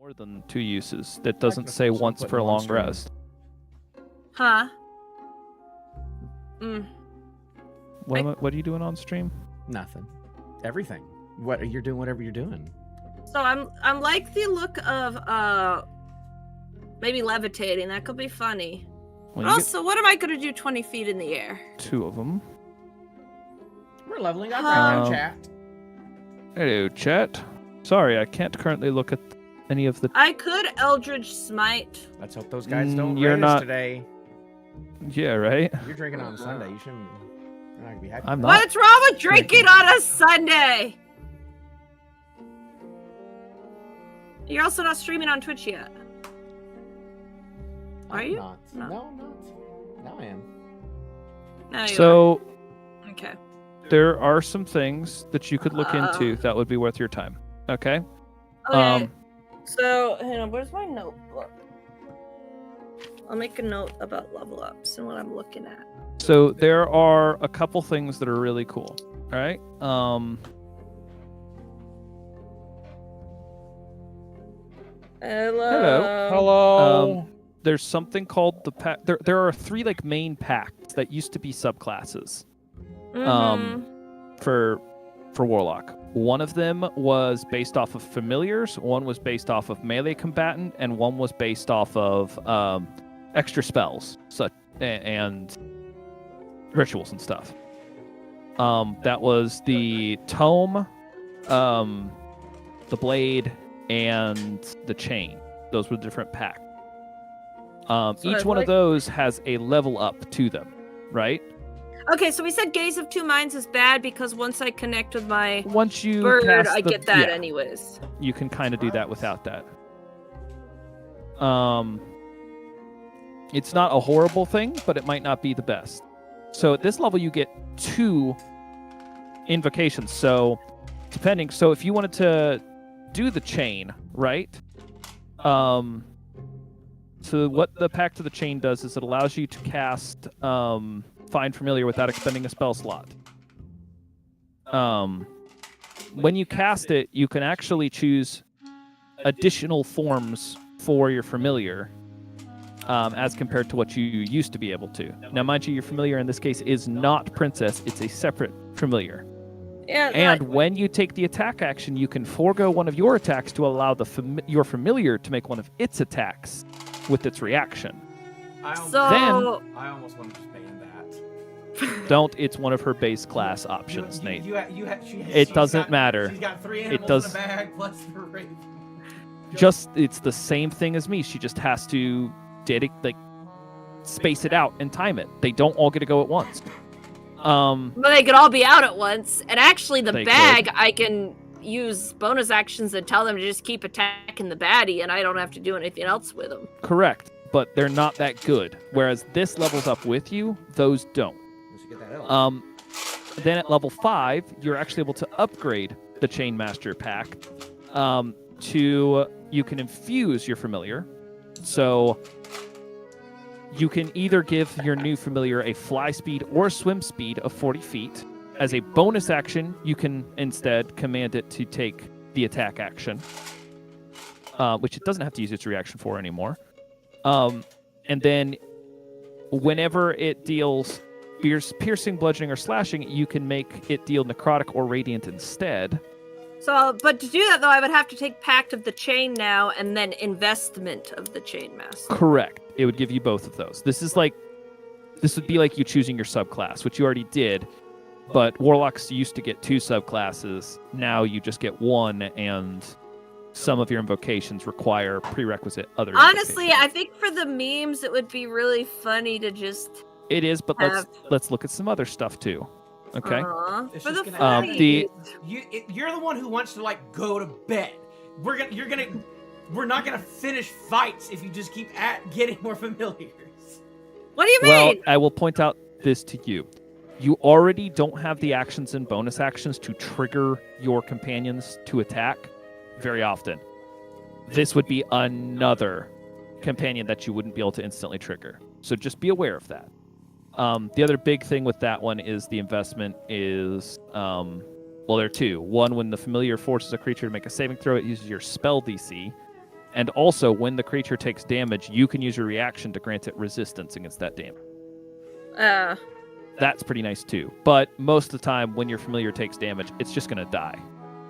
more than 2 uses. That doesn't say once for a long rest. Huh? What are you doing on stream? Nothing. Everything. You're doing whatever you're doing. So I'm like the look of maybe levitating. That could be funny. Well, But also, what am I going to do 20 feet in the air? 2 of them. We're leveling up right now, chat. Hello, chat. Sorry, I can't currently look at any of the... I could Eldritch Smite. Let's hope those guys don't You're raid not... us today. Yeah, right? You're drinking on Sunday. You shouldn't... You're not gonna be happy. I'm not. What's wrong with drinking on a Sunday? You're also not streaming on Twitch yet. Are you? Not. No, I'm not. Now I am. No, you So, are. Okay. there are some things that you could look into that would be worth your time. Okay? Okay. So, hang on, where's my notebook? I'll make a note about level ups and what I'm looking at. So there are a couple things that are really cool. All right. Hello. Hello. There's something called the Pact. There are 3 like main pacts that used to be subclasses. For Warlock. One of them was based off of familiars, one was based off of melee combatant, and one was based off of extra spells and rituals and stuff. That was the tome, the blade, and the chain. Those were different packs. Each one of those has a level up to them, right? Okay, so we said Gaze of Two Minds is bad because once I connect with my bird, cast I get that anyways. You can kind of do that without that. It's not a horrible thing, but it might not be the best. So at this level, you get 2 invocations. So if you wanted to do the chain, right? So what the Pact of the Chain does is it allows you to cast Find Familiar without expending a spell slot. When you cast it, you can actually choose additional forms for your familiar as compared to what you used to be able to. Now, mind you, your familiar in this case is not Princess. It's a separate familiar. Yeah, and when you take the attack action, you can forego one of your attacks to allow your familiar to make one of its attacks with its reaction. I almost want to just ban that. Don't. It's one of her base class options, Nate. It doesn't matter. She's got 3 animals in a bag plus the raven. It's the same thing as me. She just has to space it out and time it. They don't all get to go at once. But they could all be out at once. And actually, the bag, I can use bonus actions and tell them to just keep attacking the baddie, and I don't have to do anything else with them. Correct, but they're not that good. Whereas this levels up with you, those don't. Then at level 5, you're actually able to upgrade the Chainmaster Pact to you can infuse your familiar. So you can either give your new familiar a fly speed or swim speed of 40 feet. As a bonus action, you can instead command it to take the attack action, which it doesn't have to use its reaction for anymore. And then whenever it deals piercing, bludgeoning, or slashing, you can make it deal necrotic or radiant instead. So, but to do that, though, I would have to take Pact of the Chain now and then Investment of the Chainmaster. Correct. It would give you both of those. This would be like you choosing your subclass, which you already did, but Warlocks used to get 2 subclasses. Now you just get 1, and some of your invocations require prerequisite other Honestly, I think for the memes, it would be really funny to just... It is, but let's look at some other stuff, too. Okay. For the you're the one who wants to go to bed. We're not gonna finish fights if you just keep getting more familiars. What do you mean? Well, I will point out this to you. You already don't have the actions and bonus actions to trigger your companions to attack very often. This would be another companion that you wouldn't be able to instantly trigger. So just be aware of that. The other big thing with that one is the investment is, there are 2. One, when the familiar forces a creature to make a saving throw, it uses your spell DC. And also, when the creature takes damage, you can use your reaction to grant it resistance against that damage. That's pretty nice too. But most of the time, when your familiar takes damage, it's just going to die.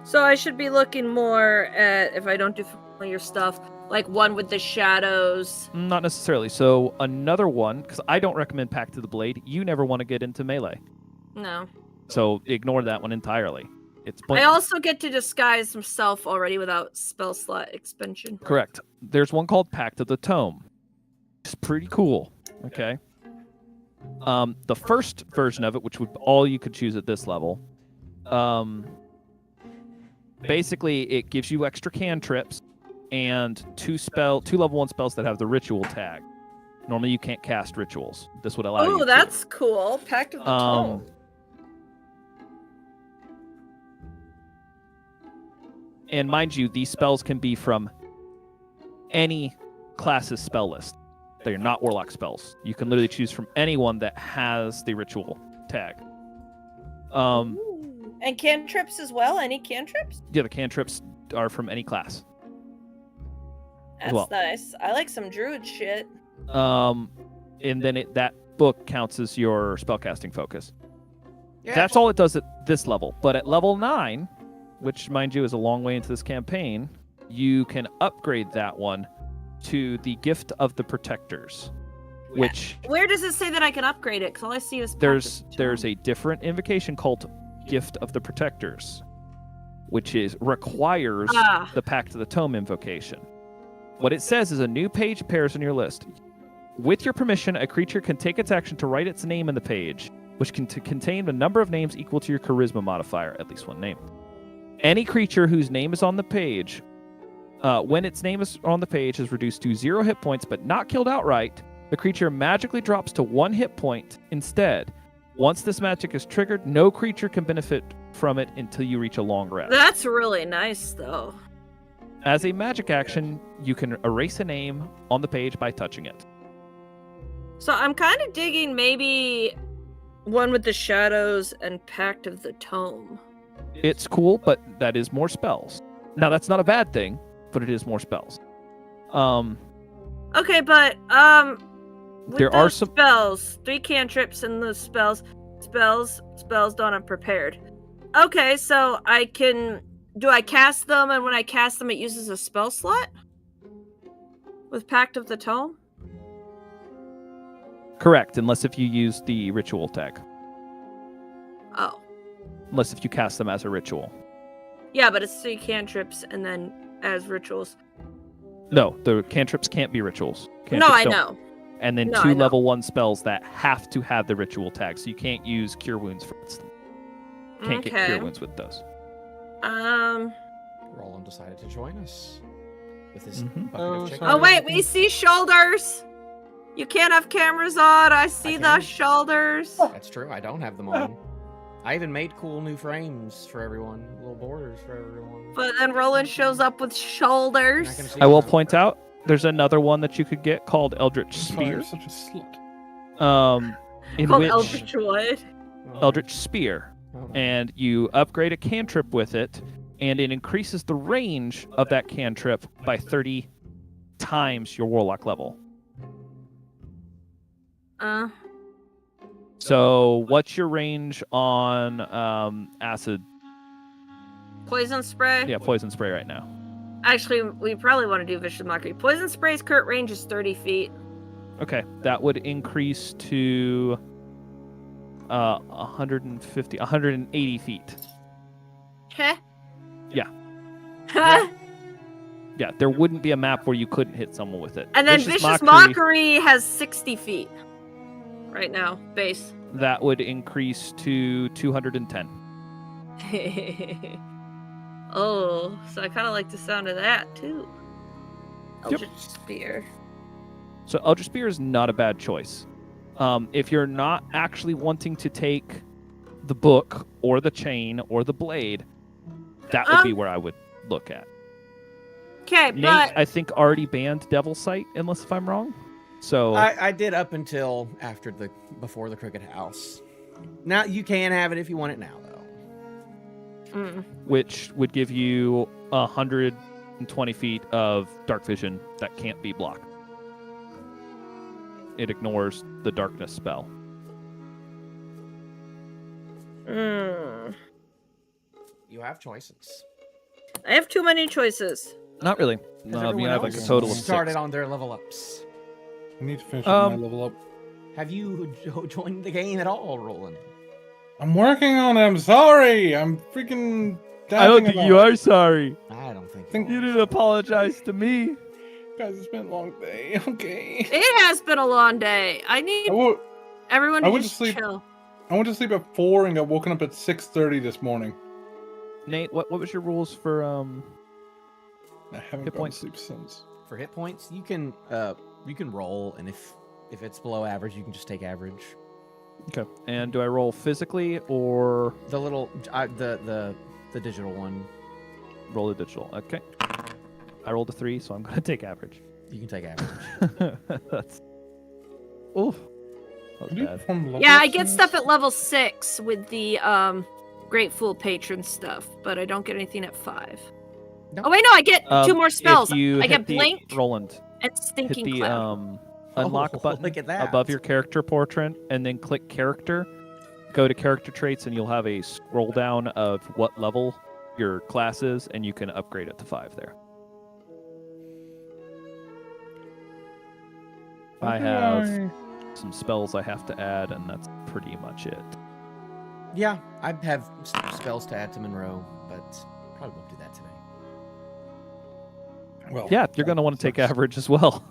So I should be looking more at, if I don't do familiar stuff, like one with the shadows. Not necessarily. So another one, because I don't recommend Pact of the Blade. You never want to get into melee. No. So ignore that one entirely. It's I also get to disguise myself already without spell slot expansion. Correct. There's one called Pact of the Tome. It's pretty cool. Okay. The first version of it, which would all you could choose at this level, basically it gives you extra cantrips and two level 1 spells that have the ritual tag. Normally you can't cast rituals. This would allow you. Oh, that's cool. Pact of the Tome. And mind you, these spells can be from any class's spell list. They're not warlock spells. You can literally choose from anyone that has the ritual tag. And cantrips as well? Any cantrips? Yeah, the cantrips are from any class. That's nice. I like some druid shit. And then that book counts as your spellcasting focus. Yeah, That's all it does at this level. But at level 9, which, mind you, is a long way into this campaign, you can upgrade that one to the Gift of the Protectors, which... Where does it say that I can upgrade it? Because all I see is... There's a different invocation called Gift of the Protectors, which requires the Pact of the Tome invocation. What it says is a new page appears on your list. With your permission, a creature can take its action to write its name in the page, which can contain a number of names equal to your charisma modifier, at least one name. Any creature whose name is on the page, when its name is on the page, is reduced to 0 hit points, but not killed outright. The creature magically drops to 1 hit point instead. Once this magic is triggered, no creature can benefit from it until you reach a long rest. That's really nice, though. As a magic action, you can erase a name on the page by touching it. So I'm kind of digging maybe one with the shadows and Pact of the Tome. It's cool, but that is more spells. Now, that's not a bad thing, but it is more spells. Okay, but with there are some spells, 3 cantrips and those spells done unprepared. Okay, so do I cast them, and when I cast them it uses a spell slot? With Pact of the Tome? Correct, unless if you use the ritual tag. Oh. Unless if you cast them as a ritual. Yeah, but it's 3 cantrips and then as rituals. No, the cantrips can't be rituals. No, I know. And then 2 level 1 spells that have to have the ritual tag, so you can't use Cure Wounds, for instance. Can't get Cure Wounds with those. Roland decided to join us with his bucket of chicken. Oh wait, we see shoulders. You can't have cameras on. I see the shoulders. That's true. I don't have them on. I even made cool new frames for everyone, little borders for everyone. But then Roland shows up with shoulders. I will point out there's another one that you could get called Eldritch Spear. Such a slut. In Called which Eldritch what? Eldritch Spear, and you upgrade a cantrip with it, and it increases the range of that cantrip by 30 times your warlock level. So what's your range on acid? Poison spray? Yeah, poison spray right now. Actually, we probably want to do Vicious Mockery. Poison spray's current range is 30 feet. Okay, that would increase to 180 feet. Heh? Yeah. Huh? Yeah, there wouldn't be a map where you couldn't hit someone with it. And then Vicious Mockery has 60 feet. Right now, base. That would increase to 210. Oh, so I kind of like the sound of that, too. Eldritch Spear. So Eldritch Spear is not a bad choice. If you're not actually wanting to take the book or the chain or the blade, that would be where I would look at. Okay, Nate, but I think already banned Devil Sight, unless if I'm wrong. So I did up until before the Crooked House. Now you can have it if you want it now, though. Which would give you 100 20 feet of dark vision that can't be blocked. It ignores the darkness spell. Hmm. You have choices. I have too many choices. Not really. Because No, you everyone have like a else total of started 6. on their level ups. I need to finish up my Um, level up. Have you joined the game at all, Roland? I'm working on it. I'm sorry. I'm freaking. I don't think dabbing you about are sorry. I don't think. Think- you You are. didn't apologize to me. it. Guys, it's been a long day. Okay. It has been a long day. I need everyone I to went to just sleep. chill. I went to sleep at 4 and got woken up at 6:30 this morning. Nate, what was your rules for I haven't Hit gone points. to sleep since. For hit points, you can roll, and if it's below average, you can just take average. Okay. And do I roll physically or The little the digital one, roll a digital? Okay. I rolled a 3, so I'm gonna take average. you can take average. That's oof. That was Do you bad. perform level Yeah, I ups get in stuff this? at level 6 with the Grateful Patron stuff, but I don't get anything at 5. No. Oh wait, no, I get 2 more spells. If you I hit get the, Blink Roland, and hit Stinking the Cloud. unlock Oh, button look at that. above your character portrait, and then click character. Go to character traits, and you'll have a scroll down of what level your class is, and you can upgrade it to 5 there. I have some spells I have to add, and that's pretty much it. Yeah, I have spells to add to Monroe, but probably won't do that today. Well, Yeah, you're going to want to take average as well.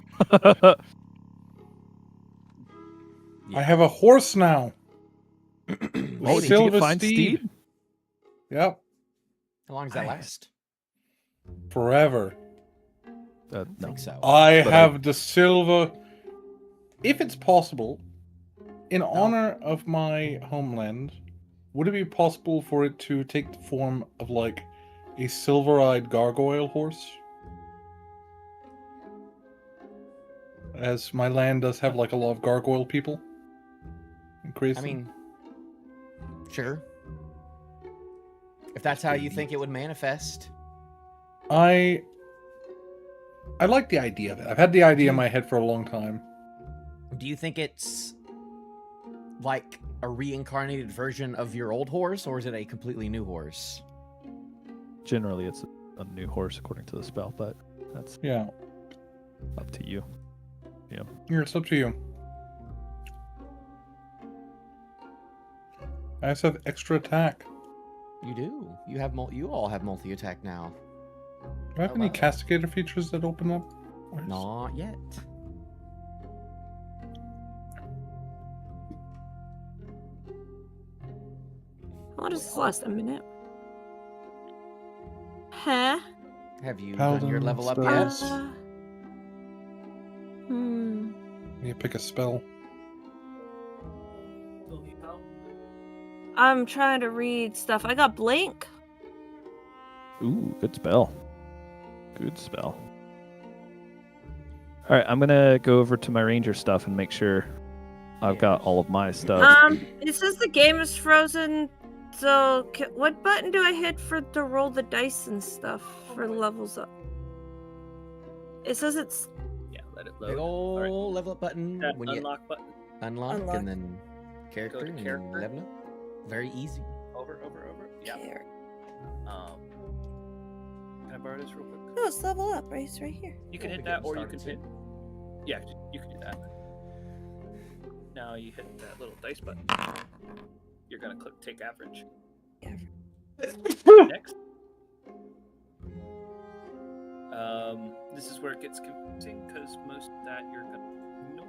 I have a horse now. Oh, did you Silver get Fine Steed. Steed? Yep, How long does that Nice. last? forever. I No. think so. I But have the silver. If it's possible, in honor of my homeland, would it be possible for it to take the form of like a silver-eyed gargoyle horse? As my land does have like a lot of gargoyle people. Crazy. I mean, sure. If that's how you think it would manifest. I like the idea of it. I've had the idea in my head for a long time. Do you think it's like a reincarnated version of your old horse, or is it a completely new horse? Generally, it's a new horse according to the spell, but that's Yeah. up to you. Here, it's up to you. I also have extra attack. You do. You have you all have multi-attack now. Do I have Oh, any wow. castigator features that open up? Or is- Not yet. How does this last a minute? Huh? Have you done Paladin your level up yet? spells. Hmm. You pick a spell. I'm trying to read stuff. I got Blink. Ooh, good spell. Good spell. All right, I'm gonna go over to my ranger stuff and make sure I've got all of my stuff. It says the game is frozen. So, what button do I hit to roll the dice and stuff for levels up? It says it's Yeah, let it Big load. ol' level up button That when you unlock button. unlock, Unlock. and then character, to and character. level up. Very easy. Over. Yeah. Here. Can I borrow this real quick? Oh, it's level up. Right, it's right here. You can Oh, hit we that, can or you start can it hit. Yeah, you can do that. Now you hit that little dice button. You're gonna click take average. Next. This is where it gets confusing because most of that you're gonna. Nope.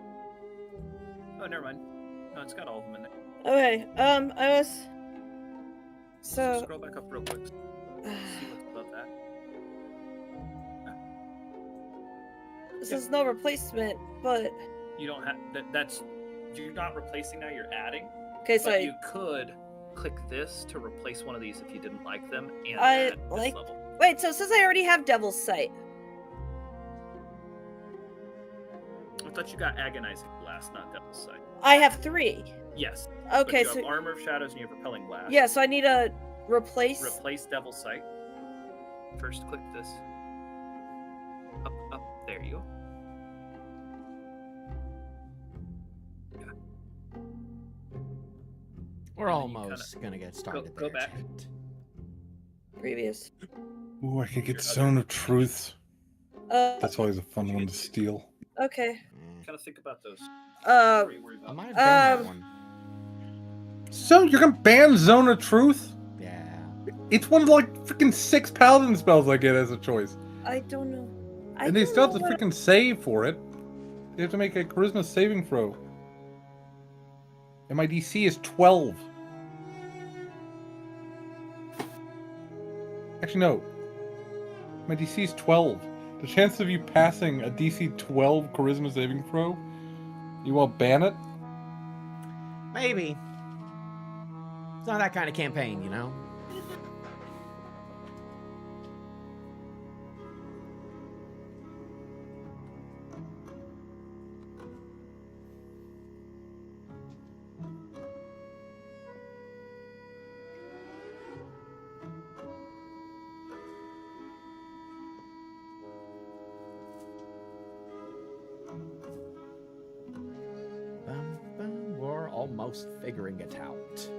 Oh, never mind. No, it's got all of them in there. Okay. I was. So So. scroll back up real quick. See what's above that. This is no replacement, but You don't have that's you're not replacing now. You're adding. okay. So But I you could click this to replace one of these if you didn't like them. And I add this like- level. wait. So it says I already have Devil's Sight. I thought you got agonizing blast, not devil's sight. I have 3. Yes. Okay. But you So have armor of shadows and you have repelling blast. yeah. So I need to replace. Replace devil's sight. First, click this. Up. There you go. We're And then you almost gonna get started. go there, back. chat. Previous. Ooh, I could get Your Zone other of Truth. Uh, That's always a fun one to steal. okay. Kind of think about those. Uh, before you worry I about might have banned that one. So you're gonna ban Zone of Truth? Yeah. It's one of like freaking 6 paladin spells I get as a choice. I don't know. I And they don't still have know to what- freaking save for it. They have to make a charisma saving throw. And my DC is 12. Actually, no. My DC is 12. The chance of you passing a DC 12 charisma saving throw, you want to ban it? Maybe. It's not that kind of campaign, you know? We're almost figuring it out.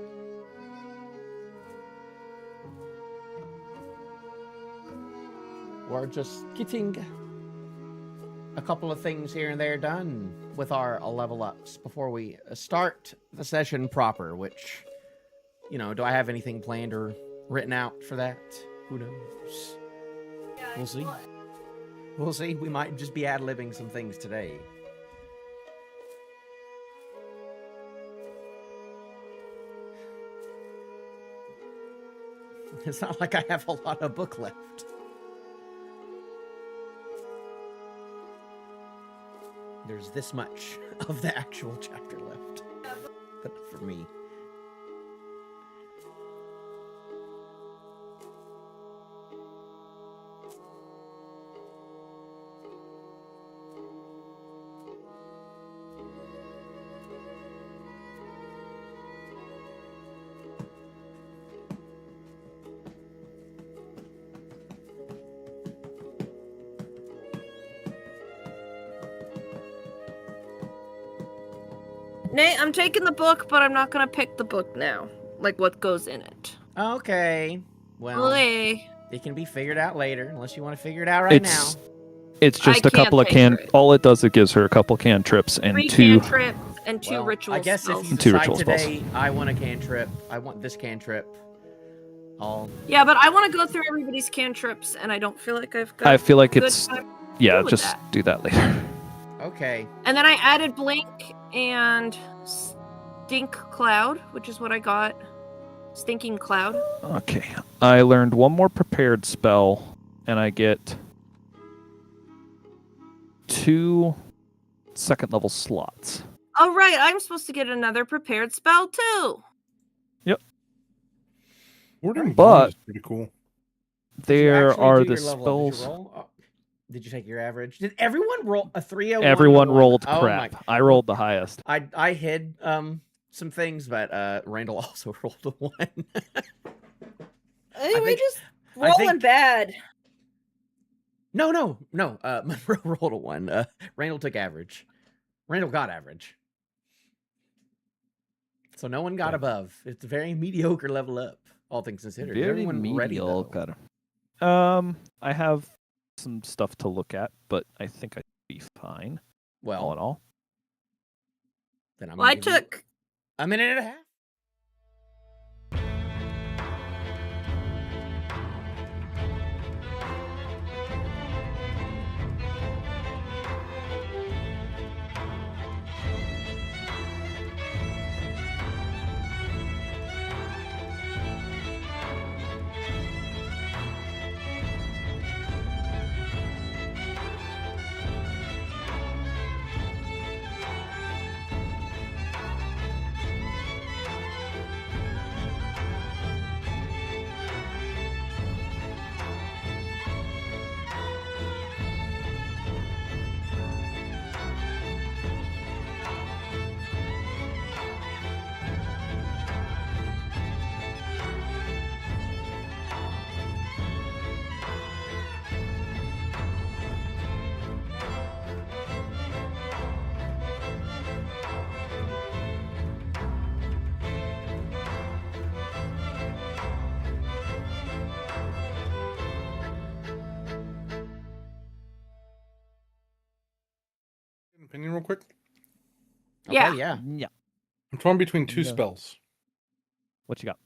We're just getting a couple of things here and there done with our level ups before we start the session proper, which, you know, do I have anything planned or written out for that? Who knows? We'll see. We'll see. We might just be ad-libbing some things today. It's not like I have a lot of book left. There's this much of the actual chapter left. But for me. Nate, I'm taking the book, but I'm not gonna pick the book now. Like what goes in it. Okay. Well, Hey. it can be figured out later, unless you want to figure it out right now. It's just I a couple of can't picture it. all it does, it gives her a couple cantrips and 3 two. cantrips and 2 Well, ritual I guess spells. if you Two decide ritual spells. today, I want a cantrip, I want this cantrip, I'll... Yeah, but I want to go through everybody's cantrips, and I don't feel like I've got. I feel like good it's time yeah. deal with Just that. do that later. Okay. And then I added blink and stink cloud, which is what I got. Stinking cloud. Okay, I learned one more prepared spell, and I get 2 second level slots. Oh right, I'm supposed to get another prepared spell too. Warding But- Bond is pretty cool. Did you There actually are do the your level up? Did you spells. roll? Oh, did you take your average? Did everyone roll a 301? Everyone rolled Oh crap. my- I rolled the highest. I hid some things, but Randall also rolled a 1. Hey, we think- just I rolling think- bad. No. Monroe rolled a 1. Randall took average. Randall got average. So no one got above. It's a very mediocre level up, all things considered. Is Very everyone ready, though? mediocre. I have some stuff to look at, but I think I'd be fine. All in Well, all. then I'm Well, gonna I give you took a minute and a half. opinion real quick? Yeah. Okay, yeah. Yeah. I'm torn between two No. spells. What you got?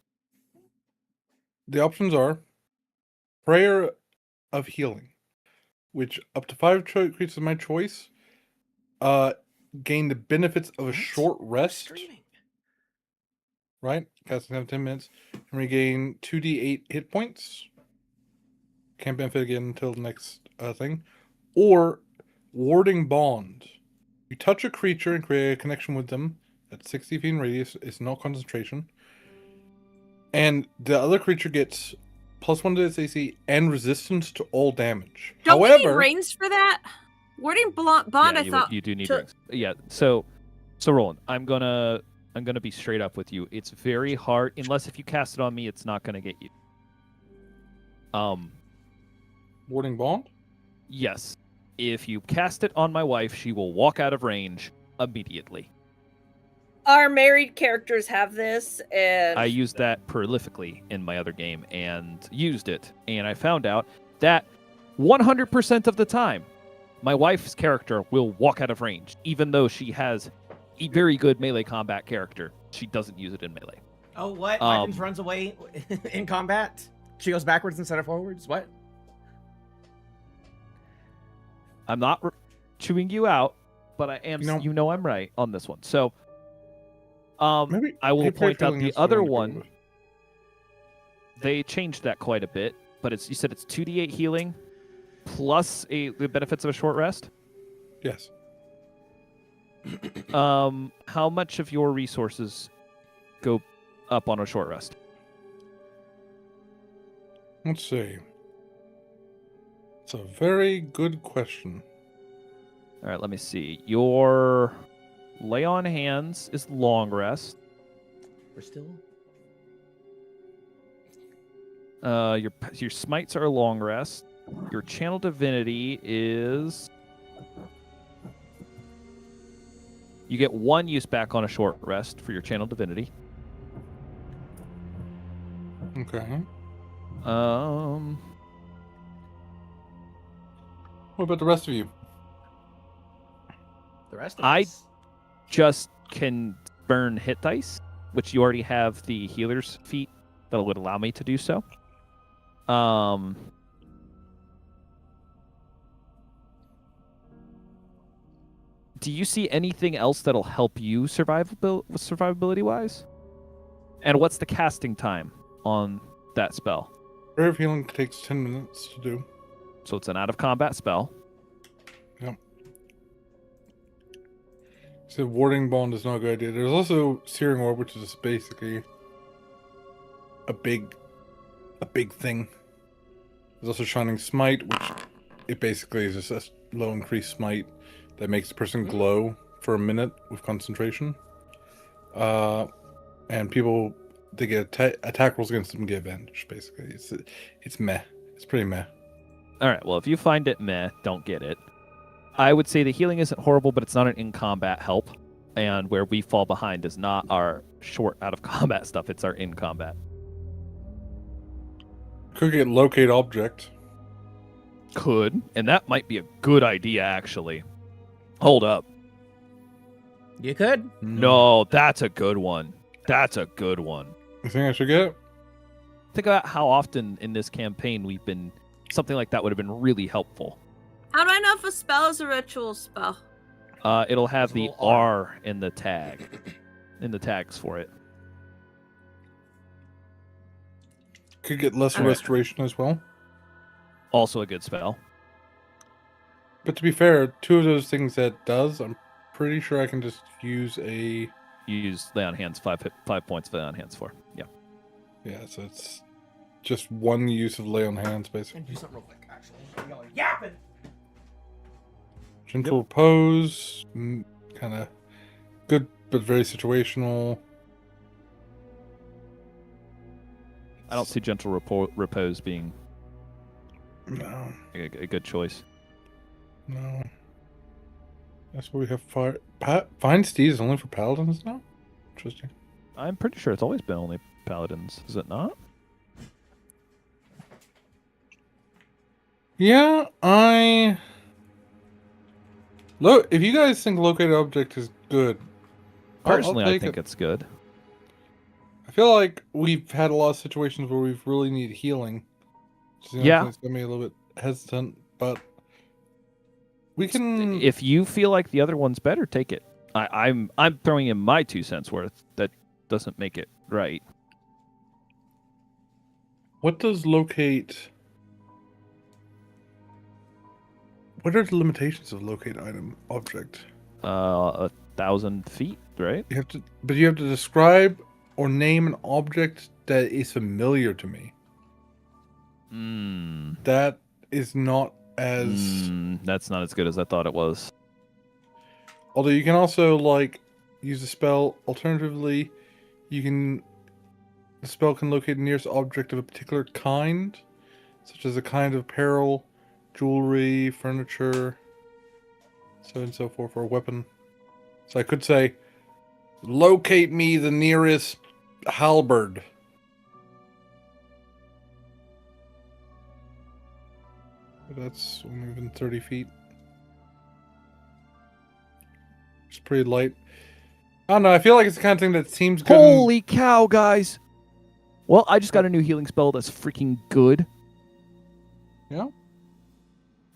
The options are Prayer of Healing, which up to 5 creatures of my choice gain the benefits of a What? short rest, Streaming. right? Casting down 10 minutes, and regain 2d8 hit points. Can't benefit again until the next thing. Or Warding Bond. You touch a creature and create a connection with them at 60 feet in radius. It's no concentration. And the other creature gets +1 to its AC and resistance to all damage. Don't we need However, rings for that? Wording bond, Yeah, I thought. you do need to- rings. Yeah. So Roland, I'm gonna be straight up with you. It's very hard unless if you cast it on me, it's not gonna get you. Warding Bond? Yes. If you cast it on my wife, she will walk out of range immediately. Our married characters have this, and I used that prolifically in my other game and used it, and I found out that 100% of the time, my wife's character will walk out of range, even though she has a very good melee combat character. She doesn't use it in melee. Oh, what? Um, Ivans runs away in combat? She goes backwards instead of forwards? What? I'm not chewing you out, but I am. You know- I'm right on this one. So, Maybe I will Prayer point of out Healing the is other one to go one. with. They changed that quite a bit, but you said it's 2d8 healing plus the benefits of a short rest. Yes. How much of your resources go up on a short rest? Let's see. It's a very good question. All right, let me see. Your lay on hands is long rest. We're still. Your smites are long rest. Your channel divinity is. You get 1 use back on a short rest for your channel divinity. Okay. What about the rest of you? The rest of I- us. Just can burn hit dice, which you already have the healer's feat that would allow me to do so. Do you see anything else that'll help you survivability wise? And what's the casting time on that spell? Prayer of Healing takes 10 minutes to do. So it's an out of combat spell. So Warding Bond is not a good idea. There's also Searing Orb, which is basically a big thing. There's also Shining Smite, which it basically is just a low increased smite that makes the person glow for a minute with concentration. And people, they get attack rolls against them get advantage. Basically, it's meh. It's pretty meh. All right. Well, if you find it meh, don't get it. I would say the healing isn't horrible, but it's not an in-combat help. And where we fall behind is not our short out-of-combat stuff. It's our in-combat. Could get Locate Object. Could. And that might be a good idea, actually. Hold up. You could. No, that's a good one. That's a good one. You think I should get it? Think about how often in this campaign we've been... Something like that would have been really helpful. How do I know if a spell is a ritual spell? It'll have There's a the little R. R in the tag. In the tags for it. Could get Lesser Alright. Restoration as well. Also a good spell. But to be fair, 2 of those things that does, I'm pretty sure I can just use a... You use lay on hands, 5 points of lay on hands for. Yeah. Yeah, so it's just 1 use of Lay on Hands, I'm basically. gonna do something real quick, actually. Y'all are yapping. Gentle Repose, kind of good, but very situational. I don't see gentle repose being No, a good choice. no. That's what we have. Find Steed is only for Paladins now? Interesting. I'm pretty sure it's always been only paladins, is it not? Yeah, Look, if you guys think locate object is good, I'll Personally, I take think it. it's good. I feel like we've had a lot of situations where we've really need healing. Which is the only Yeah. thing that's got me a little bit hesitant, but we can. If you feel like the other one's better, take it. I'm throwing in my 2 cents worth. That doesn't make it right. What does locate? What are the limitations of locate item object? 1,000 feet, right? You have to, but you have to describe or name an object that is familiar to me. That is not as. That's not as good as I thought it was. Although you can also like use a spell. Alternatively, the spell can locate the nearest object of a particular kind, such as a kind of apparel, jewelry, furniture, so on and so forth, or a weapon. So I could say, locate me the nearest halberd. That's only within 30 feet. It's pretty light. I don't know, I feel like it's the kind of thing that seems good. Holy cow, guys! Well, I just got a new healing spell that's freaking good. Yeah?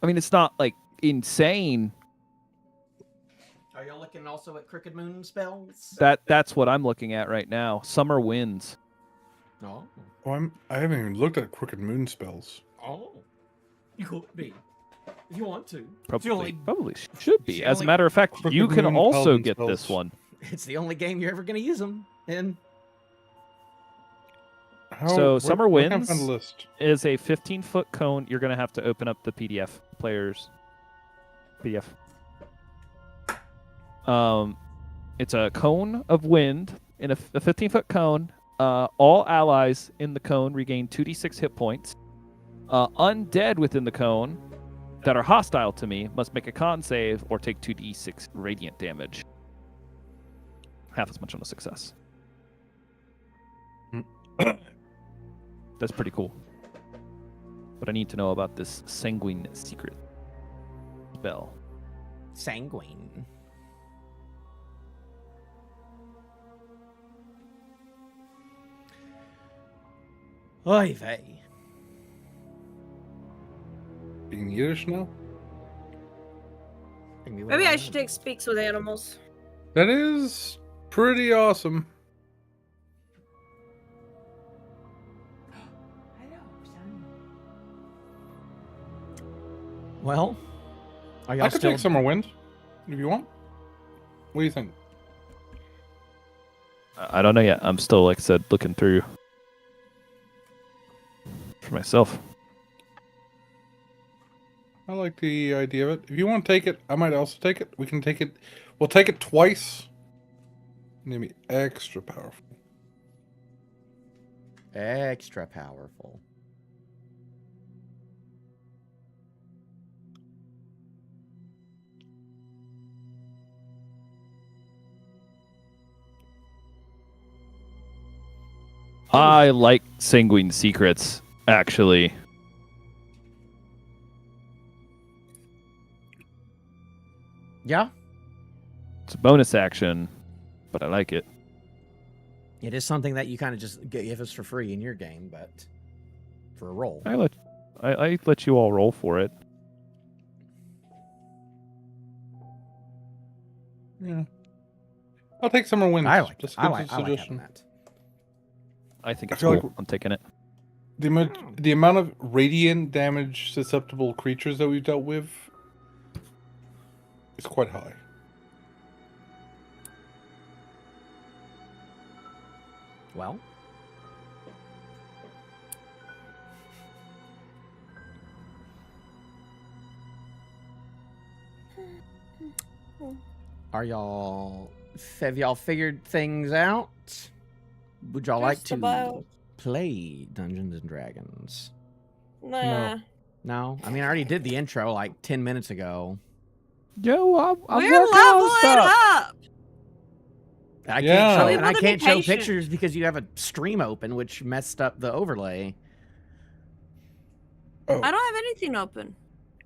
I mean, it's not, like, insane. Are you looking also at Crooked Moon spells? That's what I'm looking at right now. Summer Winds. Oh. Oh, I haven't even looked at Crooked Moon spells. Oh. You could be. If you want to. Probably should be. the As a only- matter of fact, Crooked you can Moon also Paladin get spells. this one. It's the only game you're ever going to use them in. Summer where can I Winds find a list? is a 15-foot cone. You're going to have to open up the PDF. It's a cone of wind in a 15-foot cone. All allies in the cone regain 2d6 hit points. Undead within the cone that are hostile to me must make a con save or take 2d6 radiant damage. Half as much on a success. That's pretty cool. But I need to know about this sanguine secret spell. Sanguine. Oy vey. Being Yiddish now? Maybe I should take Speaks with Animals. That is pretty awesome. Well, are y'all I could still... take Summer Wind if you want. What do you think? I don't know yet. I'm still, like I said, looking through for myself. I like the idea of it. If you want to take it, I might also take it. We can take it. We'll take it twice. Maybe extra powerful. Extra powerful. I like sanguine secrets, actually. Yeah, It's a bonus action, but I like it. it is something that you kind of just give us for free in your game, but for a roll. I let you all roll for it. Yeah. I'll take Summer Wind. I like Just I give like, us a I like suggestion. having that. I think I it's feel cool. I'm taking it. The amount of radiant damage susceptible creatures that we've dealt with is quite high. Well, have y'all figured things out? Would y'all like Just to about. play Dungeons and Dragons? Nah. No? I mean, I already did the intro like 10 minutes ago. Yo, I'm We're working on leveling stuff. up. I Yeah. can't show, Tell and people I to be can't show patient. pictures because you have a stream open, which messed up the overlay. Oh, I don't have anything open.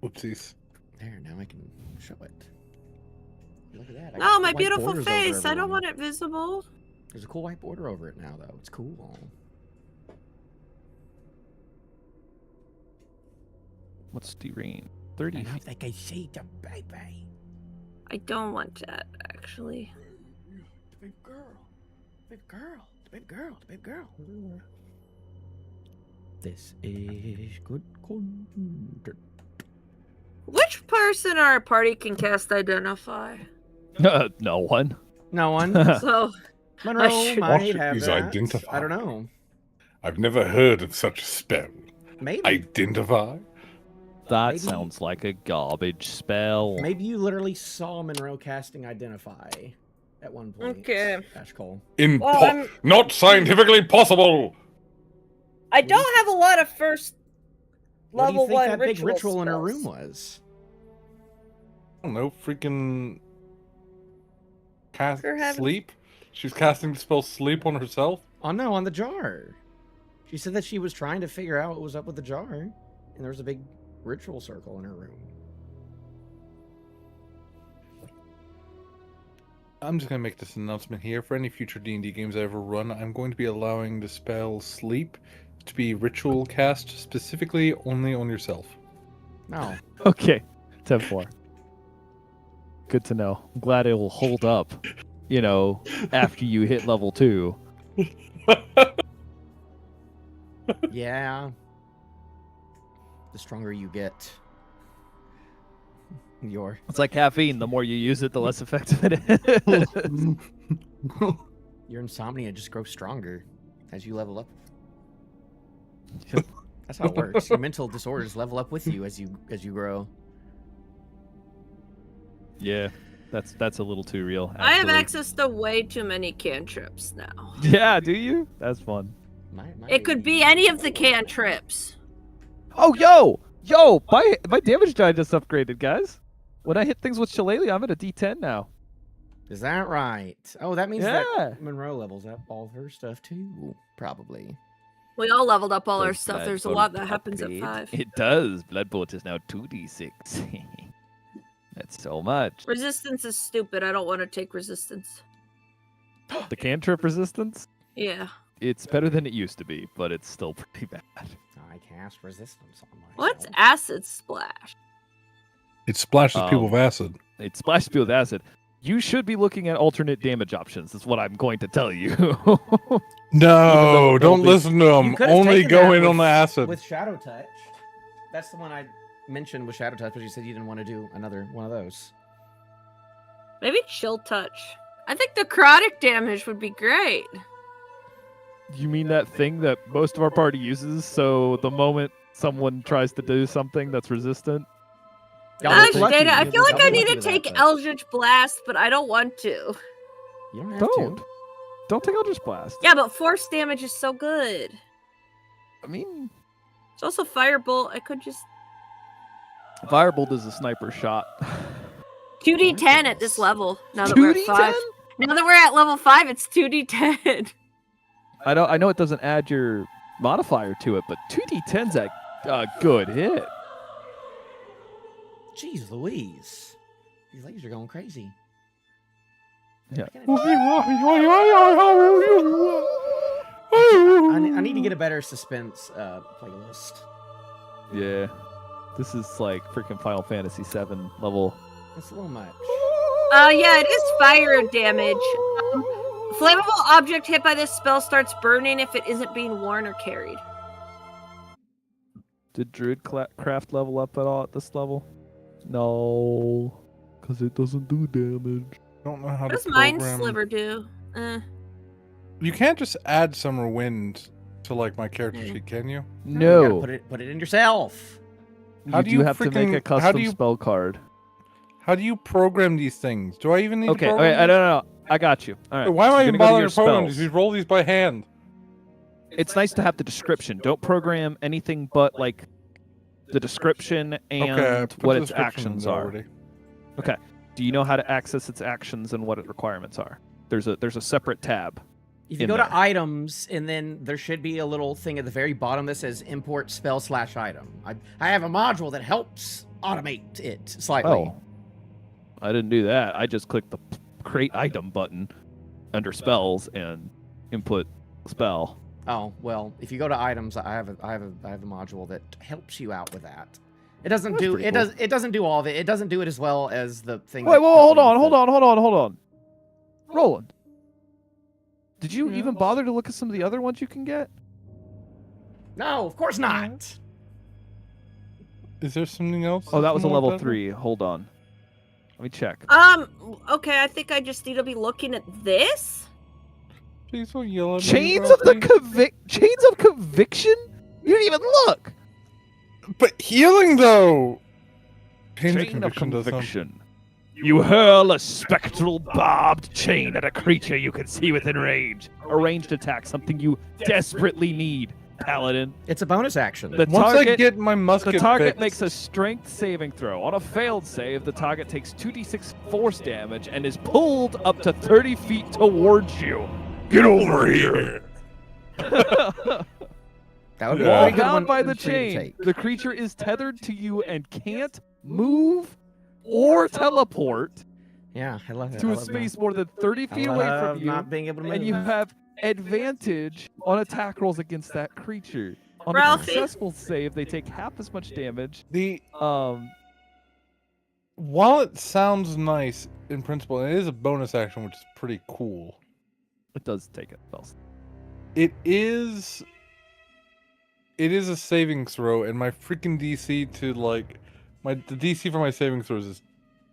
whoopsies. There, now I can show it. Look at that. I got No, cool my white beautiful borders over face. I don't everyone. want it visible. There's a cool white border over it now, though. It's cool. What's the range? 30 And I feet. think I see the baby. I don't want that, actually. The baby girl. The baby girl. The baby girl. The baby girl. This is good content. Which person in our party can cast Identify? No one. No one. So, Monroe should- might What have is that. identify? I don't know. I've never heard of such a spell. Maybe. Identify? That Maybe- sounds like a garbage spell. Maybe you literally saw Monroe casting Identify at one point. Okay. Ashcull. Well, I'm- Not scientifically possible! I don't have a lot of first What do you level think 1 that big ritual in her spells. room was? I don't know, freaking... Cast You're having- sleep? She's casting the spell sleep on herself? Oh no, on the jar. She said that she was trying to figure out what was up with the jar, and there was a big ritual circle in her room. I'm just gonna make this announcement here. For any future D&D games I ever run, I'm going to be allowing the spell sleep to be ritual cast specifically only on yourself. No. Okay, 10-4. Good to know. I'm glad it will hold up, after you hit level 2. Yeah. The stronger you get, It's like caffeine. The more you use it, the less effective it is. your insomnia just grows stronger as you level up. Yep. That's how it works. Your mental disorders level up with you as you grow. Yeah, that's a little too real. I have actually. access to way too many cantrips now. Yeah, do you? That's fun. It could be any of the cantrips. Oh, yo! My damage die just upgraded, guys. When I hit things with Shillelagh, I'm at a D10 now. Is that right? Oh, that means Yeah. that Monroe levels up all of her stuff too, probably. We all leveled up all our Does stuff. There's a Bloodbolt lot that happens at upgrade? 5. It does. Bloodbolt is now 2d6. That's so much. Resistance is stupid. I don't want to take resistance. The cantrip resistance? Yeah. It's better than it used to be, but it's still pretty bad. I cast resistance on myself. What's acid splash? It splashes people with acid. It splashes people with acid. You should be looking at alternate damage options, is what I'm going to tell you. No, Even though don't it'll be- listen to You them. could've Only taken go that in on with- the acid. With Shadow Touch. That's the one I mentioned with Shadow Touch, but you said you didn't want to do another one of those. Maybe chill touch. I think necrotic damage would be great. You mean that thing that most of our party uses, so the moment someone tries to do something that's resistant? Y'all Gosh, look lucky. Dana, I Y'all feel like look I need lucky to with that, take though. Eldritch Blast, but I don't want to. You don't have Don't. to. Don't take Eldritch Blast. Yeah, but force damage is so good. I mean, It's also Firebolt. I could just... Firebolt is a sniper shot. 2d10 at this level. Now that we're at 5. 2d10? Now that we're at level 5, it's 2d10. I know it doesn't add your modifier to it, but 2d10's a good hit. Jeez Louise. These ladies are going crazy. Yeah. I need to get a better suspense playlist. Yeah. This is like freaking Final Fantasy VII level. That's a little much. Yeah, it is fire damage. Flammable object hit by this spell starts burning if it isn't being worn or carried. Did Druidcraft level up at all at this level? No, because it doesn't do damage. Don't know how What to does Mind program. Sliver do? You can't just add Summer Wind to like my character Mm. sheet, can you? You No, gotta put it in yourself. How do you have to make freaking- a how custom do you- spell card. How do you program these things? Do I even need Okay, to okay, program I these? don't know. I got you. All right. Why am I you're even gonna go to bothering your to program spells. these? We roll these by hand. It's nice to have the description. Don't program anything but like the description and Okay, I put what the its description actions in are. already. Do you know how to access its actions and what its requirements are? There's a separate tab. If you in go there. to items, and then there should be a little thing at the very bottom that says import spell /item. I have a module that helps automate it slightly. Oh. I didn't do that. I just clicked the create item button under spells and input spell. Oh well, if you go to items, I have a module that helps you out with that. It doesn't That's do pretty it cool. does it doesn't do all of it. It doesn't do it as well as the thing. Wait, that whoa, hold helps on, you with hold on. Roland, did you even bother to look at some of the other ones you can get? No, of course not. Is there something else? Oh, that was a more level better? 3. Hold on. Let me check. Okay, I think I just need to be looking at this. Please don't yell at me, Chains of the Ralphie. Chains of Conviction? You didn't even look. But healing though. Chains of Chain of conviction does something. Conviction. You hurl a spectral barbed chain at a creature you can see within range. A ranged attack, something you desperately need, Paladin. It's a bonus action. The Once I target, get my musket the target fixed, makes a strength saving throw. On a failed save, the target takes 2d6 force damage and is pulled up to 30 feet towards you. get over here. That would be a While very good bound one by the for you to chain, take. the creature is tethered to you and can't move or teleport Yeah, I love it. to I a love space that. more than 30 I feet away love from you, not being able to move. and you have advantage on attack rolls against that creature. On a Ralphie? successful save, they take half as much damage. The Um, while it sounds nice in principle, it is a bonus action, which is pretty cool. it does take it. Spells. It is a saving throw, and my freaking DC to like the DC for my saving throws is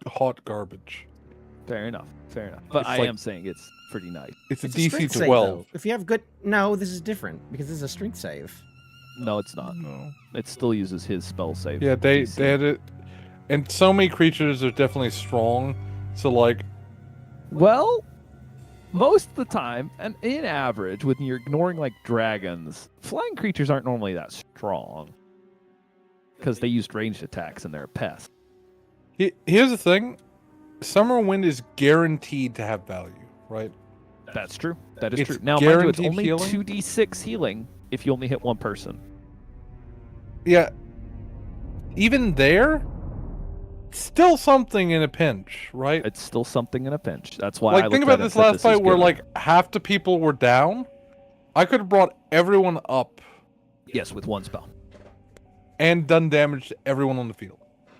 hot garbage. Fair enough. Fair enough. But It's I like- am saying it's pretty nice. It's a It's DC strength save, 12. though. If you have good, no, this is different because this is a strength save. No, it's not. No. It still uses his spell save. Yeah, they DC. had it, and so many creatures are definitely strong. So like, Well, most of the time, and in average, when you're ignoring like dragons, flying creatures aren't normally that strong because they used ranged attacks and they're a pest. here's the thing: Summer Wind is guaranteed to have value, right? That's true. That is It's true. Now, mind you, it's guaranteed only healing? 2d6 healing if you only hit one person. Yeah. Even there, still something in a pinch, right? It's still something in a pinch. That's why I Like, think looked about at it this and said last is fight where good. like half the people were down. I could have brought everyone up Yes, with one spell. and done damage to everyone on the field.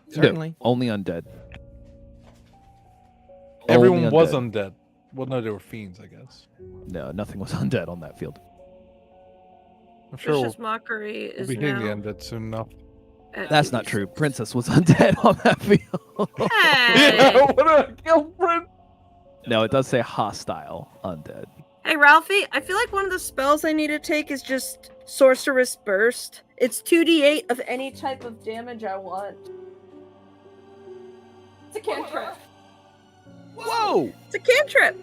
Certainly. No, only undead. Everyone Only was undead. undead. Well, no, they were fiends, I guess. No, nothing was undead on that field. I'm sure Vicious Mockery we'll is be hitting the now undead soon enough. at That's not 2d6. true. Princess was undead on that field. Hey! what a kill print! No, it does say hostile undead. Hey, Ralphie, I feel like one of the spells I need to take is just Sorceress Burst. It's 2d8 of any type of damage I want. It's a cantrip. Whoa! It's a cantrip.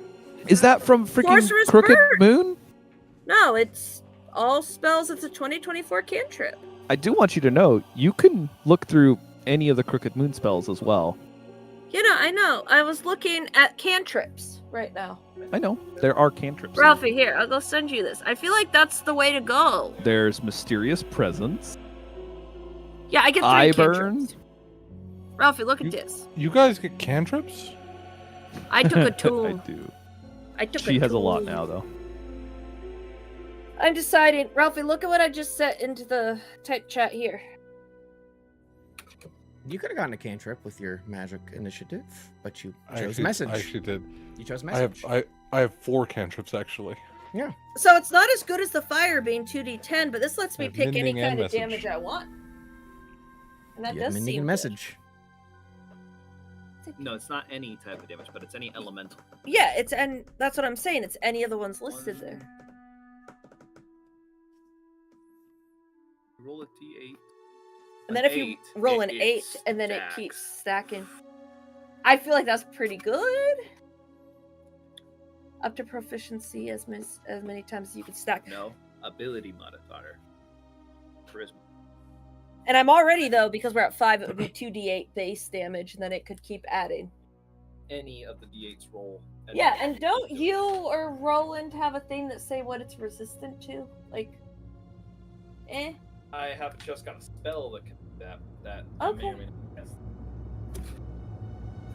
Is that from freaking Sorcerer's Crooked Burst. Moon? No, it's all spells. It's a 2024 cantrip. I do want you to know you can look through any of the Crooked Moon spells as well. You know, I know. I was looking at cantrips right now. I know there are cantrips. Ralphie, here, I'll go send you this. I feel like that's the way to go. There's Mysterious Presence. Yeah, I get 3 Eye cantrips. burn. Ralphie, look at You- this. You guys get cantrips? I took a I tool. do. I took She a has a lot tool. now, though. I'm deciding. Ralphie, look at what I just set into the type chat here. You could have gotten a cantrip with your magic initiative, but you I chose actually- message. I actually did. You chose I message. have I have 4 cantrips actually. So it's not as good as the fire being 2d10, but this lets me Yeah, pick any mending and kind of message. damage I want. And that You have does mending seem and good. message. No, it's not any type of damage, but it's any elemental. Yeah, and that's what I'm saying. It's any of the ones listed there. Roll a d8. And then if you roll an 8, and then it keeps stacking. I feel like that's pretty good. Up to proficiency as many times as you can stack. No, ability modifier. Charisma. And I'm already, though, because we're at 5, it would be 2d8 base damage, and then it could keep adding. Any of the d8s roll. Yeah, and don't you or Roland have a thing that say what it's resistant to? Like, I have just got a spell that can that. Okay. may or may not cast.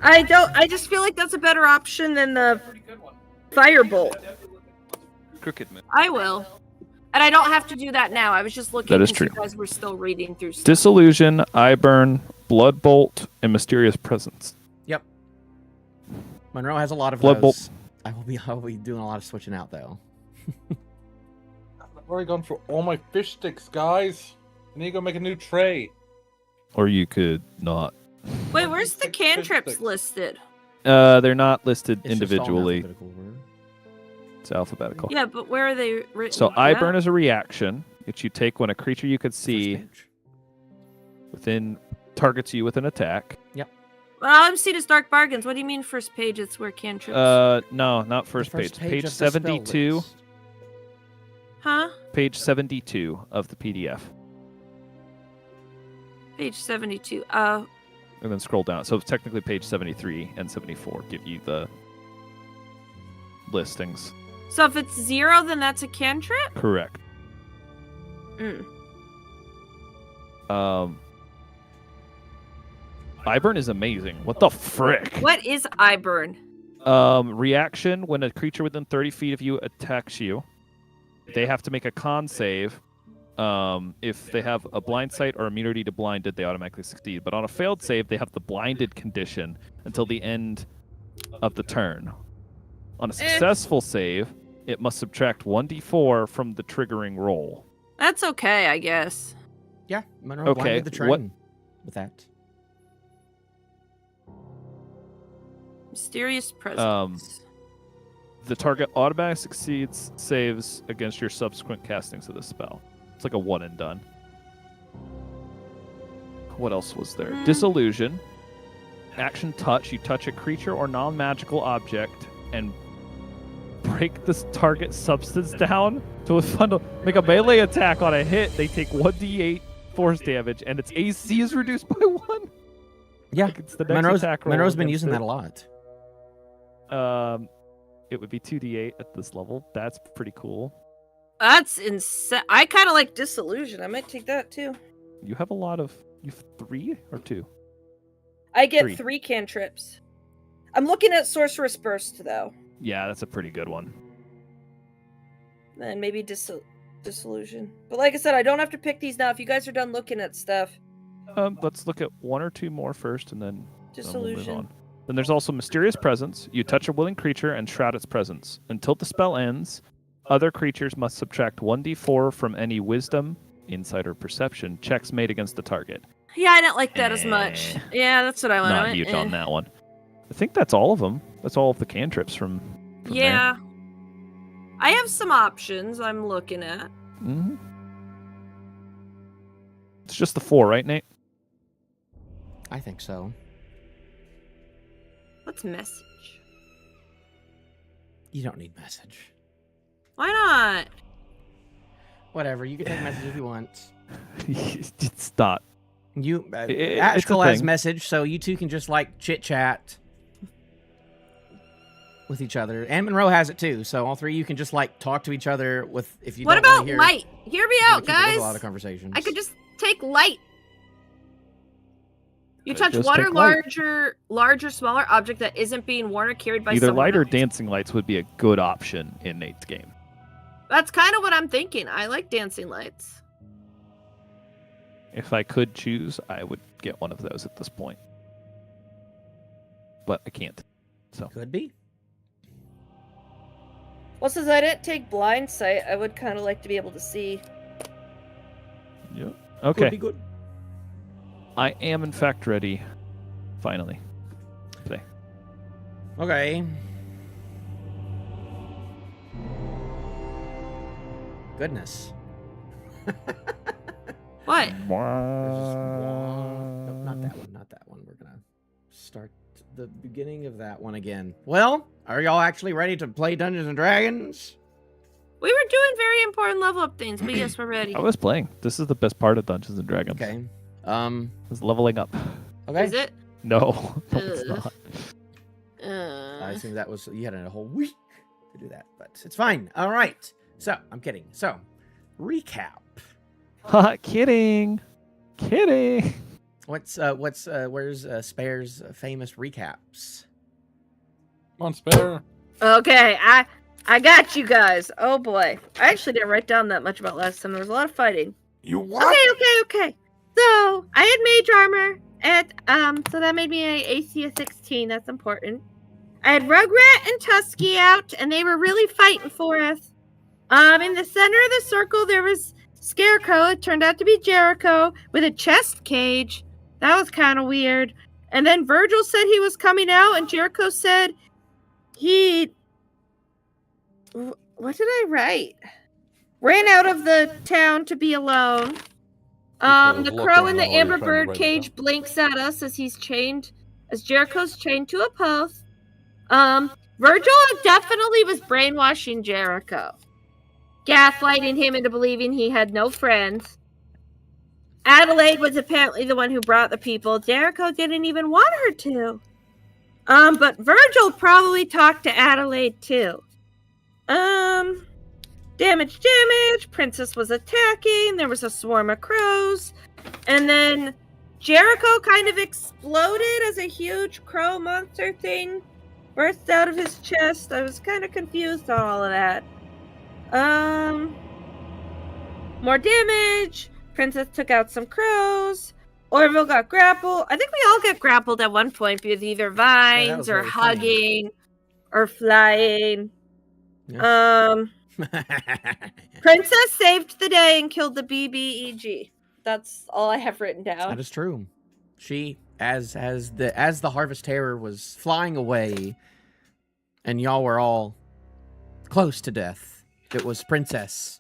I just feel like that's a better option than the firebolt. Crooked move. I will. And I don't have to do that now. I was just looking That is because you true. guys were still reading through stuff. Disillusion, Eye Burn, Blood Bolt, and Mysterious Presence. Yep. Monroe has a lot of Blood those. I will be doing a lot of switching out though. I've already gone for all my fish sticks, guys. I need to go make a new tray. Or you could not. Wait, where's the Six, cantrips six. listed? They're not listed It's just all in individually. alphabetical order. It's alphabetical. Yeah, but where are they written? So Eye down? Burn is a reaction which you take when a creature you could see First page. within targets you with an attack. Well, all I'm seeing is Dark Bargains. What do you mean first page? It's where cantrips. No, not The first page. Page of the spell 72. list. Huh? Page 72 of the PDF. Page 72. And then scroll down. So technically page 73 and 74 give you the listings. So if it's 0, then that's a cantrip? Correct. Mm. Eye Burn is amazing. What the frick? What is Eye Burn? Reaction when a creature within 30 feet of you attacks you, they have to make a con save. If they have a blind sight or immunity to blinded, they automatically succeed. But on a failed save, they have the blinded condition until the end of the turn. On a successful save, it must subtract 1d4 from the triggering roll. That's okay, I guess. Yeah, Monroe Okay, blinded the train what- with that. Mysterious presence. The target automatically succeeds saves against your subsequent castings of the spell. It's like a one and done. What else was there? Disillusion. Action touch. You touch a creature or non-magical object and break this target substance down to a funnel. Make a melee attack on a hit. They take 1d8 force damage, and its AC is reduced by 1. Yeah, Like it's the next attack roll Monroe's been against using it. that a lot. It would be 2d8 at this level. That's pretty cool. That's insane. I kind of like Disillusion. I might take that too. You have a lot of. You have 3 or 2? I get 3. 3 cantrips. I'm looking at Sorcerous Burst though. Yeah, that's a pretty good one. And maybe Disillusion. But like I said, I don't have to pick these now. If you guys are done looking at stuff. Let's look at 1 or 2 more first, and then we'll move Disillusion. on. Then there's also Mysterious Presence. You touch a willing creature and shroud its presence. Until the spell ends, other creatures must subtract 1d4 from any Wisdom, Insight, or Perception checks made against the target. Yeah, I didn't like that as much. Yeah, that's what I want. Not huge on that one. I think that's all of them. That's all of the cantrips from Yeah. I have some options I'm looking at. hmm It's just the 4, right, Nate? I think so. What's message? You don't need message. Why not? Whatever, you can take message if you want. It's not. You, It's a Ashcull has thing. message, so you two can just like chit chat with each other. And Monroe has it too, so all three of you can just like talk to each other with if you. What don't wanna about hear, light? Hear me out, keep it with guys. A lot of conversations. I could just take light. You touch Just one or take light. larger, smaller object that isn't being worn or carried by Either someone light or else. dancing lights would be a good option in Nate's game. That's kind of what I'm thinking. I like dancing lights. If I could choose, I would get one of those at this point. But I can't. So Could be. Well, since I didn't take blind sight, I would kind of like to be able to see. yeah. Could be Okay. good. I am in fact ready. Finally. Today. Okay. Goodness. What? No, not that one. Not that one. We're gonna start the beginning of that one again. Well, are y'all actually ready to play Dungeons and Dragons? We were doing very important level up things, but yes, we're ready. I was playing. This is the best part of Dungeons and Dragons. Okay. Is leveling up. Okay. Is it? No, no it's Ugh. not. I assume that was you had a whole week to do that, but it's fine. All right. So I'm kidding. So recap. Haha, kidding. Kidding. Where's Spare's famous recaps? Come on, Spare. Okay, I got you guys. Oh boy, I actually didn't write down that much about last time. There was a lot of fighting. You what? Okay. So I had mage armor, and so that made me an AC of 16. That's important. I had Rugrat and Tusky out, and they were really fighting for us. In the center of the circle, there was Scarecrow. It turned out to be Jericho with a chest cage. That was kind of weird. And then Virgil said he was coming out, and Jericho said he... What did I write? Ran out of the town to be alone. The crow in the amber bird cage blinks at us as Jericho's chained to a post. Virgil definitely was brainwashing Jericho, gaslighting him into believing he had no friends. Adelaide was apparently the one who brought the people. Jericho didn't even want her to. But Virgil probably talked to Adelaide too. Damage. Princess was attacking. There was a swarm of crows. And then Jericho kind of exploded as a huge crow monster thing burst out of his chest. I was kind of confused on all of that. More damage. Princess took out some crows. Orvill got grappled. I think we all got grappled at one point with either vines or hugging or flying. Yeah. Princess saved the day and killed the BBEG. That's all I have written down. That is true. She, as the Harvest Terror was flying away, and y'all were all close to death, it was Princess.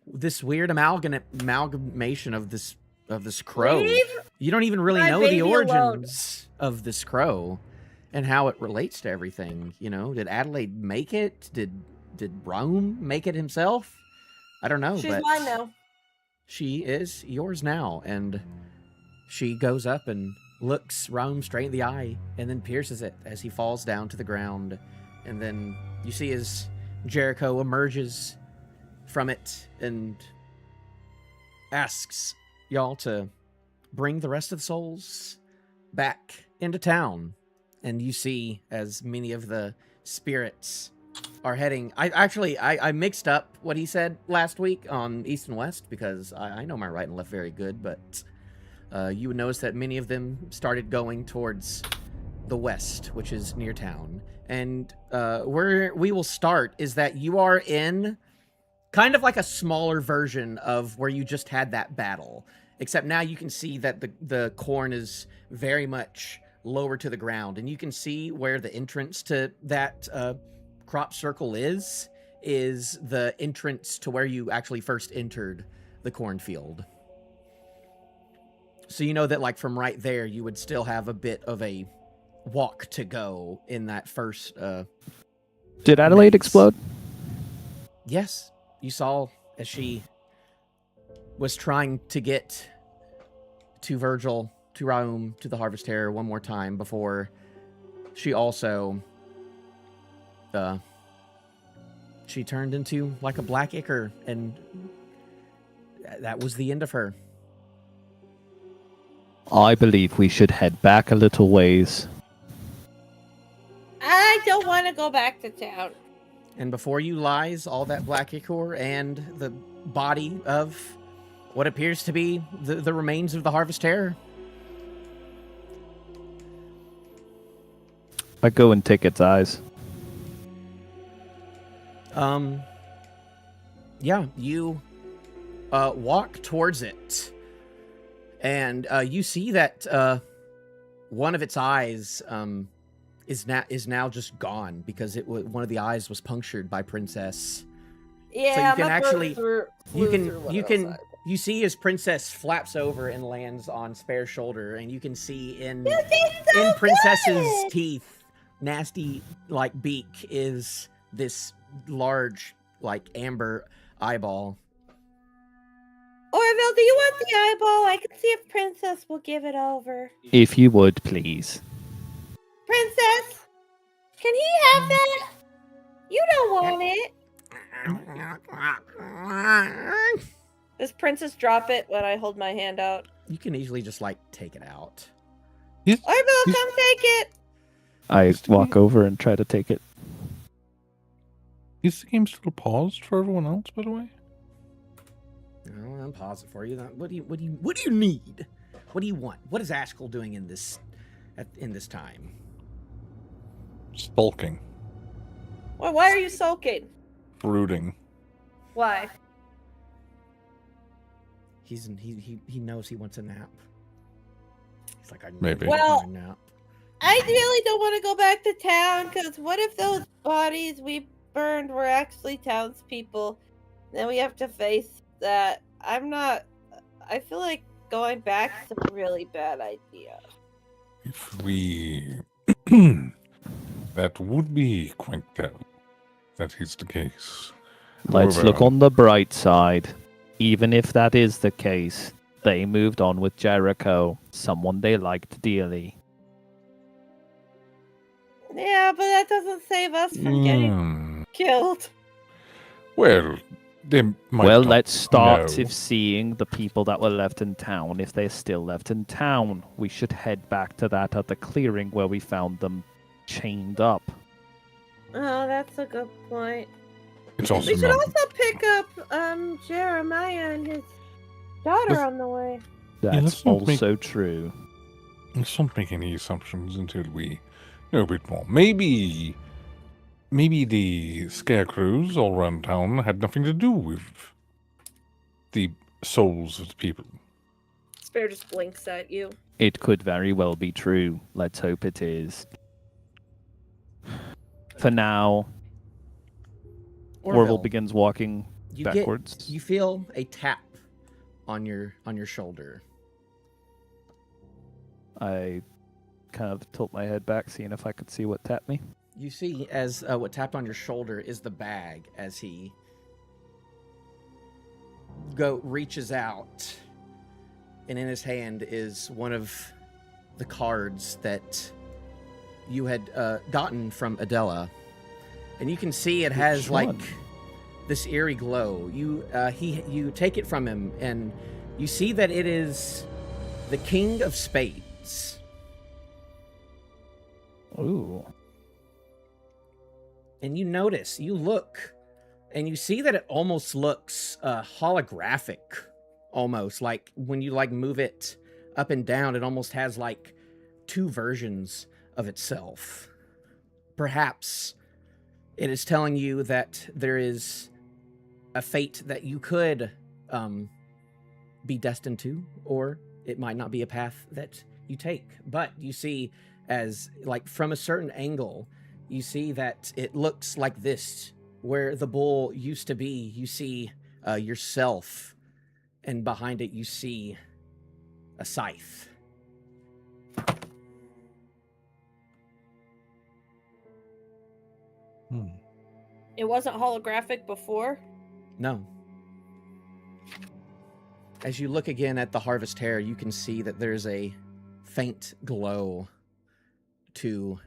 This weird amalgamation of this crow. Leave You don't even really my know the baby origins of this crow and how it relates to everything. You know, did Adelaide make it? Did Rome make it himself? I don't know. She's but mine now. She is yours now, and she goes up and looks Rome straight in the eye, and then pierces it as he falls down to the ground. And then you see as Jericho emerges from it and asks y'all to bring the rest of the souls back into town. And you see as many of the spirits are heading... I mixed up what he said last week on East and West, because I know my right and left very good, but you would notice that many of them started going towards the west, which is near town. And where we will start is that you are in kind of like a smaller version of where you just had that battle, except now you can see that the corn is very much lower to the ground, and you can see where the entrance to that crop circle is the entrance to where you actually first entered the cornfield. So you know that, like, from right there, you would still have a bit of a walk to go in that first Did Adelaide minutes. explode? Yes, you saw as she was trying to get to Virgil, to Raum, to the Harvest Terror one more time before she also she turned into like a black ichor, and that was the end of her. I believe we should head back a little ways. I don't want to go back to town. And before you lies all that black ichor and the body of what appears to be the remains of the Harvest Terror. I go and take its eyes. Yeah, you walk towards it, and you see that one of its eyes is now just gone because one of the eyes was punctured by Princess. Yeah, so you can actually you see as Princess flaps over and lands on Spare's shoulder, and you can see in Princess's teeth, nasty like beak, is this large like amber eyeball. Orvill, do you want the eyeball? I can see if Princess will give it over. If you would, please. Princess, can he have that? You don't want it. Does Princess drop it when I hold my hand out? You can easily just like take it out. He's, Orvill, he's- come take it! I walk over and try to take it. is the game still paused for everyone else, by the way? No, I'll pause it for you. What do you need? What do you want? What is Ashcull doing in this time? Stalking. Well, why are you sulking? Brooding. Why? He knows he wants a nap. He's like, I need Maybe. Well, a nap. I really don't want to go back to town, because what if those bodies we burned were actually townspeople? Then we have to face that. I feel like going back is a really bad idea. If we... that would be quite terrible. That is the case. Let's However, look on the bright side. Even if that is the case, they moved on with Jericho, someone they liked dearly. Yeah, but that doesn't save us from getting killed. Well, they might Well, not let's start know. if seeing the people that were left in town, if they're still left in town. We should head back to that other clearing where we found them chained up. Oh, that's a good point. It's also We should not... also pick up Jeremiah and his daughter Let's- on the way. That's let's not make- also true. Let's not make any assumptions until we know a bit more. Maybe the scarecrows all around town had nothing to do with the souls of the people. Spare just blinks at you. It could very well be true. Let's hope it is. For now, Orville begins walking backwards. You feel a tap on your shoulder. I kind of tilt my head back, seeing if I could see what tapped me. You see as what tapped on your shoulder is the bag as he reaches out, and in his hand is one of the cards that you had gotten from Adela, and you can see it has Which one? like this eerie glow. You take it from him, and you see that it is the King of Spades. Ooh. And you look, and you see that it almost looks holographic, almost like when you like move it up and down, it almost has like two versions of itself. Perhaps it is telling you that there is a fate that you could be destined to, or it might not be a path that you take. But you see, as like from a certain angle, you see that it looks like this, where the bull used to be. You see yourself, and behind it you see a scythe. It wasn't holographic before? No. As you look again at the harvest hare, you can see that there's a faint glow to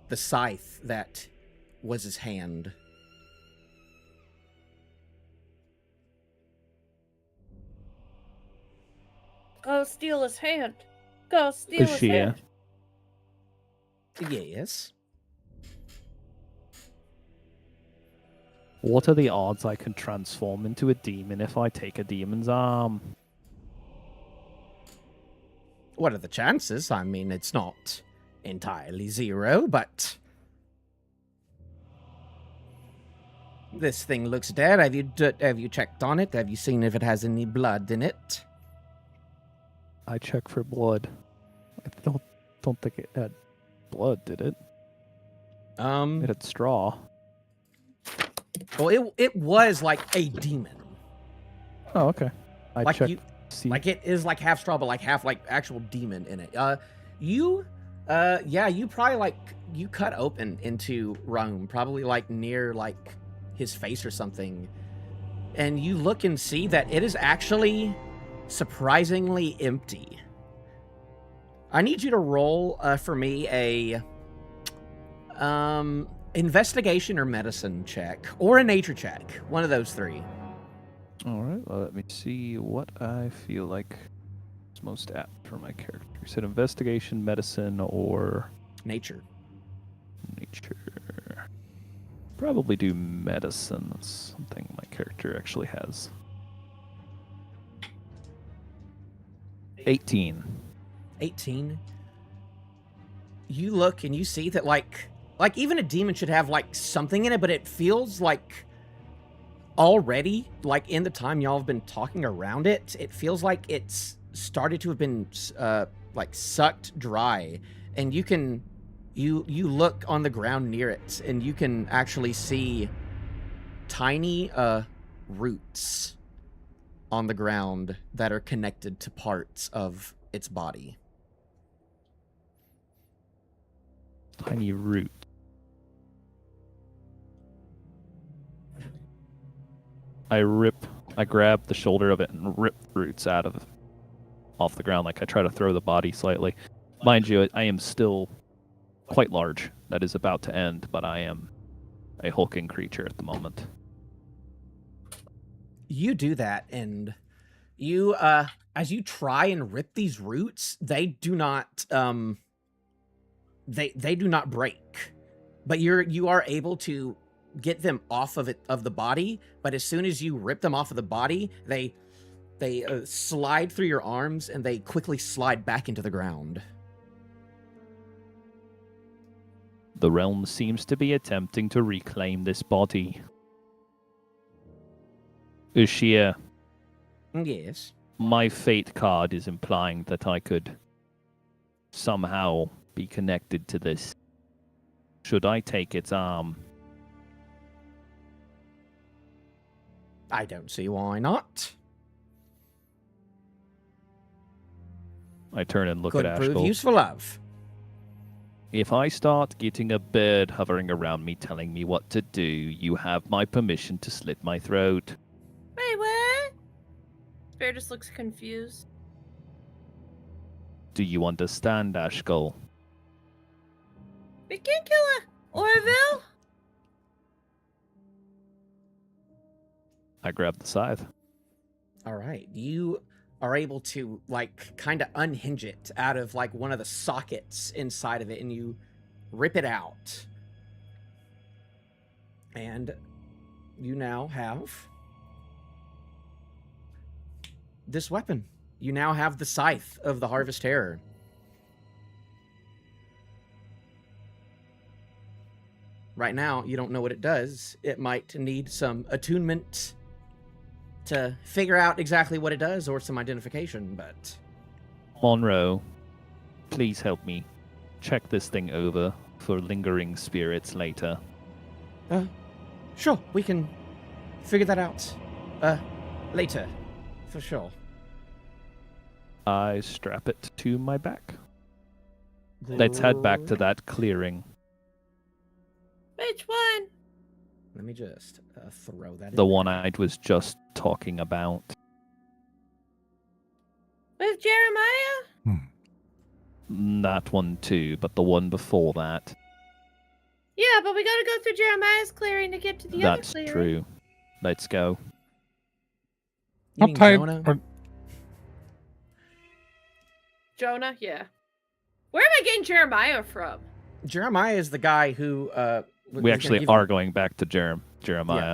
the scythe that was his hand. Go steal his hand. Go steal his Bashir. hand. Yes. What are the odds I can transform into a demon if I take a demon's arm? What are the chances? I mean, it's not entirely zero, but this thing looks dead. Have you checked on it? Have you seen if it has any blood in it? I check for blood. I don't think it had blood, did it? It had straw. Well, it was like a demon. Oh, okay. I Like checked. you- See. Like it is like half straw, but like half like actual demon in it. You probably like you cut open into Rome, probably like near like his face or something, and you look and see that it is actually surprisingly empty. I need you to roll for me a investigation or medicine check or a nature check, one of those three. All right. Well, let me see what I feel like is most apt for my character. You said investigation, medicine, or Nature. nature. Probably do medicine. That's something my character actually has. 18. 18. You look and you see that like even a demon should have like something in it, but it feels like already, like in the time y'all have been talking around it, it feels like it's started to have been like sucked dry, and you look on the ground near it and you can actually see tiny roots on the ground that are connected to parts of its body. Tiny root. I grab the shoulder of it and rip roots off the ground. Like I try to throw the body slightly. Mind you, I am still quite large. That is about to end, but I am a hulking creature at the moment. You do that, and you as you try and rip these roots, they do not they do not break, but you are able to get them off of the body. But as soon as you rip them off of the body, they slide through your arms and they quickly slide back into the ground. The realm seems to be attempting to reclaim this body. Ushia, Yes. my fate card is implying that I could somehow be connected to this. Should I take its arm? I don't see why not. I turn and look Could at prove Ashcull. useful of. If I start getting a bird hovering around me telling me what to do, you have my permission to slit my throat. Wait, what? Bear just looks confused. Do you understand, Ashcull? We can kill a Orvill. I grab the scythe. All right, you are able to like kind of unhinge it out of like one of the sockets inside of it, and you rip it out, and you now have this weapon. You now have the scythe of the Harvest Terror. Right now, you don't know what it does. It might need some attunement to figure out exactly what it does, or some identification, but Monroe, please help me check this thing over for lingering spirits later. sure, we can figure that out later, for sure. I strap it to my back. Let's head back to that clearing. Which one? Let me just throw that The in one there. I was just talking about. With Jeremiah? That one too, but the one before that. Yeah, but we gotta go through Jeremiah's clearing to get to the That's other clearing. true. Let's go. You How mean tight? Jonah? Or, Jonah, yeah. Where am I getting Jeremiah from? Jeremiah is the guy who We actually are going back to Jeremiah.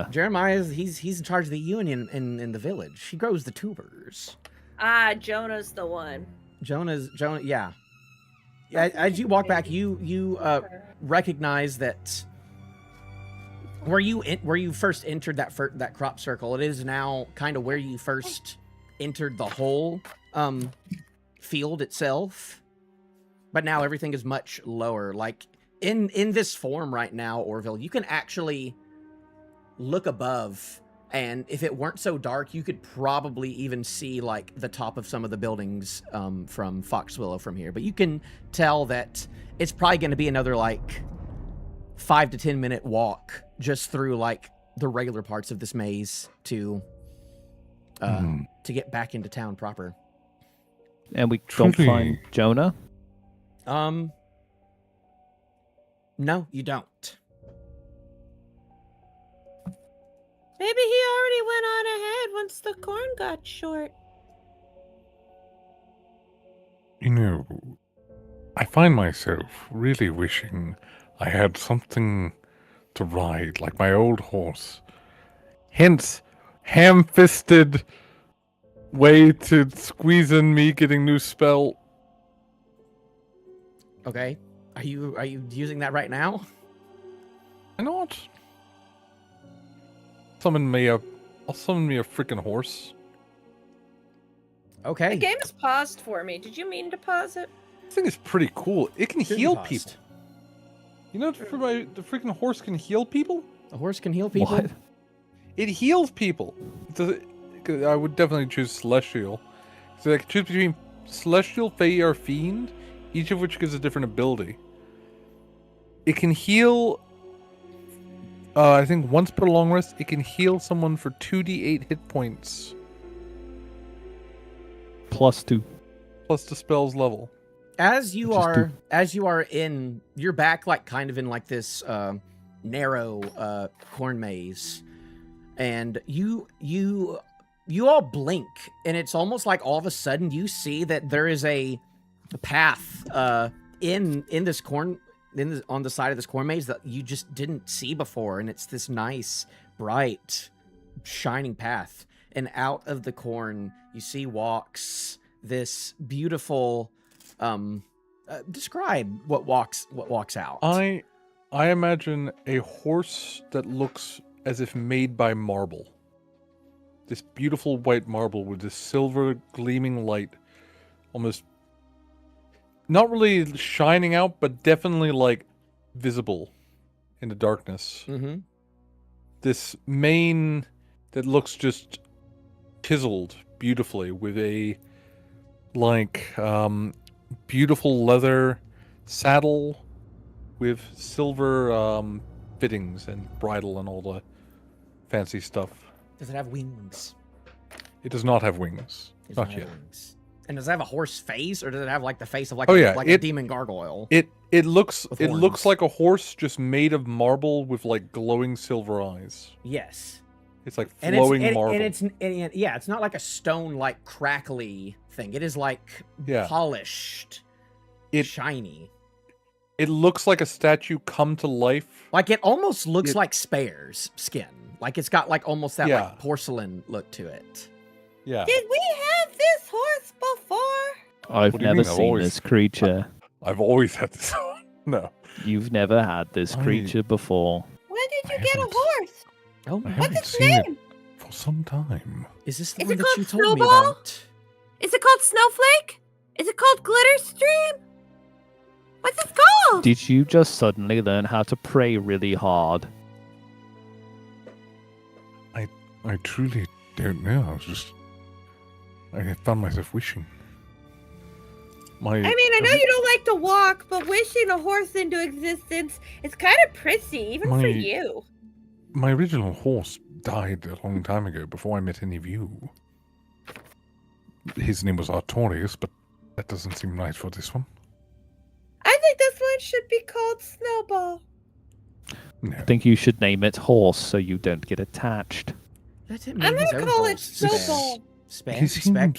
Yeah, Jeremiah is he's in charge of the union in the village. He grows the tubers. Ah, Jonah's the one. Jonah, yeah. As you walk back, you recognize that where you first entered that crop circle, it is now kind of where you first entered the whole field itself. But now everything is much lower. Like in this form right now, Orvill, you can actually look above, and if it weren't so dark, you could probably even see like the top of some of the buildings from Foxwillow from here. But you can tell that it's probably going to be another like 5 to 10 minute walk just through like the regular parts of this maze to get back into town proper. And we don't Truly. find Jonah? No, you don't. Maybe he already went on ahead once the corn got short. You know, I find myself really wishing I had something to ride, like my old horse. Hence, ham-fisted way to squeeze in me getting new spell. Okay. Are you using that right now? Why not? I'll summon me a freaking horse. Okay. The game is paused for me. Did you mean to pause it? This thing is pretty cool. It can Didn't heal cost. people. You know, the freaking horse can heal people? A horse can heal people. What? It heals people. I would definitely choose Celestial. So I could choose between Celestial, Fey, or Fiend, each of which gives a different ability. It can heal, I think once per long rest, it can heal someone for 2d8 hit points. +2. Plus the spell's level. As you Which is are in, you're back like kind of in like this narrow corn maze, and you all blink, and it's almost like all of a sudden you see that there is a path in this corn on the side of this corn maze that you just didn't see before, and it's this nice, bright, shining path, and out of the corn you see walks this beautiful. Describe what walks out. I imagine a horse that looks as if made by marble. This beautiful white marble with this silver gleaming light, almost not really shining out, but definitely like visible in the darkness. Mm-hmm. This mane that looks just chiseled beautifully with a like beautiful leather saddle with silver fittings and bridle and all the fancy stuff. Does it have wings? It does not have wings. It does Not have yet. wings. And does it have a horse face, or does it have like the face of like Oh, a, yeah, like a demon gargoyle? It looks With it looks horns. like a horse just made of marble with like glowing silver eyes. Yes. It's like And flowing it's, marble. and it's not like a stone like crackly thing. It is like Yeah. polished, It- shiny. It looks like a statue come to life. Like it almost looks It- like Spare's skin. Like it's got like almost that Yeah. like porcelain look to it. Yeah. Did we have this horse before? I've What do you never mean? I've seen always- this creature. I've always had this. No. You've never had this I- creature before. When did I you get a haven't- horse? Oh, I my. haven't its seen name? it for some time. Is this the Is one it that called you told me Snowball? about? Is it called Snowflake? Is it called Glitter Stream? What's it called? Did you just suddenly learn how to pray really hard? I truly don't know. I found myself wishing. I mean, I know you don't like to walk, but wishing a horse into existence is kind of prissy, even for My- you. My original horse died a long time ago before I met any of you. His name was Artorius, but that doesn't seem right for this one. I think this one should be called Snowball. No. I think you should name it Horse so you don't get attached. Let him I'm name his gonna own call it horse. Spare. Snowball. Spare. He Spec.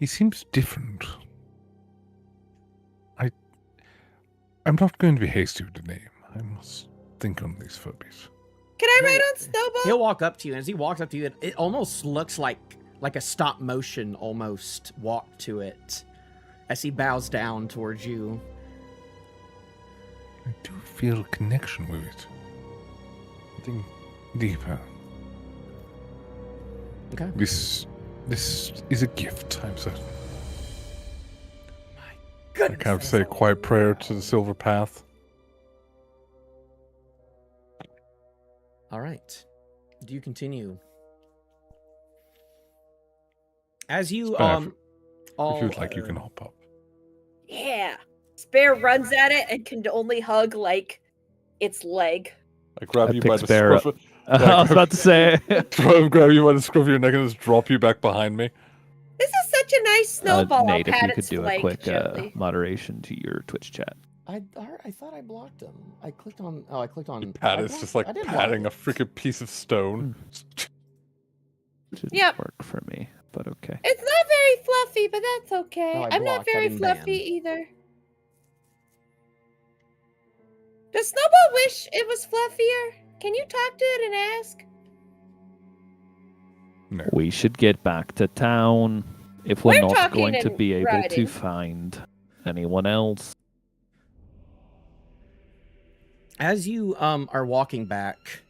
seems different. I'm not going to be hasty with the name. I must think on these Furbies. Can I He'll- write on Snowball? He'll walk up to you, and as he walks up to you, it almost looks like a stop motion almost walk to it as he bows down towards you. I do feel a connection with it. Something deeper. Okay. This is a gift, I'm certain. I Goodness, kind of that's say a a- quiet prayer to the silver path. All right. Do you continue? As you Spare, all if you'd like, you can hop up. Yeah. Spare runs at it and can only hug, like, its leg. I grab I you pick by the Spare scruff. I was about to say. Grab you by the scruff of your neck and just drop you back behind me. This is such a nice snowball. I'll Nate, if pat you could its do a leg quick gently. moderation to your Twitch chat. I thought I blocked him. I clicked on. Oh, I clicked on. Pat I is blocked- just like I did block patting it. a freaking piece of stone. Didn't Yep. work for me, but okay. It's not very fluffy, but that's okay. No, I I'm not blocked, I very didn't fluffy ban. either. Does Snowball wish it was fluffier? Can you talk to it and ask? No. We should get back to town if we're We're not talking going to and be able to riding. find anyone else. As you are walking back,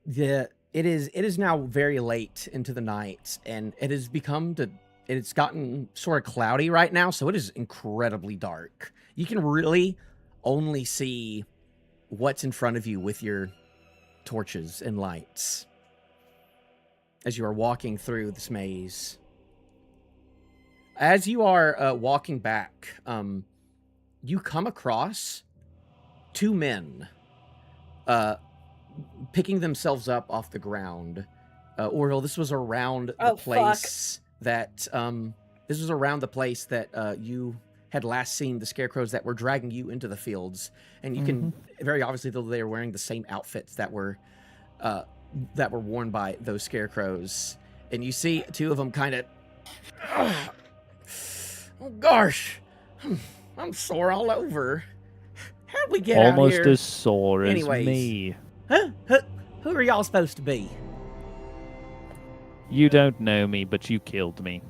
it is now very late into the night, and it has it's gotten sort of cloudy right now, so it is incredibly dark. You can really only see what's in front of you with your torches and lights as you are walking through this maze. As you are walking back, you come across two men picking themselves up off the ground. Orvill, this was around the Oh, place that you had last seen the scarecrows that were dragging you into the fields, and you can very obviously tell they were wearing the same outfits that were worn by those scarecrows. And you see two of them kind of, oh gosh, I'm sore all over. How'd we get out Almost here? as sore Anyways. as me. Huh? Who are y'all supposed to be? You don't know me, but you killed me.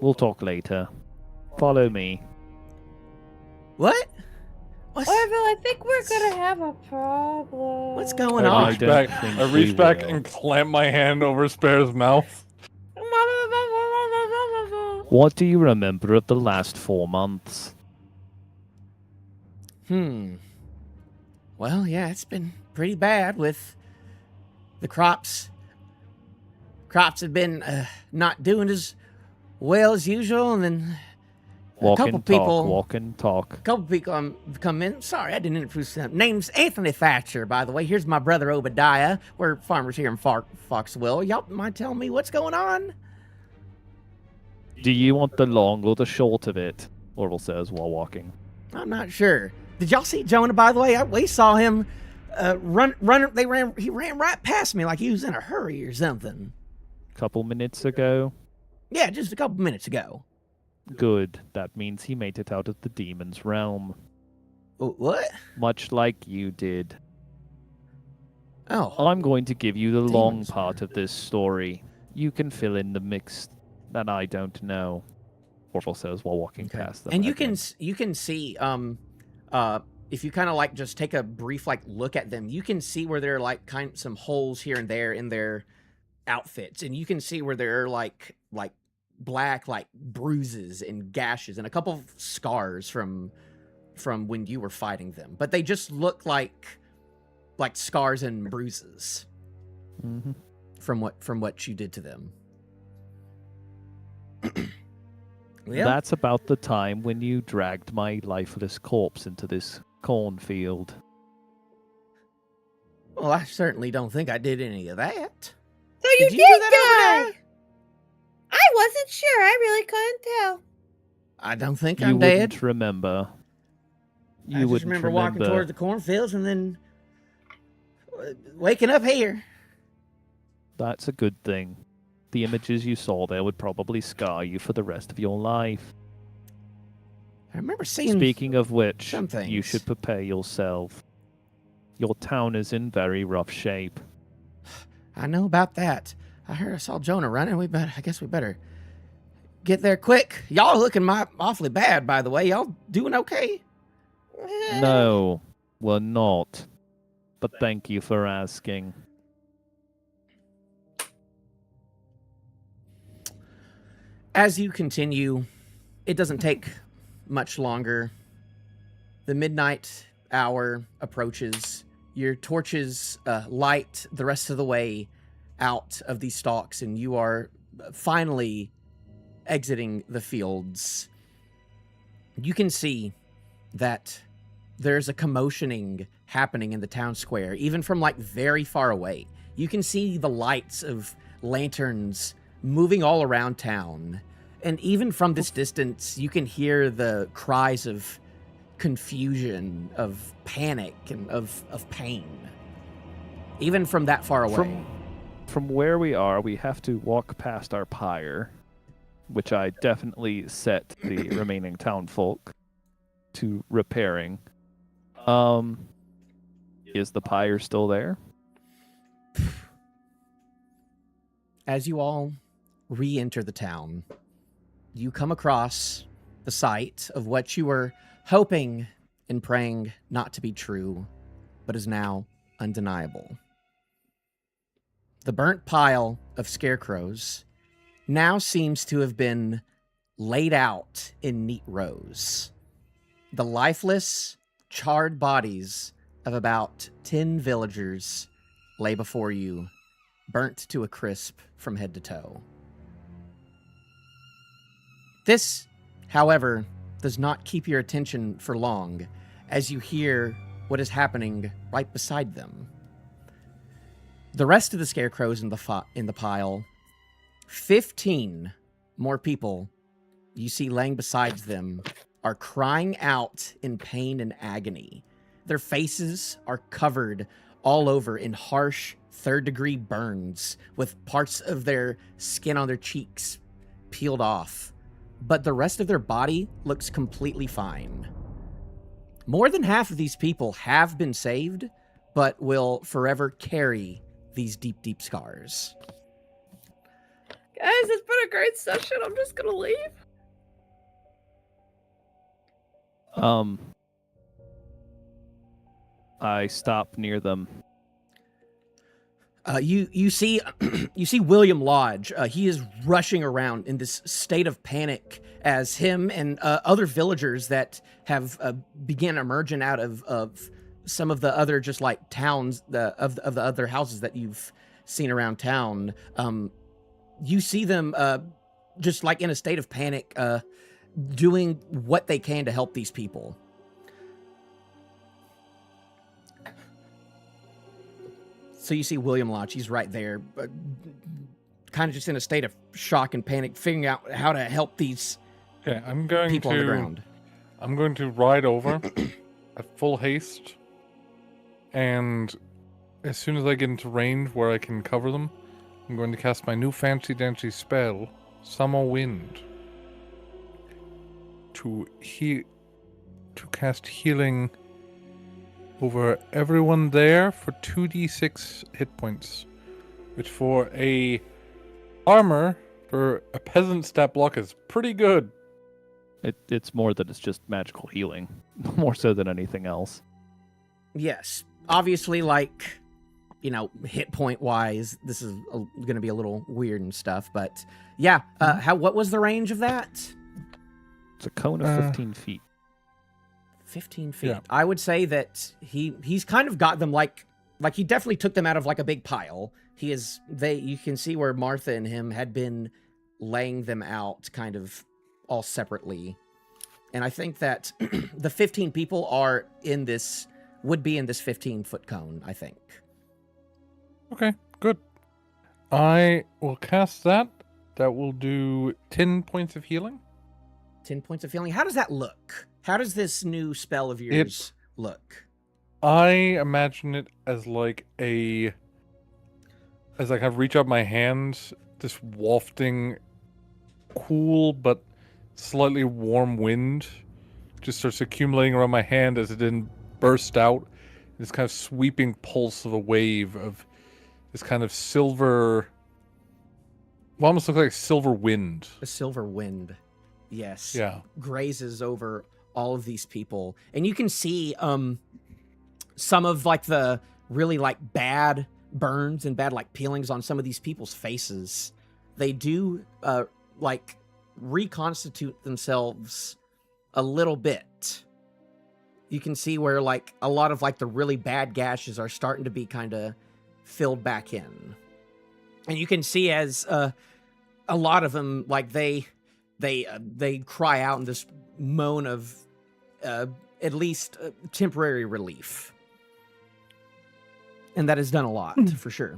We'll talk later. Follow me. What? What's, Orville, I think we're gonna have a problem. what's going I on? reach don't back, think I we reach back will. and clamp my hand over Spare's mouth. What do you remember of the last 4 months? Well, yeah, it's been pretty bad with the crops. Crops have been not doing as well as usual, and then Walk couple and talk, people- walk and talk. a couple people come in. Sorry, I didn't introduce them. Name's Anthony Thatcher, by the way. Here's my brother Obadiah. We're farmers here in Foxville. Y'all mind telling me what's going on? Do you want the long or the short of it? Orville says while walking. I'm not sure. Did y'all see Jonah, by the way? We saw him run. He ran right past me like he was in a hurry or something. Couple minutes ago. Yeah, just a couple minutes ago. Good. That means he made it out of the demon's realm. What? Much like you did. Oh, I'm going to give you the long Demon's part of this story. You can fill in the mix that I don't know. Orville says while walking okay. past them. And you again. can see if you kind of like just take a brief like look at them, you can see where there are like some holes here and there in their outfits, and you can see where there are like black like bruises and gashes and a couple of scars from when you were fighting them, but they just look like scars and bruises Mhm. from what you did to them. Yeah. That's about the time when you dragged my lifeless corpse into this cornfield. Well, I certainly don't think I did any of that. So you Did you did do that over die. there? I wasn't sure. I really couldn't tell. I don't think You I'm dead. wouldn't remember. You I just wouldn't remember walking towards the cornfields and then waking up here. That's a good thing. The images you saw there would probably scar you for the rest of your life. I remember seeing. Speaking of which, some you things. should prepare yourself. Your town is in very rough shape. I know about that. I saw Jonah running. I guess we better get there quick. Y'all looking awfully bad, by the way. Y'all doing okay? No, we're not. But thank you for asking. As you continue, it doesn't take much longer. The midnight hour approaches. Your torches light the rest of the way out of these stalks, and you are finally exiting the fields. You can see that there's a commotioning happening in the town square, even from like very far away. You can see the lights of lanterns moving all around town, And even from this distance, you can hear the cries of confusion, of panic, and of pain. Even from that far away. From where we are, we have to walk past our pyre, which I definitely set the remaining townfolk to repairing. Is the pyre still there? As you all re-enter the town, you come across the site of what you were hoping and praying not to be true, but is now undeniable. The burnt pile of scarecrows now seems to have been laid out in neat rows. The lifeless, charred bodies of about 10 villagers lay before you, burnt to a crisp from head to toe. This, however, does not keep your attention for long, as you hear what is happening right beside them. The rest of the scarecrows in the pile, 15 more people you see laying beside them, are crying out in pain and agony. Their faces are covered all over in harsh third-degree burns, with parts of their skin on their cheeks peeled off. But the rest of their body looks completely fine. More than half of these people have been saved, but will forever carry these deep, deep scars. Guys, it's been a great session. I'm just gonna leave. I stop near them. You see you see William Lodge. He is rushing around in this state of panic as him and other villagers that have began emerging out of some of the other just like towns of the other houses that you've seen around town. You see them just like in a state of panic, doing what they can to help these people. So you see William Lodge, he's right there, kind of just in a state of shock and panic, figuring out how to help these Okay, people on the ground. I'm going to ride over at full haste, and as soon as I get into range where I can cover them, I'm going to cast my new fancy-dancy spell, Summer Wind, to cast healing over everyone there for 2d6 hit points, which for a armor for a peasant stat block is pretty good. It's more that it's just magical healing, more so than anything else. Yes, obviously, like, you know, hit point wise, this is going to be a little weird and stuff, but yeah. What was the range of that? It's a cone of 15 feet. 15 feet. Yeah. I would say that he's kind of got them like he definitely took them out of like a big pile. You can see where Martha and him had been laying them out kind of all separately. And I think that the 15 people would be in this 15-foot cone, I think. Okay, good. I will cast that. That will do 10 points of healing. 10 points of healing. How does that look? How does this new spell of yours look? I imagine it as like I reach out my hand, this wafting, cool but slightly warm wind just starts accumulating around my hand as it didn't burst out. This kind of sweeping pulse of a wave of this kind of silver, almost looks like silver wind. A silver wind, yes. Yeah. Grazes over all of these people, and you can see some of like the really like bad burns and bad like peelings on some of these people's faces. They do like reconstitute themselves a little bit. You can see where like a lot of like the really bad gashes are starting to be kind of filled back in, and you can see as a lot of them like they cry out in this moan of at least temporary relief. And that has done a lot, for sure.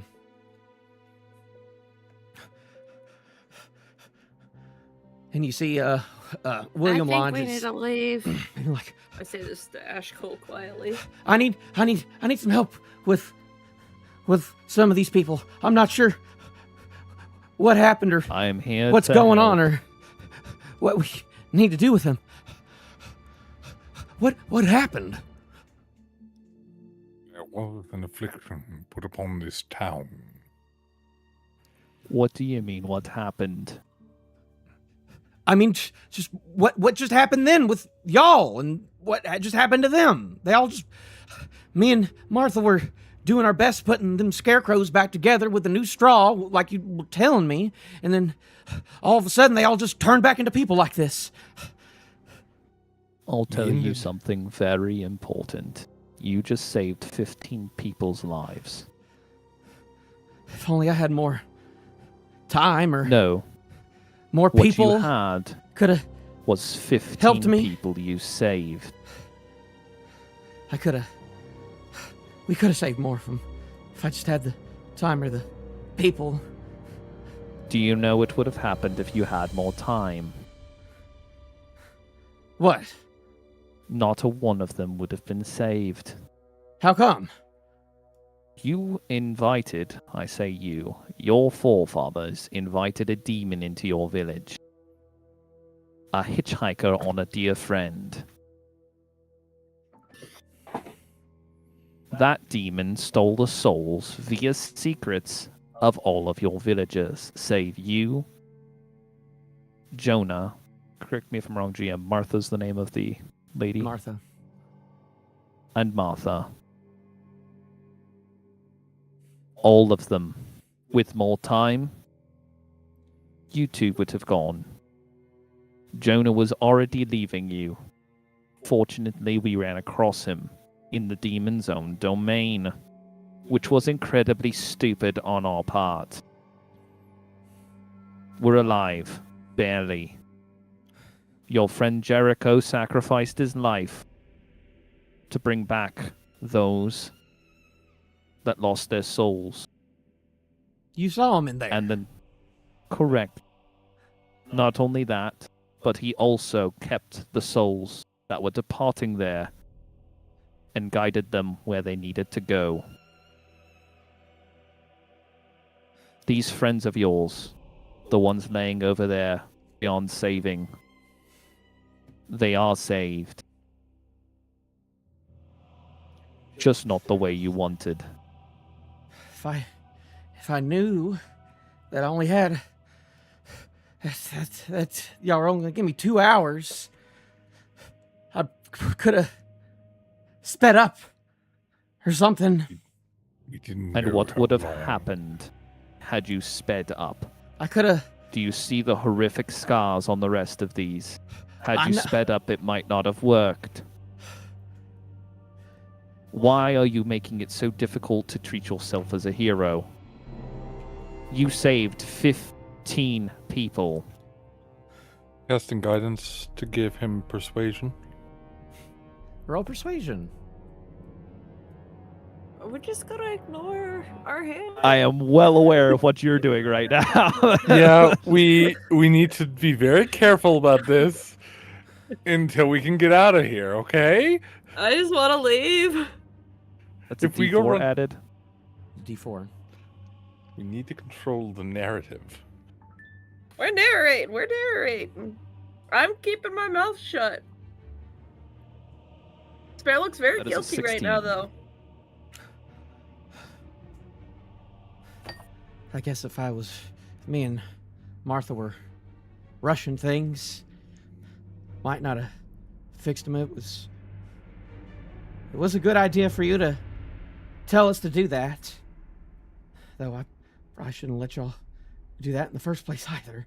And you see William I think we launches. need to leave. And you're like, I say this to Ashcull quietly. I need some help with some of these people. I'm not sure what happened or I am here. what's to going help. on or what we need to do with them. What happened? There was an affliction put upon this town. What do you mean? What happened? I mean, just what just happened then with y'all and what just happened to them? They all just... Me and Martha were doing our best putting them scarecrows back together with the new straw, like you were telling me, and then all of a sudden they all just turned back into people like this. I'll tell you Ended- something very important. You just saved 15 people's lives. If only I had more time or No, more what people you had could have... was 15 helped me. people you saved. I could have... We could have saved more from... If I just had the time or the people. Do you know what would have happened if you had more time? What? Not a one of them would have been saved. How come? You invited, I say you, your forefathers invited a demon into your village. A hitchhiker on a dear friend. That demon stole the souls via secrets of all of your villagers, save you, Jonah. Correct me if I'm wrong, GM. Martha's the name of the lady. Martha. And Martha. All of them. With more time, you two would have gone. Jonah was already leaving you. Fortunately, we ran across him in the demon's own domain, which was incredibly stupid on our part. We're alive, barely. Your friend Jericho sacrificed his life to bring back those that lost their souls. You saw him in there. And then, correct. Not only that, but he also kept the souls that were departing there and guided them where they needed to go. These friends of yours, the ones laying over there beyond saving, they are saved. Just not the way you wanted. If I knew that I only had... That's y'all were only gonna give me 2 hours, I could have sped up or something. We didn't And know what how would have long. happened had you sped up? I could have... Do you see the horrific scars on the rest of these? Had I you know- sped up, it might not have worked. Why are you making it so difficult to treat yourself as a hero? You saved 15 people. Casting guidance to give him persuasion. Roll persuasion. We're just gonna ignore our hand. I am well aware of what you're doing right now. Yeah, we need to be very careful about this until we can get out of here, okay? I just want to leave. That's a If we go D4 run- added. D4. We need to control the narrative. We're narrating. I'm keeping my mouth shut. Spare looks very That is a guilty right now, 16. though. I guess if me and Martha were rushing things, might not have fixed them. It was a good idea for you to tell us to do that. Though I probably shouldn't let y'all do that in the first place either.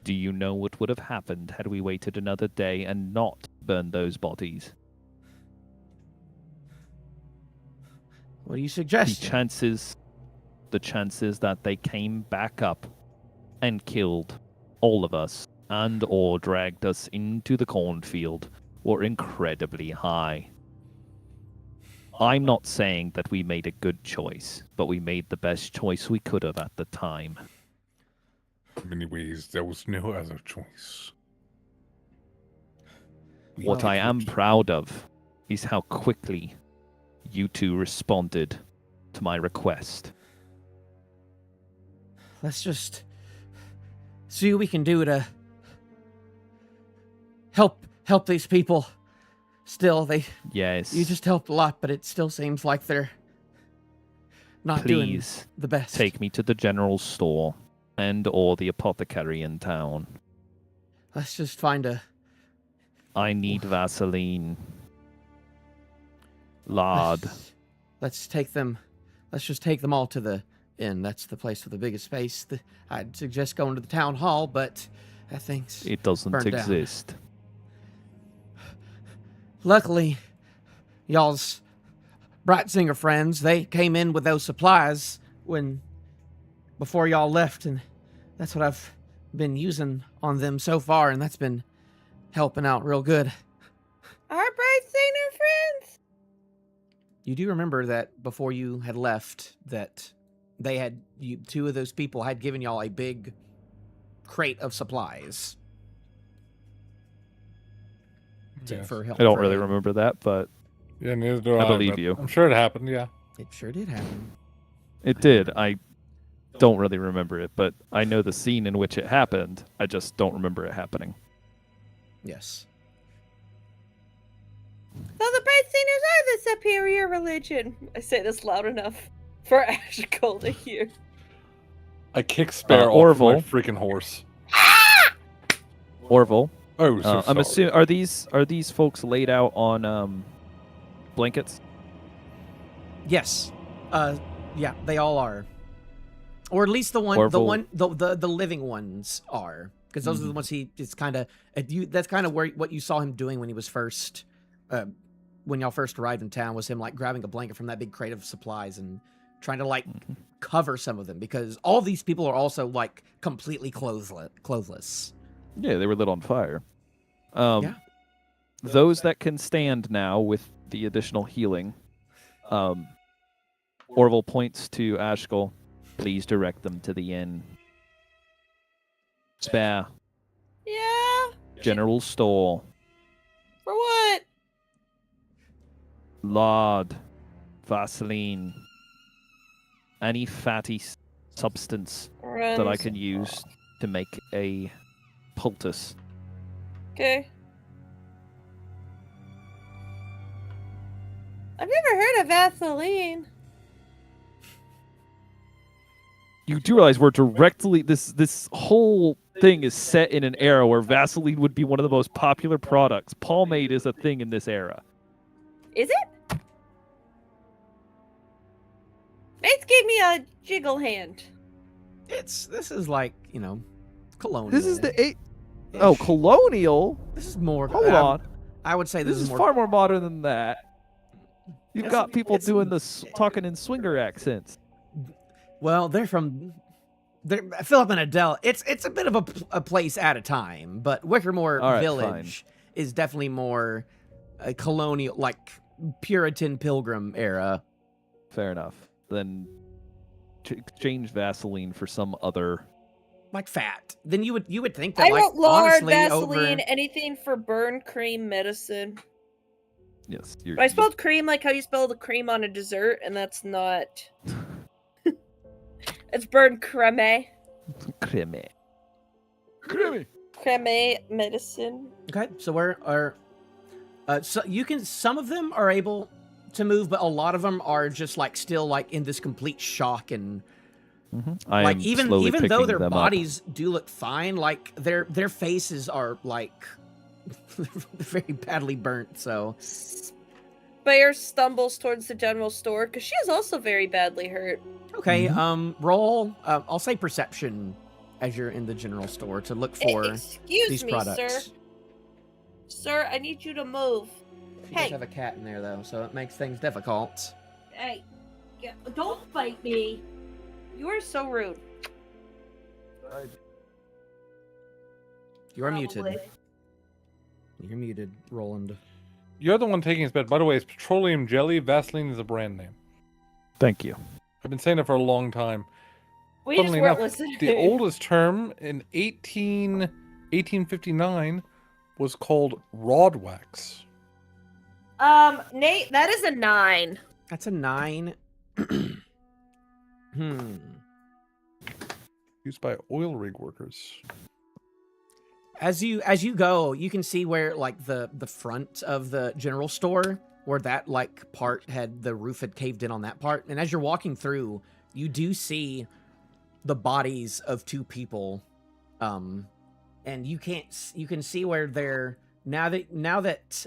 Do you know what would have happened had we waited another day and not burned those bodies? What do you The suggest? chances that they came back up and killed all of us and or dragged us into the cornfield were incredibly high. I'm not saying that we made a good choice, but we made the best choice we could have at the time. In many ways, there was no other choice. What I am proud of is how quickly you two responded to my request. Let's just see what we can do to help these people. Still, Yes. you just helped a lot, but it still seems like they're not doing Please the best. take me to the general store and or the apothecary in town. Let's just find a. I need Vaseline. Lard. Let's take them. Let's just take them all to the inn. That's the place with the biggest space. I'd suggest going to the town hall, but that thing's It doesn't burned down. exist. Luckily, y'all's Brightsinger friends, they came in with those supplies before y'all left, and that's what I've been using on them so far, and that's been helping out real good. Our Brightsinger friends? You do remember that before you had left, that two of those people had given y'all a big crate of supplies. Yes. For help. I don't for really aid. remember that, but Yeah, neither do I. believe but you. I'm sure it happened, yeah. It sure did happen. it did. I don't really remember it, but I know the scene in which it happened. I just don't remember it happening. Yes. So the Brightsingers are the superior religion. I say this loud enough for Ashcull to hear. I kick Spare off Orvill. my freaking horse. Orville, Oh, so I'm sorry. assuming are these folks laid out on blankets? Yes. Yeah, they all are. Or at least the living ones are, because those are the ones it's kind of that's kind of what you saw him doing when he was first when y'all first arrived in town, was him like grabbing a blanket from that big crate of supplies and trying to like cover some of them, because all these people are also like completely clothless. Yeah, they were lit on fire. Yeah. Those that can stand now with the additional healing, Orville points to Ashkull. Please direct them to the inn. Spare. Yeah? General store. For what? Lard. Vaseline. Any fatty substance that I can use to make a poultice. Okay. I've never heard of Vaseline. You do realize we're directly this whole thing is set in an era where Vaseline would be one of the most popular products. Pomade is a thing in this era. Is it? Mates gave me a jiggle hand. This is like, colonial. This is the colonial. This is more. Hold on. I would say This is more. far more modern than that. You've It's- got people it's- doing talking in swinger accents. Well, they're Philip and Adele. It's a bit of a place at a time, but Wickermore All right, Village is definitely more a colonial, like Puritan Pilgrim era. Fair enough. Then exchange Vaseline for some other. Like fat. Then you would think that I like want lard, honestly Vaseline, over. anything for burn cream medicine. Yes, I spelled cream like how you spell the cream on a dessert, and that's not. It's burn creme. Creme. Creme medicine. Okay, so where are? So some of them are able to move, but a lot of them are just like still like in this complete shock and. I Like am even slowly though picking their them bodies do look fine, like their faces are like very badly burnt. So Spare stumbles towards the general store because she is also very badly hurt. okay, roll. I'll say perception as you're in the general store to look for Excuse these me, products. sir. Sir, I need you to move. She Hey. does have a cat in there though, so it makes things difficult. Hey, don't bite me. You are so rude. You are muted. Probably. You're muted, Roland. You're the one taking his bed. By the way, it's petroleum jelly. Vaseline is a brand name. Thank you. I've been saying it for a long time. We just Funnily weren't enough, listening. the oldest term in 1859 was called rod wax. Nate, that is a 9. That's a 9. Used by oil rig workers. As you go, you can see where like the front of the general store, where that like part the roof had caved in on that part. And as you're walking through, you do see the bodies of 2 people, and you can see where they're now that,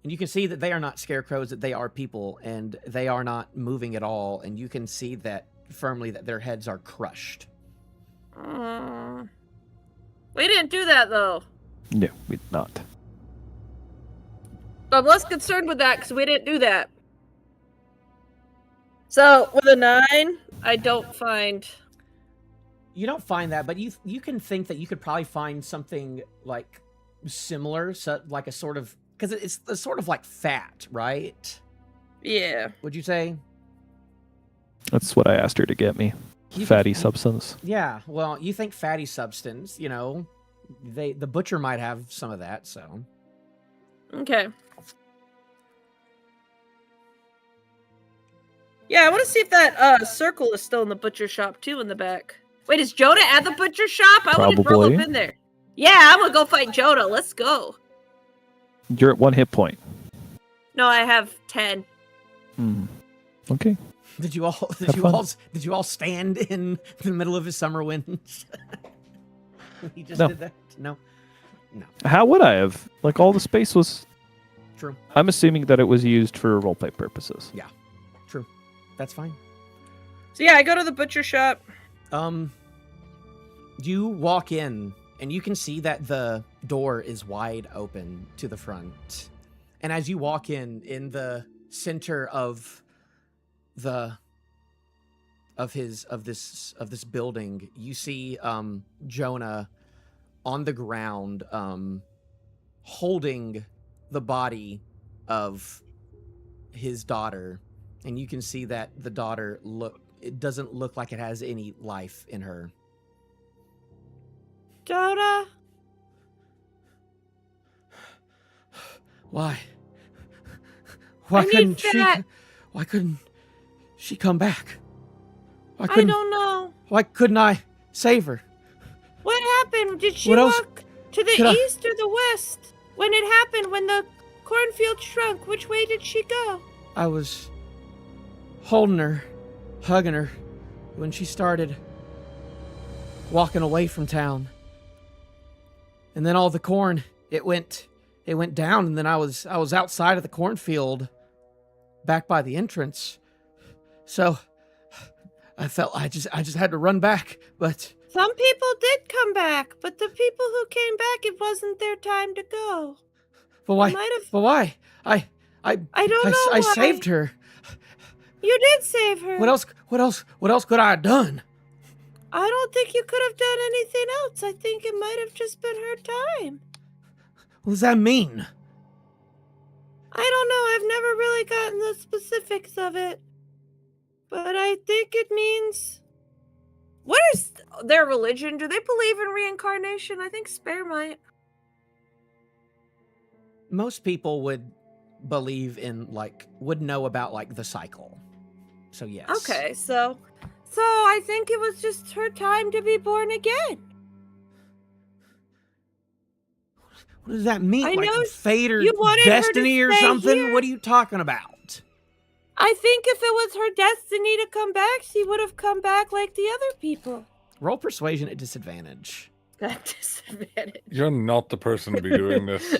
and you can see that they are not scarecrows, that they are people, and they are not moving at all. And you can see that firmly that their heads are crushed. We didn't do that though. No, we did not. I'm less concerned with that because we didn't do that. So with a 9, I don't find. You don't find that, but you can think that you could probably find something like similar, so like a sort of, because it's the sort of like fat, right? Yeah. Would you say? That's what I asked her to get me. Fatty substance. Yeah. Well, you think fatty substance? You know, the butcher might have some of that. So. Okay. Yeah, I want to see if that circle is still in the butcher shop too in the back. Wait, is Joda at the butcher shop? I want to roll Probably. up in there. Yeah, I'm gonna go fight Joda. Let's go. You're at 1 hit point. No, I have 10. Okay. Did you all stand in the middle of his summer winds? He just No. did that. No. How would I have? Like, all the space was... True. I'm assuming that it was used for roleplay purposes. True. That's fine. So yeah, I go to the butcher shop. You walk in, and you can see that the door is wide open to the front. And as you walk in the center of this building, you see Jonah on the ground, holding the body of his daughter, and you can see that the daughter it doesn't look like it has any life in her. Joda. Why I need couldn't fat. why couldn't she come back? I don't know. Why couldn't I save her? What happened? Did she What else walk to the could I- east or the west? When it happened, when the cornfield shrunk, which way did she go? I was holding her, hugging her, when she started walking away from town. And then all the corn, it went down, and then I was outside of the cornfield, back by the entrance. So I felt I just had to run back, but Some people did come back, but the people who came back, it wasn't their time to go. why? Might have. But why? I don't know I why. saved her. You did save her. What else could I have done? I don't think you could have done anything else. I think it might have just been her time. What does that mean? I don't know. I've never really gotten the specifics of it. But I think it means... What is their religion? Do they believe in reincarnation? I think Spare might. Most people would believe in, would know about, the cycle. So, yes. Okay, so I think it was just her time to be born again. What does that mean? I know fate or you wanted her to destiny or stay something? here. What are you talking about? I think if it was her destiny to come back, she would have come back like the other people. Roll persuasion at disadvantage. Got disadvantage. You're not the person to be doing this.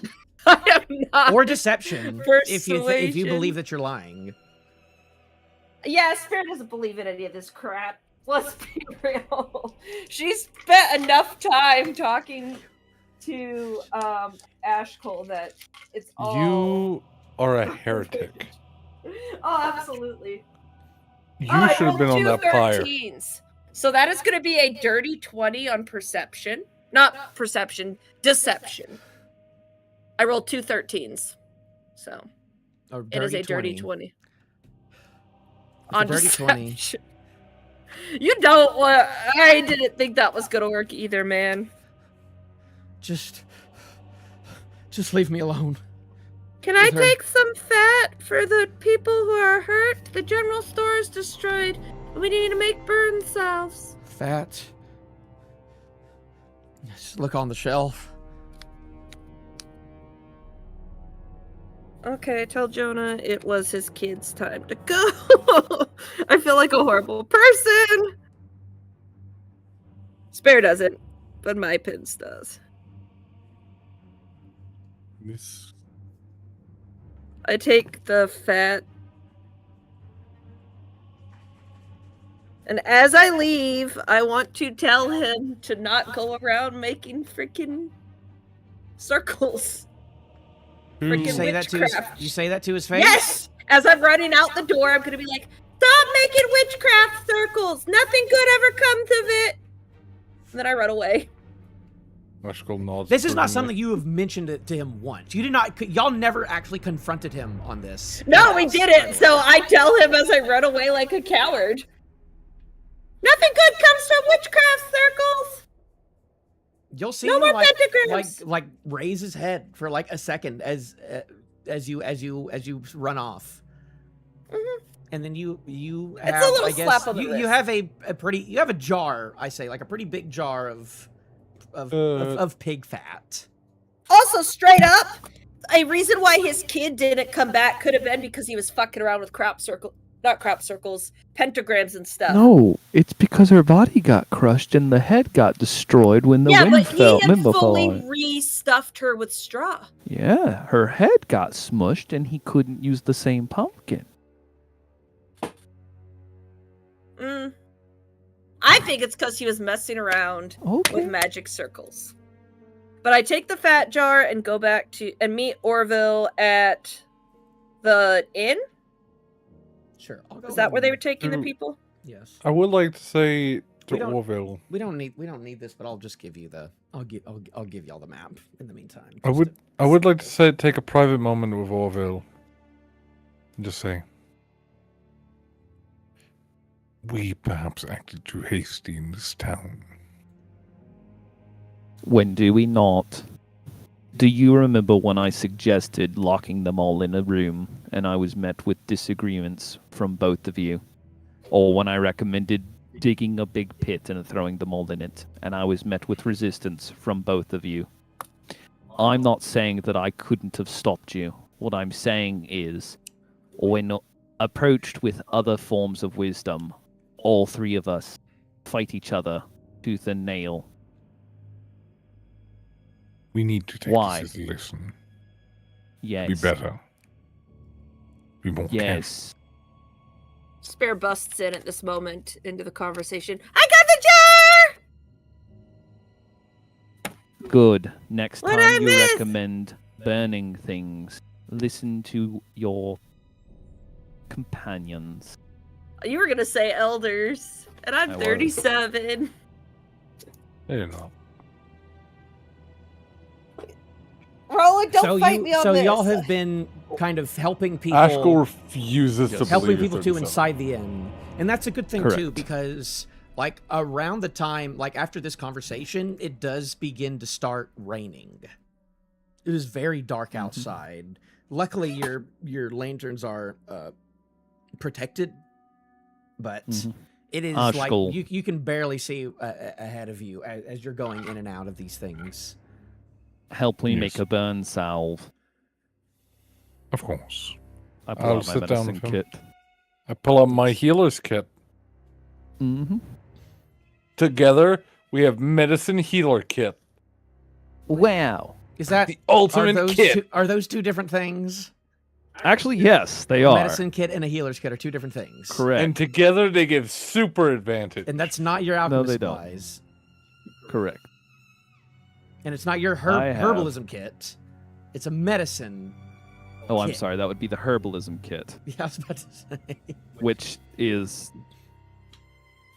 I am not. Or deception, if you Persuasion. believe that you're lying. Yeah, Spare doesn't believe in any of this crap. Let's be real. She's spent enough time talking to Ashcull that it's all. You are a heretic. Oh, absolutely. You I should have been rolled on that two pyre. 13s. So that is going to be a dirty 20 on perception. Not perception, deception. I rolled two 13s. So it is a dirty 20. With a dirty 20. deception. You don't want. I didn't think that was gonna work either, man. Just leave me alone. Can I With her. take some fat for the people who are hurt? The general store is destroyed. We need to make burn salves. Fat. Just look on the shelf. Okay, tell Jonah it was his kid's time to go. I feel like a horrible person. Spare doesn't, but my pins does. This I take the fat. And as I leave, I want to tell him to not go around making freaking circles. You Freaking say that to his, witchcraft. you say that to his face? Yes! As I'm running out the door, I'm gonna be like, stop making witchcraft circles! Nothing good ever comes of it! And then I run away. Ashcull nods. This is not approvingly. something you have mentioned it to him once. You did not. Y'all never actually confronted him on this. No, we didn't, so I tell him as I run away like a coward. Nothing good comes from witchcraft circles! You'll see No him more like pentagrams! raise his head for like a second as you run off. Mhm. And then you It's have a little I guess slap on the you wrist. have a jar, I say, like a pretty big jar of pig fat. Also, straight up, a reason why his kid didn't come back could have been because he was fucking around with pentagrams and stuff. No, it's because her body got crushed and the head got destroyed when the yeah, wind but fell. he had Wind fell fully on it. re-stuffed her with straw. Yeah, her head got smushed and he couldn't use the same pumpkin. I think it's because he was messing around Okay. with magic circles. But I take the fat jar and go back to and meet Orvill at the inn. Sure. I'll go Is that where they were taking the Ooh. people? Yes. I would like to say to We don't- Orville, We don't need this, but I'll just give you the I'll give y'all the map in the meantime. I would like to say take a private moment with Orville. And just say, we perhaps acted too hasty in this town. When do we not? Do you remember when I suggested locking them all in a room and I was met with disagreements from both of you? Or when I recommended digging a big pit and throwing them all in it and I was met with resistance from both of you? I'm not saying that I couldn't have stopped you. What I'm saying is, when approached with other forms of wisdom, all three of us fight each other tooth and nail. We need to take Why? this as a lesson. Yes. Be better. Be more careful. Yes. Spare busts in at this moment into the conversation. I got the jar! Good. Next What'd I time you miss? recommend burning things, listen to your companions. You were gonna say elders, and I'm I was. 37. You know. Roland, don't fight me on so this. y'all have been kind of helping people. Ashkull refuses to Helping believe people it's to 37. inside the inn, and that's a good thing too, Correct. because like around the time, like after this conversation, it does begin to start raining. It is very dark outside. Luckily, your lanterns are protected, but Mhm. it is Ashkull. like you can barely see ahead of you as you're going in and out of these things. Help me Yes. make a burn salve. Of course. I pull I'll out my sit down medicine with him. kit. I pull out my healer's kit. Mm-hmm. Together, we have medicine healer kit. Wow. Is that The ultimate kit. Are those two different things? Actually, yes, they A are. medicine kit and a healer's kit are two different things. Correct. And together they give super advantage. And that's not your No, alchemy they don't. supplies. Correct. And it's not your I have- herbalism kit. It's a medicine. Oh, I'm Kit. sorry. That would be the herbalism kit, Yeah, I was about to say. which is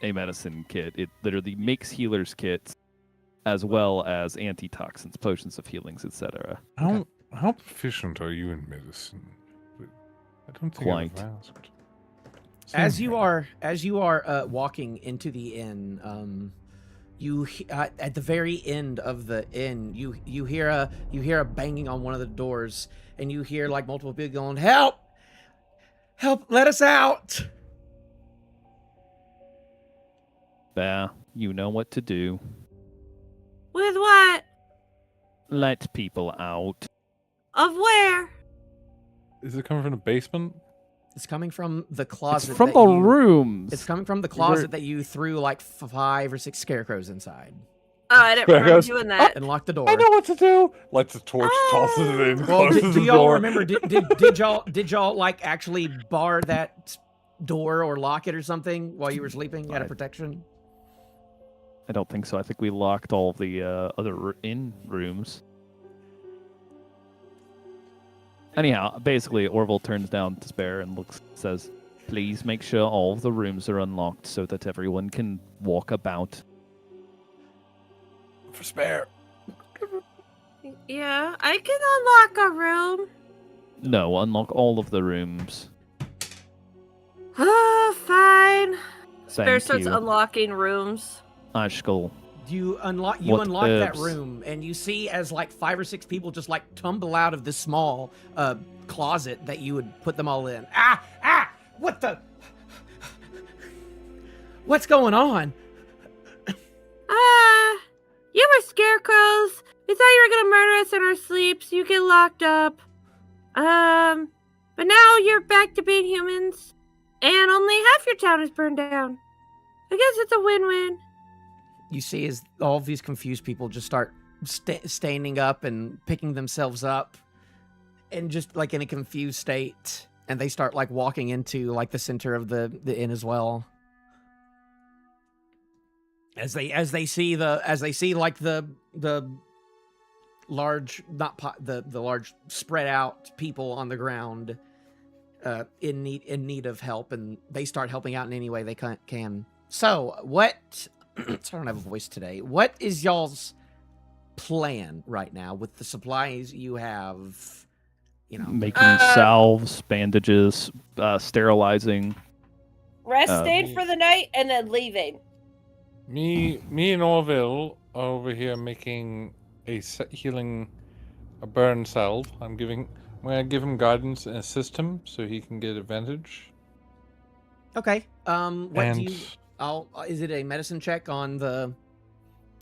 a medicine kit. It literally makes healers kits as well as antitoxins, potions of healings, etc. How proficient are you in medicine? I don't think Quite. I've asked. As you are walking into the inn, at the very end of the inn, you hear a banging on one of the doors, and you hear like multiple people going, "Help! Help! Let us out!" Yeah, you know what to do. With what? Let people out. Of where? Is it coming from the basement? It's coming from the closet. It's from that the you- rooms. It's coming from the closet that you threw like 5 or 6 scarecrows inside Oh, I didn't remember doing that. and locked the door. I know what to do. Lights a torch, tosses it in, Well, closes do the y'all door. remember? Did y'all like actually bar that door or lock it or something while you were sleeping out of protection? I don't think so. I think we locked all the other inn rooms. Anyhow, basically, Orvill turns down to Spare and says, "Please make sure all of the rooms are unlocked so that everyone can walk about." For Spare. Yeah, I can unlock a room. No, unlock all of the rooms. Oh, fine. Spare Thank starts you. unlocking rooms. Ashcull. You unlock What that ifs? room, and you see as like 5 or 6 people just like tumble out of this small closet that you would put them all in. What the? What's going on? You were scarecrows. We thought you were gonna murder us in our sleeps. You get locked up. But now you're back to being humans, and only half your town is burned down. I guess it's a win-win. You see as all of these confused people just start standing up and picking themselves up and just like in a confused state, and they start like walking into like the center of the inn as well. As they see like the large the large spread out people on the ground in need of help, and they start helping out in any way they can. So what? So I don't have a voice today. What is y'all's plan right now with the supplies you have? You know, Making salves, bandages, sterilizing. Staying for the night and then leaving. Me and Orvill are over here making a burn salve. I'm gonna give him guidance and assist him so he can get advantage. okay. What do you? Is it a medicine check on the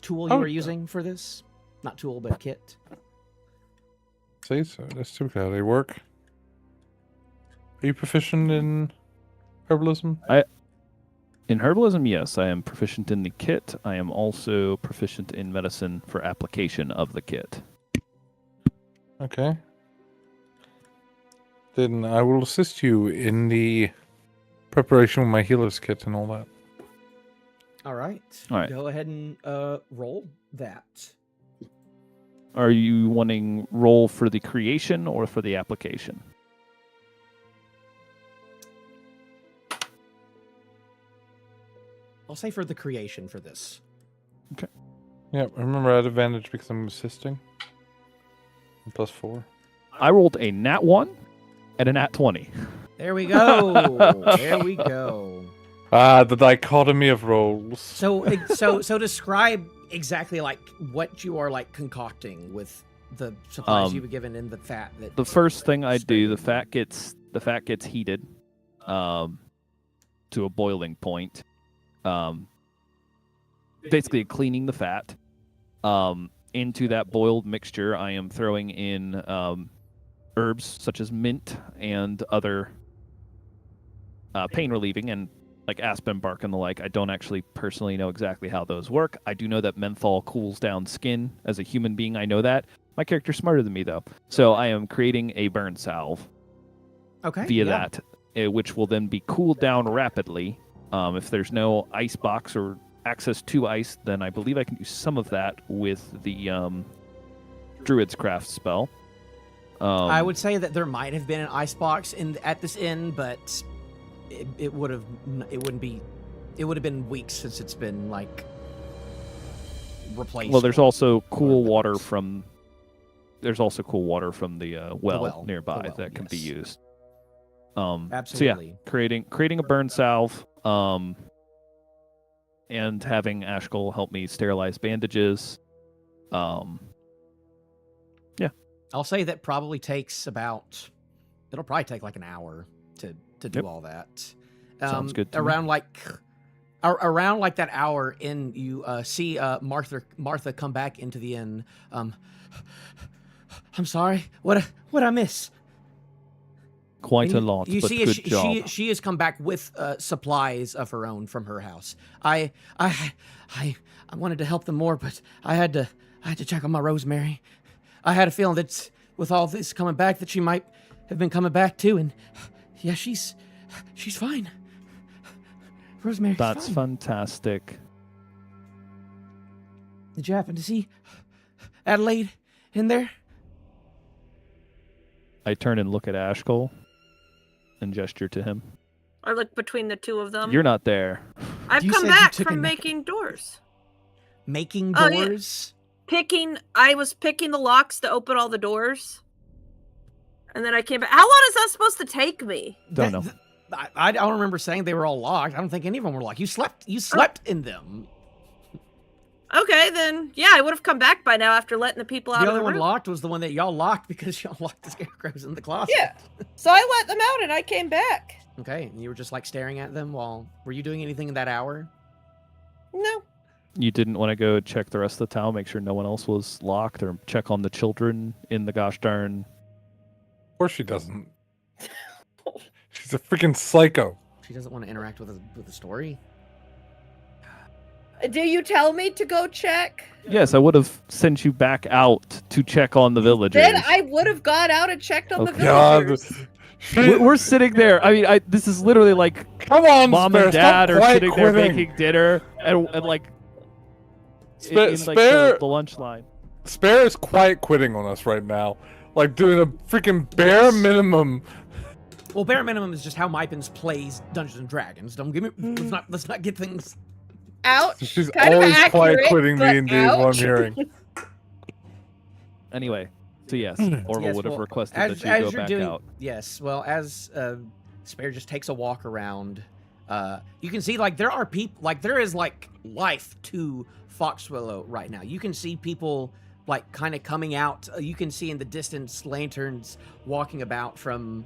tool you were using for this? Not tool, but kit. Say so. That's typically how they work. Are you proficient in herbalism? In herbalism, yes, I am proficient in the kit. I am also proficient in medicine for application of the kit. Okay. Then I will assist you in the preparation of my healer's kit and all that. All right. All right. Go ahead and roll that. Are you wanting roll for the creation or for the application? I'll say for the creation for this. Yeah, remember I had advantage because I'm assisting. +4. I rolled a nat 1 and a nat 20. There we go. There we go. Ah, the dichotomy of roles. So describe exactly like what you are like concocting with the supplies you were given in the fat. The first thing I do, the fat gets heated to a boiling point. Basically cleaning the fat. Into that boiled mixture, I am throwing in herbs such as mint and other pain relieving and like aspen bark and the like. I don't actually personally know exactly how those work. I do know that menthol cools down skin. As a human being, I know that. My character's smarter than me, though. So I am creating a burn salve via that, which will then be cooled down rapidly. If there's no ice box or access to ice, then I believe I can do some of that with the Druid's Craft spell. I would say that there might have been an ice box at this inn, but it would have been weeks since it's been like replaced. Well, there's also cool water from the well nearby well, that can be used. Absolutely. So yeah, creating a burn salve, and having Ashcull help me sterilize bandages. Yeah. I'll say that probably takes about. It'll probably take like an hour to do Yep. all that. Sounds good to me. Around like that hour in, you see Martha come back into the inn. I'm sorry. What I miss? Quite And a lot, You but see, good job. she has come back with supplies of her own from her house. I wanted to help them more, but I had to check on my Rosemary. I had a feeling that with all this coming back, that she might have been coming back too. And yeah, she's fine. Rosemary's That's fine. fantastic. Did you happen to see Adelaide in there? I turn and look at Ashcull and gesture to him. I look between the two of them. You're not there. I've You come said you back took a from nap. making doors. Making Oh, yeah. doors? I was picking the locks to open all the doors. And then I came back. How long is that supposed to take me? Don't know. I don't remember saying they were all locked. I don't think any of them were locked. You slept in them. Okay, then yeah, I would have come back by now after letting the people out The of other the one room. locked was the one that y'all locked because y'all locked the scarecrows in the closet. Yeah. So I let them out and I came back. Okay, and you were just like staring at them while. Were you doing anything in that hour? No. You didn't want to go check the rest of the town, make sure no one else was locked, or check on the children in the gosh darn. Of course she doesn't. She's a freaking psycho. She doesn't want to interact with the story. Do you tell me to go check? Yes, I would have sent you back out to check on the villagers. Then I would have gone out and checked on the Okay. God, villagers. We're sitting there. I mean, this is literally like come on, mom Spare, and dad stop are quiet sitting there quitting. making dinner and like Spare, in like Spare, the lunch line. Spare is quiet quitting on us right now. Like doing a freaking bare minimum. Well, bare minimum is just how Mypins plays Dungeons and Dragons. Don't give me. Let's not get things. Ouch. She's Kind of always quiet accurate, quitting but D&D is what I'm ouch. hearing. Anyway, so yes, Hmm. Orvill Yes, would have well, requested as that you go you're back doing, out. Yes. Well, as Spare just takes a walk around, you can see like there are people, like there is like life to Foxwillow right now. You can see people like kind of coming out. You can see in the distance lanterns walking about from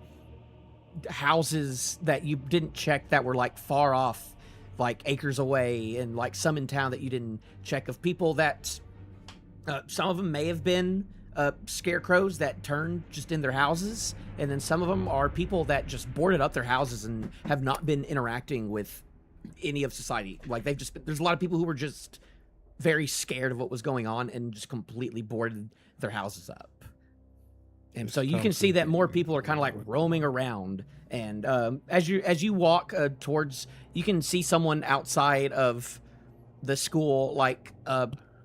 houses that you didn't check that were like far off, like acres away, and like some in town that you didn't check, of people that some of them may have been scarecrows that turned just in their houses, and then some of them are people that just boarded up their houses and have not been interacting with any of society. Like they've just there's a lot of people who were just very scared of what was going on and just completely boarded their houses up. And so you can see that more people are kind of like roaming around. And as you walk towards, you can see someone outside of the school, like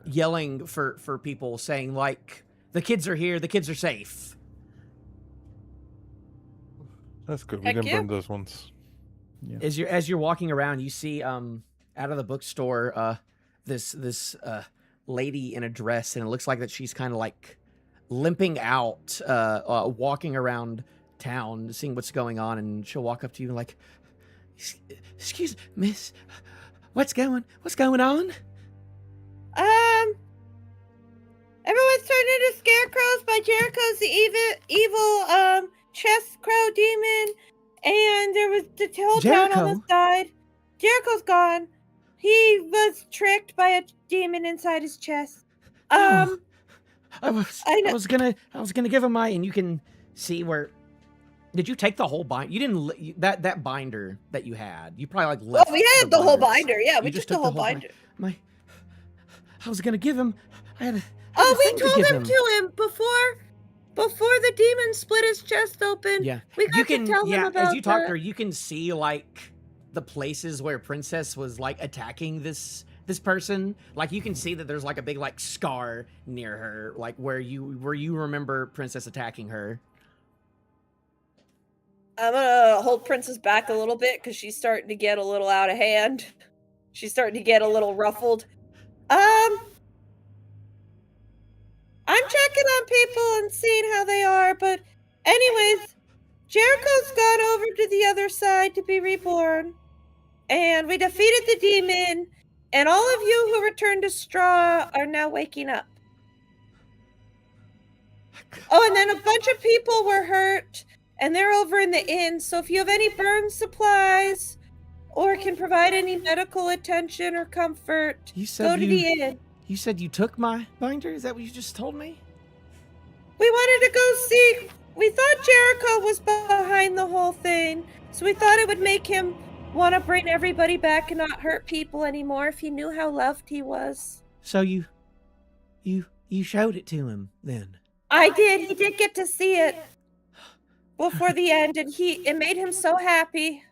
yelling for people, saying like, "The kids are here. The kids are safe." That's good. We Heck didn't yeah. burn those ones. Yeah. As you're walking around, you see out of the bookstore this lady in a dress, and it looks like that she's kind of like limping out, walking around town, seeing what's going on, and she'll walk up to you and like, "Excuse, miss, what's going on?" Everyone's turned into scarecrows by Jericho's the evil chest crow demon, and there was the whole town Jericho? almost died. Jericho's gone. He was tricked by a demon inside his chest. Oh. I know- was gonna give him my, and you can see where. Did you take the whole bind? You didn't that binder that you had. You probably like Oh, left. we had the whole binders. binder. Yeah, You we just took the took whole binder. I was gonna give him. I had a Oh, we thing to told give him to him before the demon split his chest open. Yeah, We got you can. to tell him about as you talk to that. her, you can see like the places where Princess was like attacking this person. Like you can see that there's like a big like scar near her, like where you remember Princess attacking her. I'm gonna hold Princess back a little bit because she's starting to get a little out of hand. She's starting to get a little ruffled. I'm checking on people and seeing how they are, but anyways, Jericho's gone over to other side to be reborn. And we defeated the demon, and all of you who returned to Straw are now waking up. Oh, and then a bunch of people were hurt, and they're over in the inn, so if you have any burn supplies or can provide any medical attention or comfort, go to the inn. You said you took my binder? Is that what you just told me? We wanted to go see. We thought Jericho was behind the whole thing, so we thought it would make him want to bring everybody back and not hurt people anymore if he knew how loved he was. So you showed it to him then? I did. He did get to see it before the end, and it made him so happy.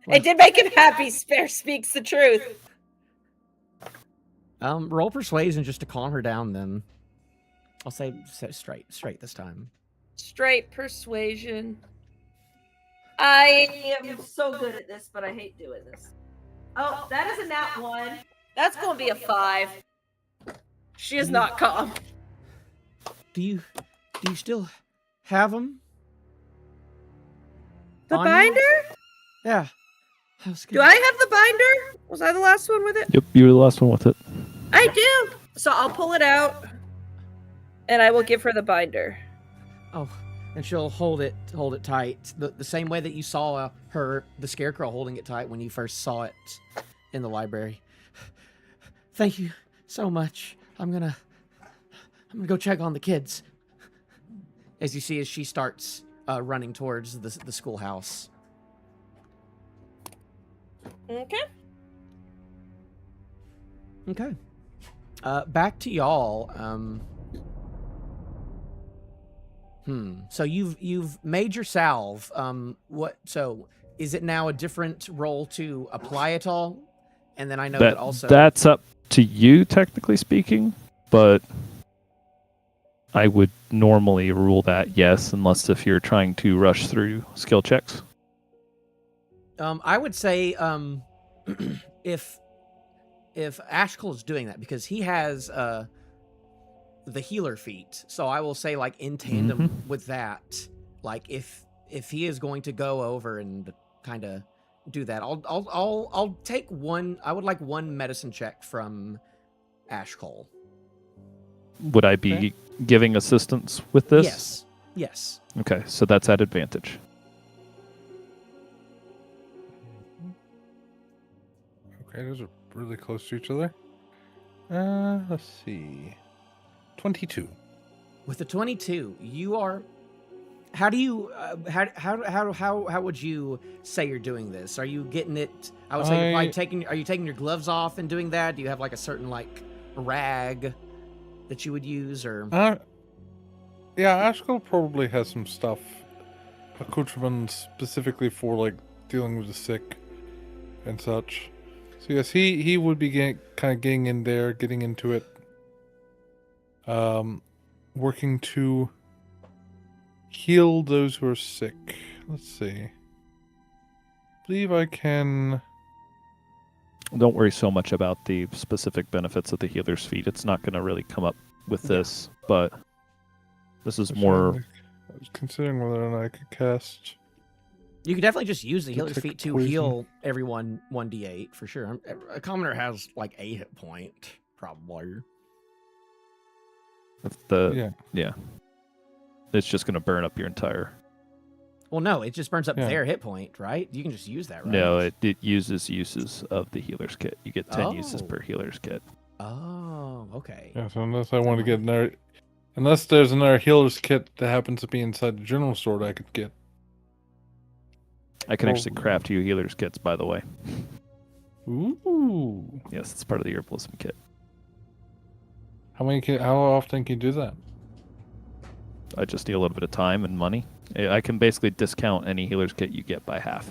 It did make him happy. Spare speaks the truth. Roll persuasion just to calm her down then. I'll say straight this time. Straight persuasion. I am so good at this, but I hate doing this. Oh, that is a nat 1. That's going to be a 5. She is not calm. Do you still have them? The binder? Yeah. Do I have the binder? Was I the last one with it? Yep, you were the last one with it. I do. So I'll pull it out, and I will give her the binder. Oh, and she'll hold it tight, the same way that you saw the Scarecrow holding it tight when you first saw it in the library. Thank you so much. I'm gonna go check on the kids. As you see, as she starts running towards the schoolhouse. Okay. Okay. Back to y'all. So you've made your salve. So is it now a different role to apply it all? And then I know that also that's up to you, technically speaking, but I would normally rule that yes, unless if you're trying to rush through skill checks. I would say if Ashcull is doing that, because he has the healer feat, so I will say, like, in tandem with that, like if he is going to go over and kind of do that, I'll take one. I would like one medicine check from Ashcull. Would I be giving assistance with this? Yes. Okay, so that's at advantage. Okay, those are really close to each other. Let's see. 22. With the 22, you are. How do you? How would you say you're doing this? Are you getting it? I would say you're probably Are you taking your gloves off and doing that? Do you have like a certain like rag that you would use, or? Yeah, Ashcull probably has some stuff, accoutrements specifically for like dealing with the sick and such. So yes, he would be kind of getting in there, getting into it, working to heal those who are sick. Let's see. I believe I can. Don't worry so much about the specific benefits of the healer's feat. It's not going to really come up with this, but this is more. I was considering whether or not I could cast. You could definitely just use the healer's Detect feat to poison. Heal everyone 1d8 for sure. A commoner has like a hit point, probably. That's yeah. It's just going to burn up your entire. Well, no, it just burns up Yeah. their hit point, right? You can just use that, right? No, it uses uses of the healer's kit. You get 10 uses Oh. per healer's kit. Oh, okay. Yeah, so unless I want to get another, unless there's another healer's kit that happens to be inside the general store that I could get. I can actually craft you healer's kits, by the way. Ooh. Yes, it's part of the herbalism kit. How often can you do that? I just need a little bit of time and money. I can basically discount any healer's kit you get by half.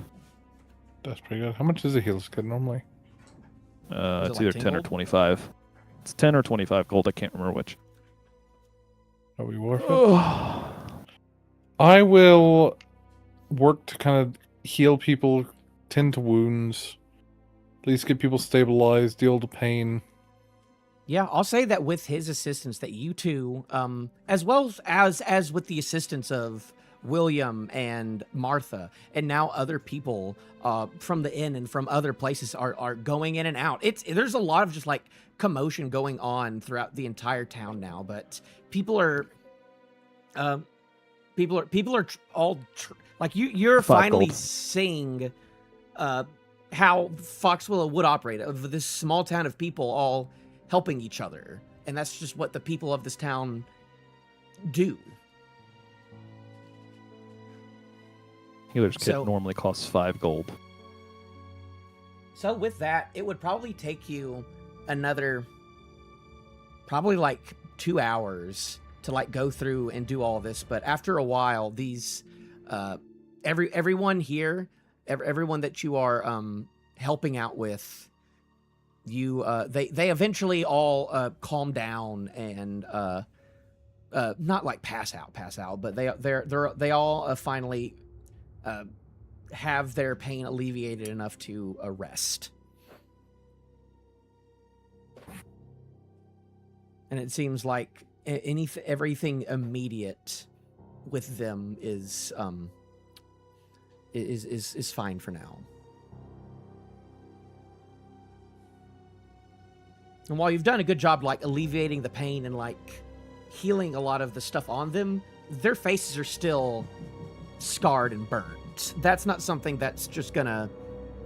That's pretty good. How much is a healer's kit normally? it It's like either 10 10 or gold? 25. It's 10 or 25 gold. I can't remember which. Are we worth it? I will work to kind of heal people, tend to wounds, at least get people stabilized, deal the pain. Yeah, I'll say that with his assistance, that you two, as well as with the assistance of William and Martha, and now other people from the inn and from other places are going in and out. There's a lot of just like commotion going on throughout the entire town now, but people are like you're finally gold. seeing how Fox Willow would operate, of this small town of people all helping each other, and that's just what the people of this town do. Healer's kit So- normally costs 5 gold. So with that, it would probably take you another, probably like 2 hours to like go through and do all this. But after a while, these, everyone here, everyone that you are helping out with, they eventually all calm down and not like pass out, but they all finally have their pain alleviated enough to rest. And it seems like everything immediate with them is fine for now. And while you've done a good job like alleviating the pain and like healing a lot of the stuff on them, their faces are still scarred and burned. That's not something that's just gonna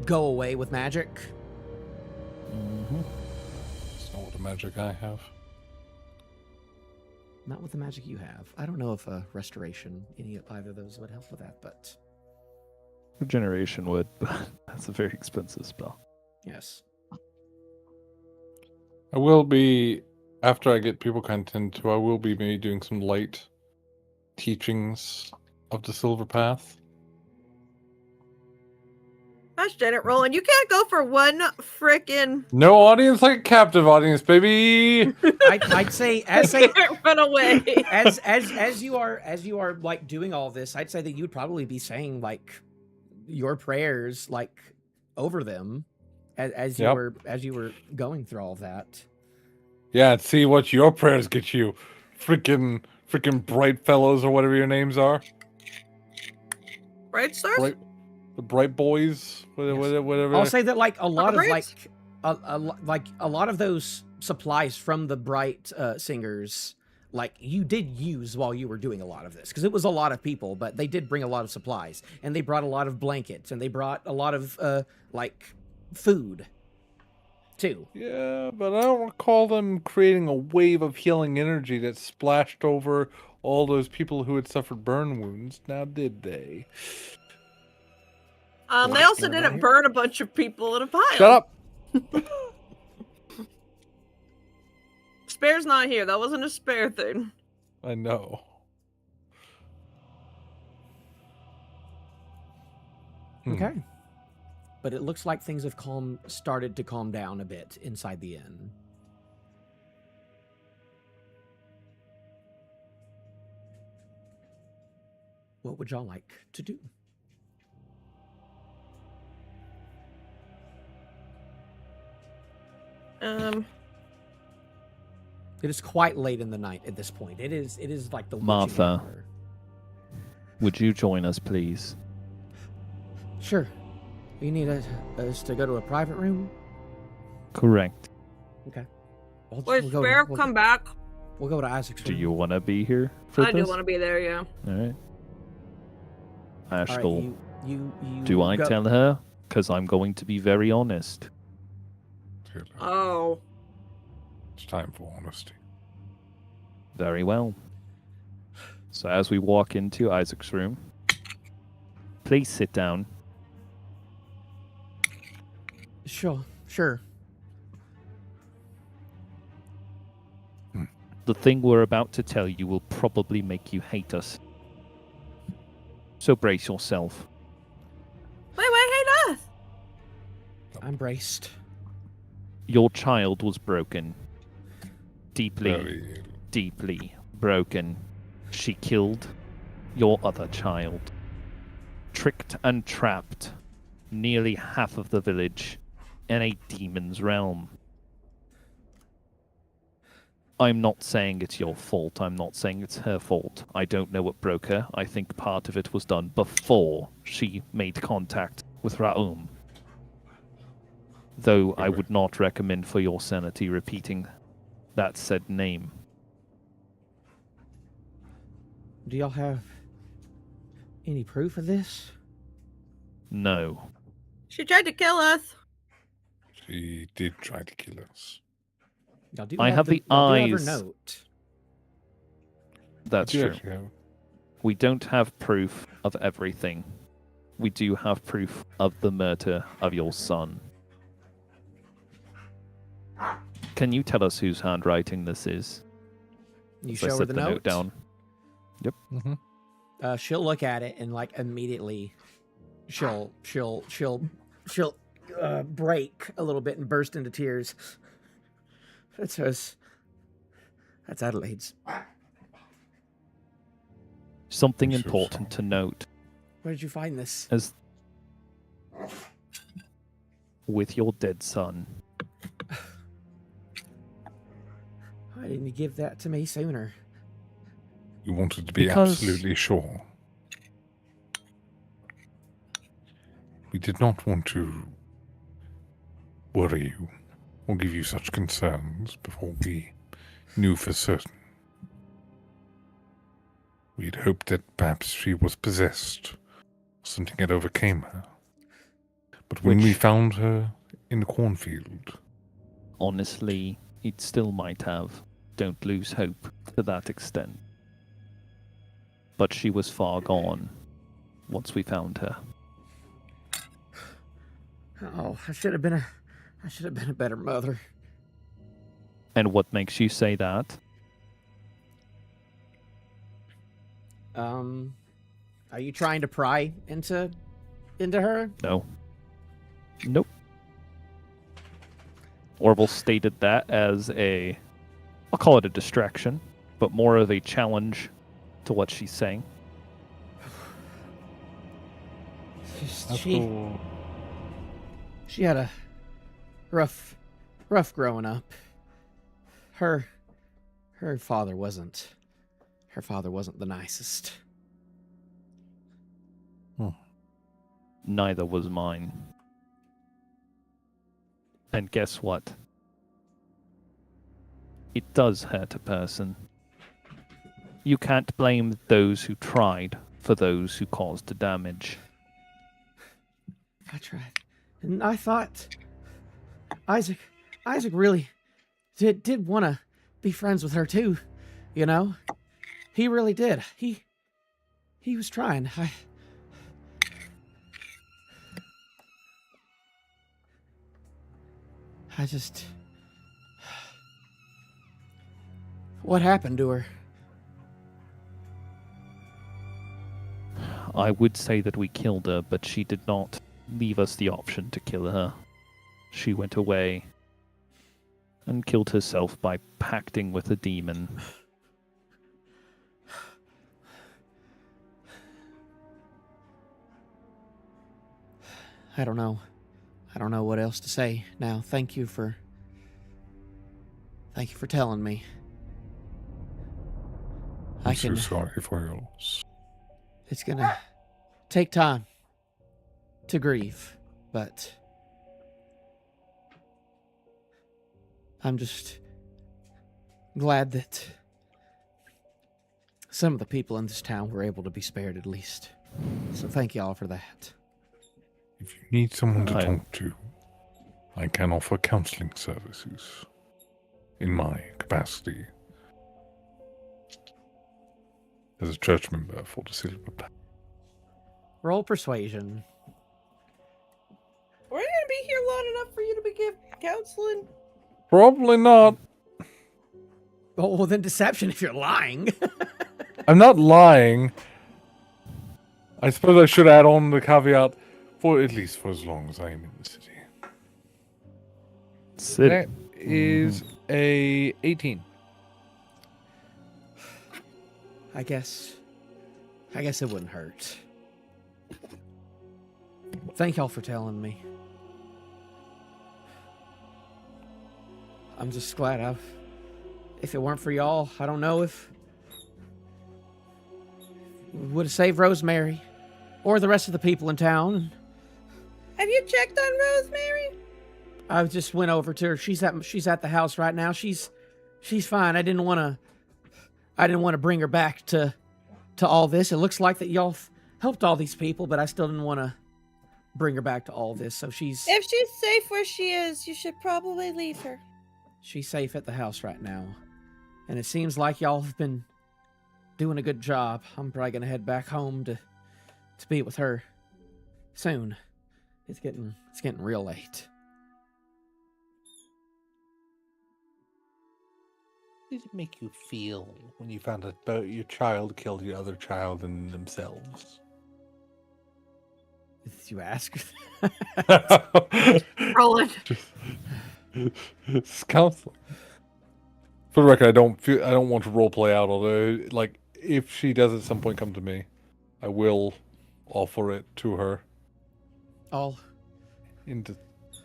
go away with magic. Mm-hmm. It's not what the magic I have. Not with the magic you have. I don't know if restoration, either of those would help with that, but Regeneration would, but that's a very expensive spell. yes. I will be, after I get people content to, I will be maybe doing some light teachings of the Silver Path. Gosh, Janet Roland, you can't go for one frickin'. No audience like a captive audience, baby. I'd say as You can't run away. as you are like doing all this, I'd say that you'd probably be saying like your prayers like over them as you were going through all of that. Yeah, and see what your prayers get you, freaking bright fellows or whatever your names are. Right, sir? The bright boys, whatever. I'll say that like a lot of Right? a lot of those supplies from the bright singers, like you did use while you were doing a lot of this, because it was a lot of people, but they did bring a lot of supplies, and they brought a lot of blankets, and they brought a lot of like food too. Yeah, but I don't recall them creating a wave of healing energy that splashed over all those people who had suffered burn wounds. Now, did they? They also didn't burn a bunch of people in a pile. Shut up! Spare's not here. That wasn't a Spare thing. I know. Okay. But it looks like things have started to calm down a bit inside the inn. What would y'all like to do? It is quite late in the night at this point. It is like the witching Martha. hour. Would you join us, please? Sure. You need us to go to a private room? Correct. Okay. Wait, Spare, come back. We'll go to Isaac's Do room. you want to be here for I this? do want to be there, yeah. All right. All right, Ashcull, you do I go- tell her? Because I'm going to be very honest. Oh. It's time for honesty. Very well. So as we walk into Isaac's room, please sit down. Sure. The thing we're about to tell you will probably make you hate us. So brace yourself. Wait, hate us. I'm braced. Your child was broken. Deeply, Very... deeply broken. She killed your other child. Tricked and trapped nearly half of the village in a demon's realm. I'm not saying it's your fault. I'm not saying it's her fault. I don't know what broke her. I think part of it was done before she made contact with Raum. Though I would not recommend for your sanity repeating that said name. Do y'all have any proof of this? No. She tried to kill us. She did try to kill us. Y'all do I have the y'all do have her eyes. note. That's We do true. actually have- We don't have proof of everything. We do have proof of the murder of your son. Can you tell us whose handwriting this is? You As I show her set the the note. note down. She'll look at it and like immediately, she'll break a little bit and burst into tears. It says, "That's Adelaide's." Something I'm so important to note Where did you find this? is with your dead son. Why didn't you give that to me sooner? We wanted to be Because- absolutely sure. We did not want to worry you or give you such concerns before we knew for certain. We had hoped that perhaps she was possessed. Something had overcame her. But when we Which- found her in the cornfield, Honestly, it still might have. Don't lose hope to that extent. But she was far gone once we found her. Oh, I should have been a better mother. And what makes you say that? Are you trying to pry into her? No. Nope. Orvill stated that as I'll call it a distraction, but more of a challenge to what she's saying. She had a rough growing up. Her father wasn't the nicest. Neither was mine. And guess what? It does hurt a person. You can't blame those who tried for those who caused the damage. I tried, and I thought Isaac really did want to be friends with her too. You know, he really did. He was trying. I just... What happened to her? I would say that we killed her, but she did not leave us the option to kill her. She went away and killed herself by pacting with a demon. I don't know. I don't know what else to say now. Thank you for telling me. I'm so sorry for your loss. It's gonna take time to grieve, but I'm just glad that some of the people in this town were able to be spared at least. So thank y'all for that. If you need someone to I- talk to, I can offer counseling services in my capacity as a church member for the Silver Pact. Roll persuasion. We're gonna be here long enough for you to be give counseling. Probably not. Oh, well, then deception if you're lying. I'm not lying. I suppose I should add on the caveat for at least for as long as I am in the city. That is a 18. I guess it wouldn't hurt. Thank y'all for telling me. I'm just glad if it weren't for y'all, I don't know if we would have saved Rosemary or the rest of the people in town. Have you checked on Rosemary? I just went over to her. She's at the house right now. She's fine. I didn't want to bring her back to all this. It looks like that y'all helped all these people, but I still didn't want to bring her back to all this. So she's If she's safe where she is, you should probably leave her. she's safe at the house right now. And it seems like y'all have been doing a good job. I'm probably gonna head back home to be with her soon. It's getting real late. How did it make you feel when you found out about your child killed your other child and themselves? Did you ask? Roland. It's counseling. For the record, I don't want to role play out, although like if she does at some point come to me, I will offer it to her I'll into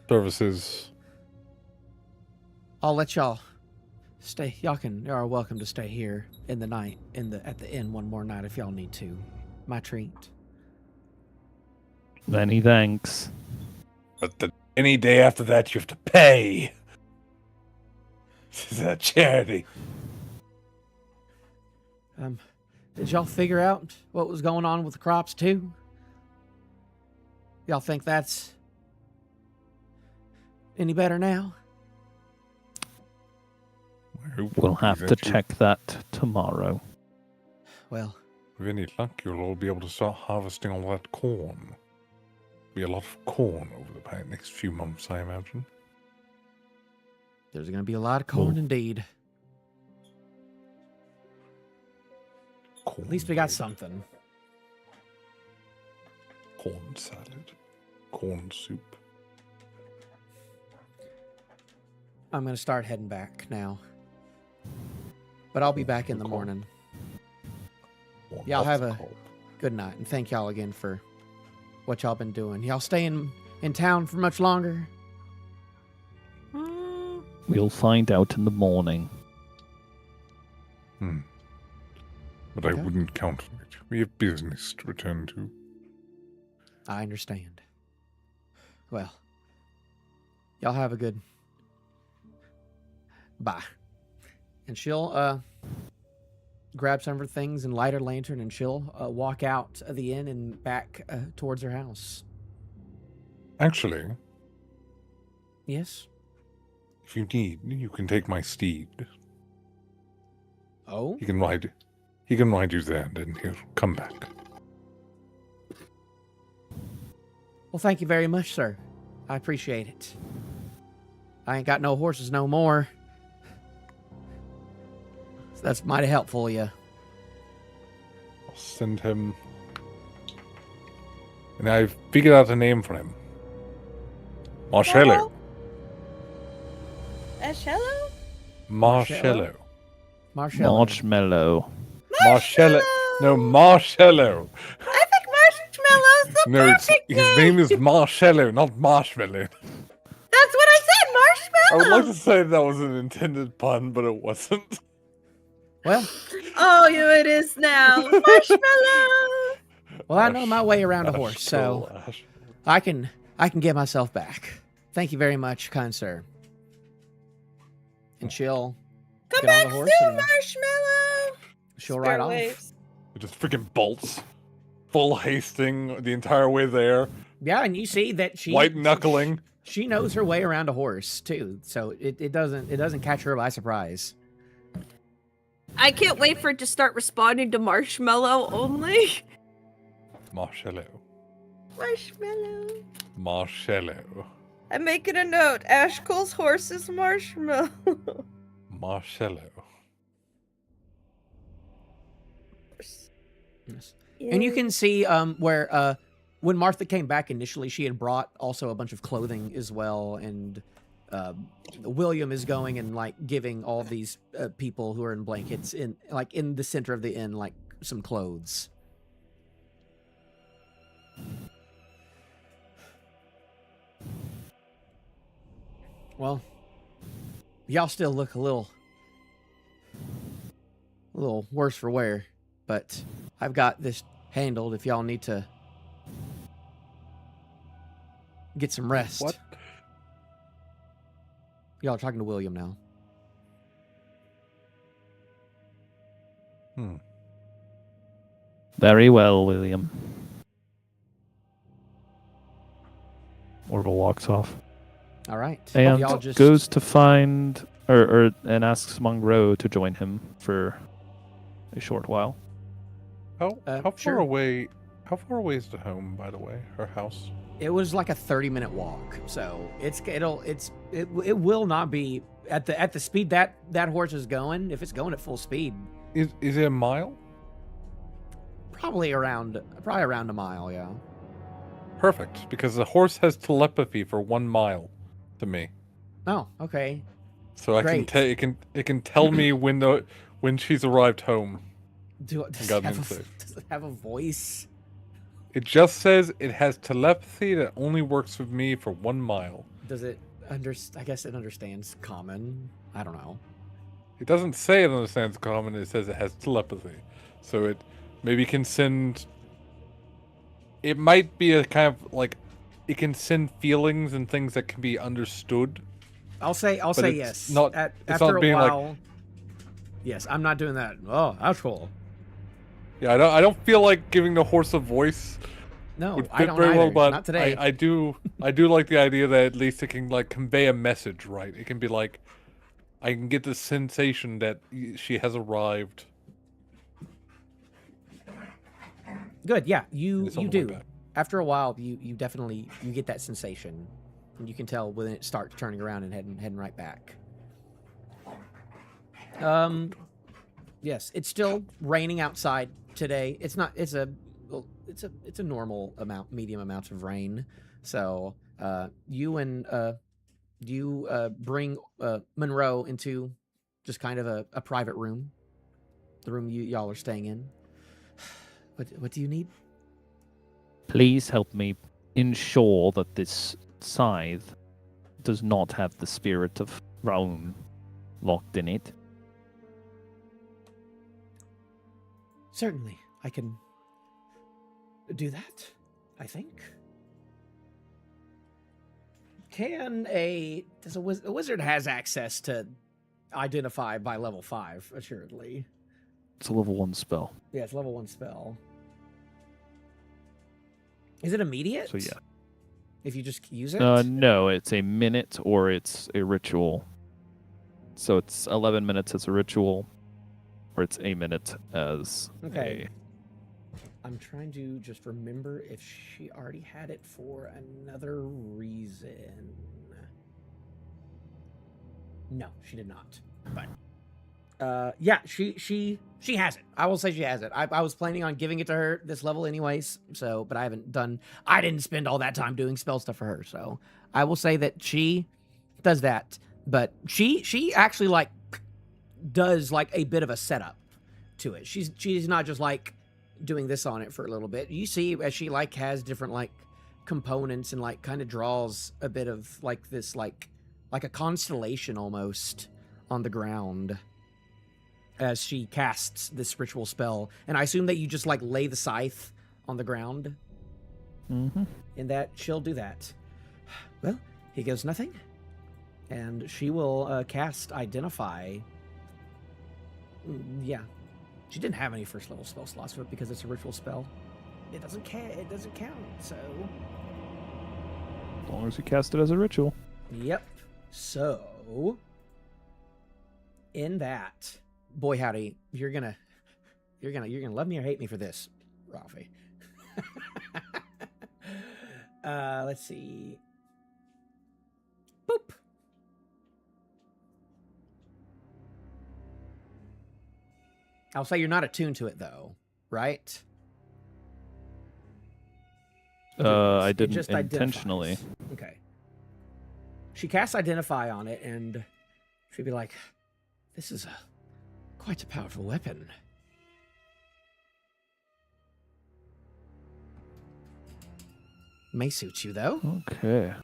services. let y'all stay. Y'all are welcome to stay here in the night at the inn one more night if y'all need to. My treat. Many thanks. But any day after that, you have to pay. This is a charity. Did y'all figure out what was going on with the crops too? Y'all think that's any better now? We'll have to check that tomorrow. Well, With any luck, you'll all be able to start harvesting all that corn. Be a lot of corn over the next few months, I imagine. there's gonna be a lot of corn Cool. indeed. Corn At least we got bread, something. corn salad, corn soup. I'm gonna start heading back now. But I'll be back in the Cool. morning. Corn Y'all have lots a- of corn. Good night, and thank y'all again for what y'all been doing. Y'all staying in town for much longer? We'll find out in the morning. But I Okay. wouldn't count on it. We have business to return to. I understand. Well, y'all have a good... Bye. And she'll grab some of her things and light her lantern, and she'll walk out of the inn and back towards her house. Actually, Yes? if you need, you can take my steed. Oh? He can ride you there, and then he'll come back. Well, thank you very much, sir. I appreciate it. I ain't got no horses no more. So that's mighty helpful of you. I'll send him. And I've figured out a name for him. Marcello. Marshmallow? Marcello. Marshall. Marshmallow. Marcello. No, Marcello. I think Marshmallow's the No, perfect his name is Marcello, not Marshmallow. That's what I said, I would Marshmallow! like to say that was an intended pun, but it wasn't. Well, Oh, yeah, it is now. Marshmallow! well, I know my way around a horse, so I can get myself back. Thank you very much, kind sir. And she'll Come get on back the horse soon, and Marshmallow! she'll ride off. waves. It just freaking bolts. Full hasting the entire way there. Yeah, and you see that she White knuckling. She knows her way around a horse too, so it doesn't catch her by surprise. I can't wait for it to start responding to Marshmallow only. Marcello. Marshmallow. Marcello. I'm making a note. Ashcull's horse is Marshmallow. Marcello. Yes. And you can see where when Martha came back initially, she had brought also a bunch of clothing as well, and William is going and like giving all these people who are in blankets in the center of the inn like some clothes. Well, y'all still look a little a little worse for wear, but I've got this handled if y'all need to get some rest. What? Y'all are talking to William now. Very well, William. Orvill walks off All right. and Y'all just goes to find and asks Monroe to join him for a short while. How far sure. away? How far away is the home, by the way? Her house. It was like a 30-minute walk, so it will not be at the speed that horse is going. If it's going at full speed, Is it a mile? probably around a mile. Yeah. Perfect, because the horse has telepathy for 1 mile to me, Oh, okay. so I Great. it can tell me when she's arrived home. Does Got it me have safe. does it have a voice? It just says it has telepathy that only works with me for 1 mile. Does it I guess it understands common. I don't know. It doesn't say it understands common. It says it has telepathy, so it maybe can send. It might be a kind of like, it can send feelings and things that can be understood. I'll say it's yes. not- it's After not a being like- while. Yes, I'm not doing that. Oh, Ashcull. Yeah, I don't feel like giving the horse a voice No, would I fit don't very either. well, but Not today. I do like the idea that at least it can like convey a message, right? It can be like, I can get the sensation that she has arrived. Good. Yeah, you It's on the way do. back. After a while, you definitely you get that sensation, and you can tell when it starts turning around and heading right back. Yes, it's still raining outside today. It's not. It's a normal amount, medium amount of rain. So you bring Monroe into just kind of a private room, the room y'all are staying in. What do you need? Please help me ensure that this scythe does not have the spirit of Raun locked in it. Certainly, I can do that, I think. A wizard has access to identify by level 5, assuredly. It's a level 1 spell. Yeah, it's level 1 spell. Is it immediate? So yeah. If you just use it? No, it's a minute or it's a ritual. So it's 11 minutes as a ritual, or it's a minute as Okay. I'm trying to just remember if she already had it for another reason. No, she did not. But yeah, she has it. I will say she has it. I was planning on giving it to her this level anyways, so but I didn't spend all that time doing spell stuff for her, so I will say that she does that. But she actually like does like a bit of a setup to it. She's not just like doing this on it for a little bit. You see as she like has different like components and like kind of draws a bit of like this like a constellation almost on the ground as she casts this ritual spell. And I assume that you just like lay the scythe on the ground. Mm-hmm. And that she'll do that. Well, he goes nothing. And she will cast Identify. Yeah. She didn't have any first level spell slots for it because it's a ritual spell. It doesn't count, so. As long as you cast it as a ritual. Yep. So in that, boy howdy, you're gonna love me or hate me for this, Rafi. Let's see. Boop. I'll say you're not attuned to it though, right? I It didn't just intentionally. identifies. Okay. She casts Identify on it, and she'd be like, "This is quite a powerful weapon." May suit you though, Okay.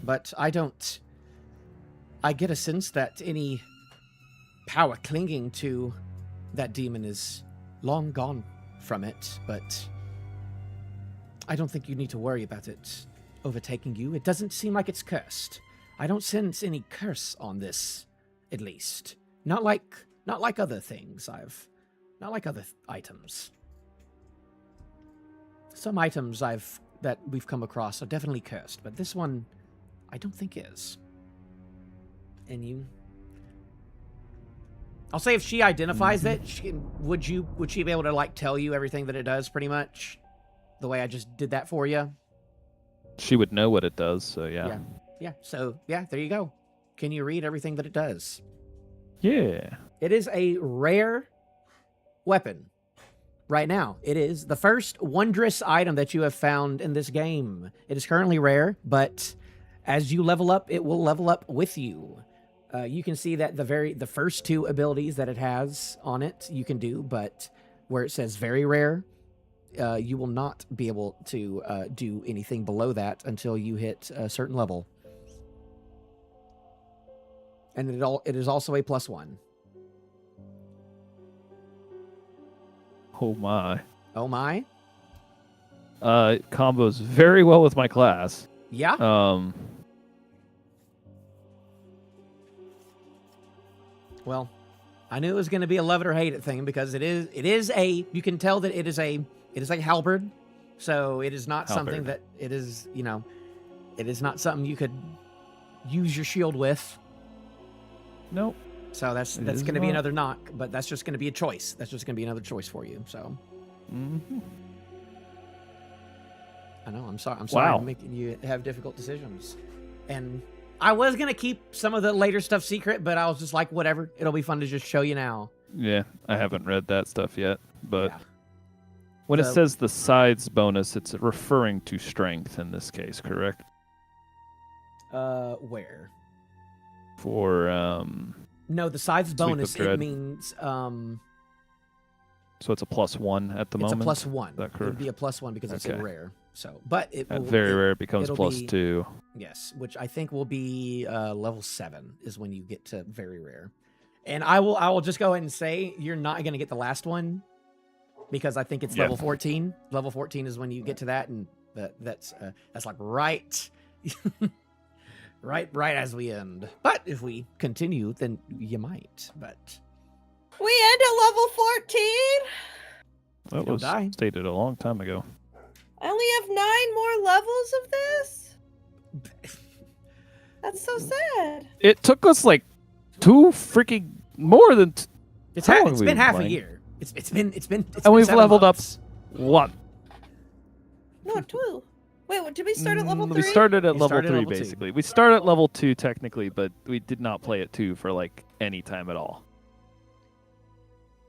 but I don't. I get a sense that any power clinging to that demon is long gone from it, but I don't think you need to worry about it overtaking you. It doesn't seem like it's cursed. I don't sense any curse on this, at least. Not like other things not like other items. Some items that we've come across are definitely cursed, but this one I don't think is. And I'll say if she identifies it, would she be able to like tell you everything that it does pretty much? The way I just did that for you? She would know what it does, so yeah. Yeah. So, yeah, there you go. Can you read everything that it does? Yeah. It is a rare weapon. Right now, it is the first wondrous item that you have found in this game. It is currently rare, but as you level up, it will level up with you. You can see that the first two abilities that it has on it, you can do, but where it says very rare, you will not be able to do anything below that until you hit a certain level. And it is also a +1. Oh my. Oh my. Combos very well with my class. Yeah. Well, I knew it was going to be a love it or hate it thing because it is a, you can tell that it is a halberd. So it is not something that it is, it is not something you could use your shield with. Nope. So that's going to be another knock, but that's just going to be a choice. That's just going to be another choice for you. So. Mm-hmm. I know. I'm sorry. Wow. I'm making you have difficult decisions. And I was going to keep some of the later stuff secret, but I was just like, whatever. It'll be fun to just show you now. Yeah, I haven't read that stuff yet, but Yeah. when it says the sides bonus, it's referring to strength in this case, correct? Where? For No, the sides Sweep bonus, of Dread. it means so it's a +1 at the it's moment. a +1. Is that It would correct? be a +1 because it's a Okay. rare. So, but it At will, very rare, it becomes it'll be- +2. Yes, which I think will be level 7 is when you get to very rare. And I will just go ahead and say you're not going to get the last one because I think it's Yeah. level 14. Level 14 is when you get to that, and that's like right right as we end. But if we continue, then you might. But We end at level 14. That don't was die. stated a long time ago. I only have 9 more levels of this. That's so sad. It took us like 2 freaking more than it's How long it's have we been been half a playing? year. It's been and been we've 7 leveled months. up 1. No, 2. Wait, what, did we start at level 3? We started at We level started at 3 level 2. basically. We started at level 2 technically, but we did not play at 2 for like any time at all.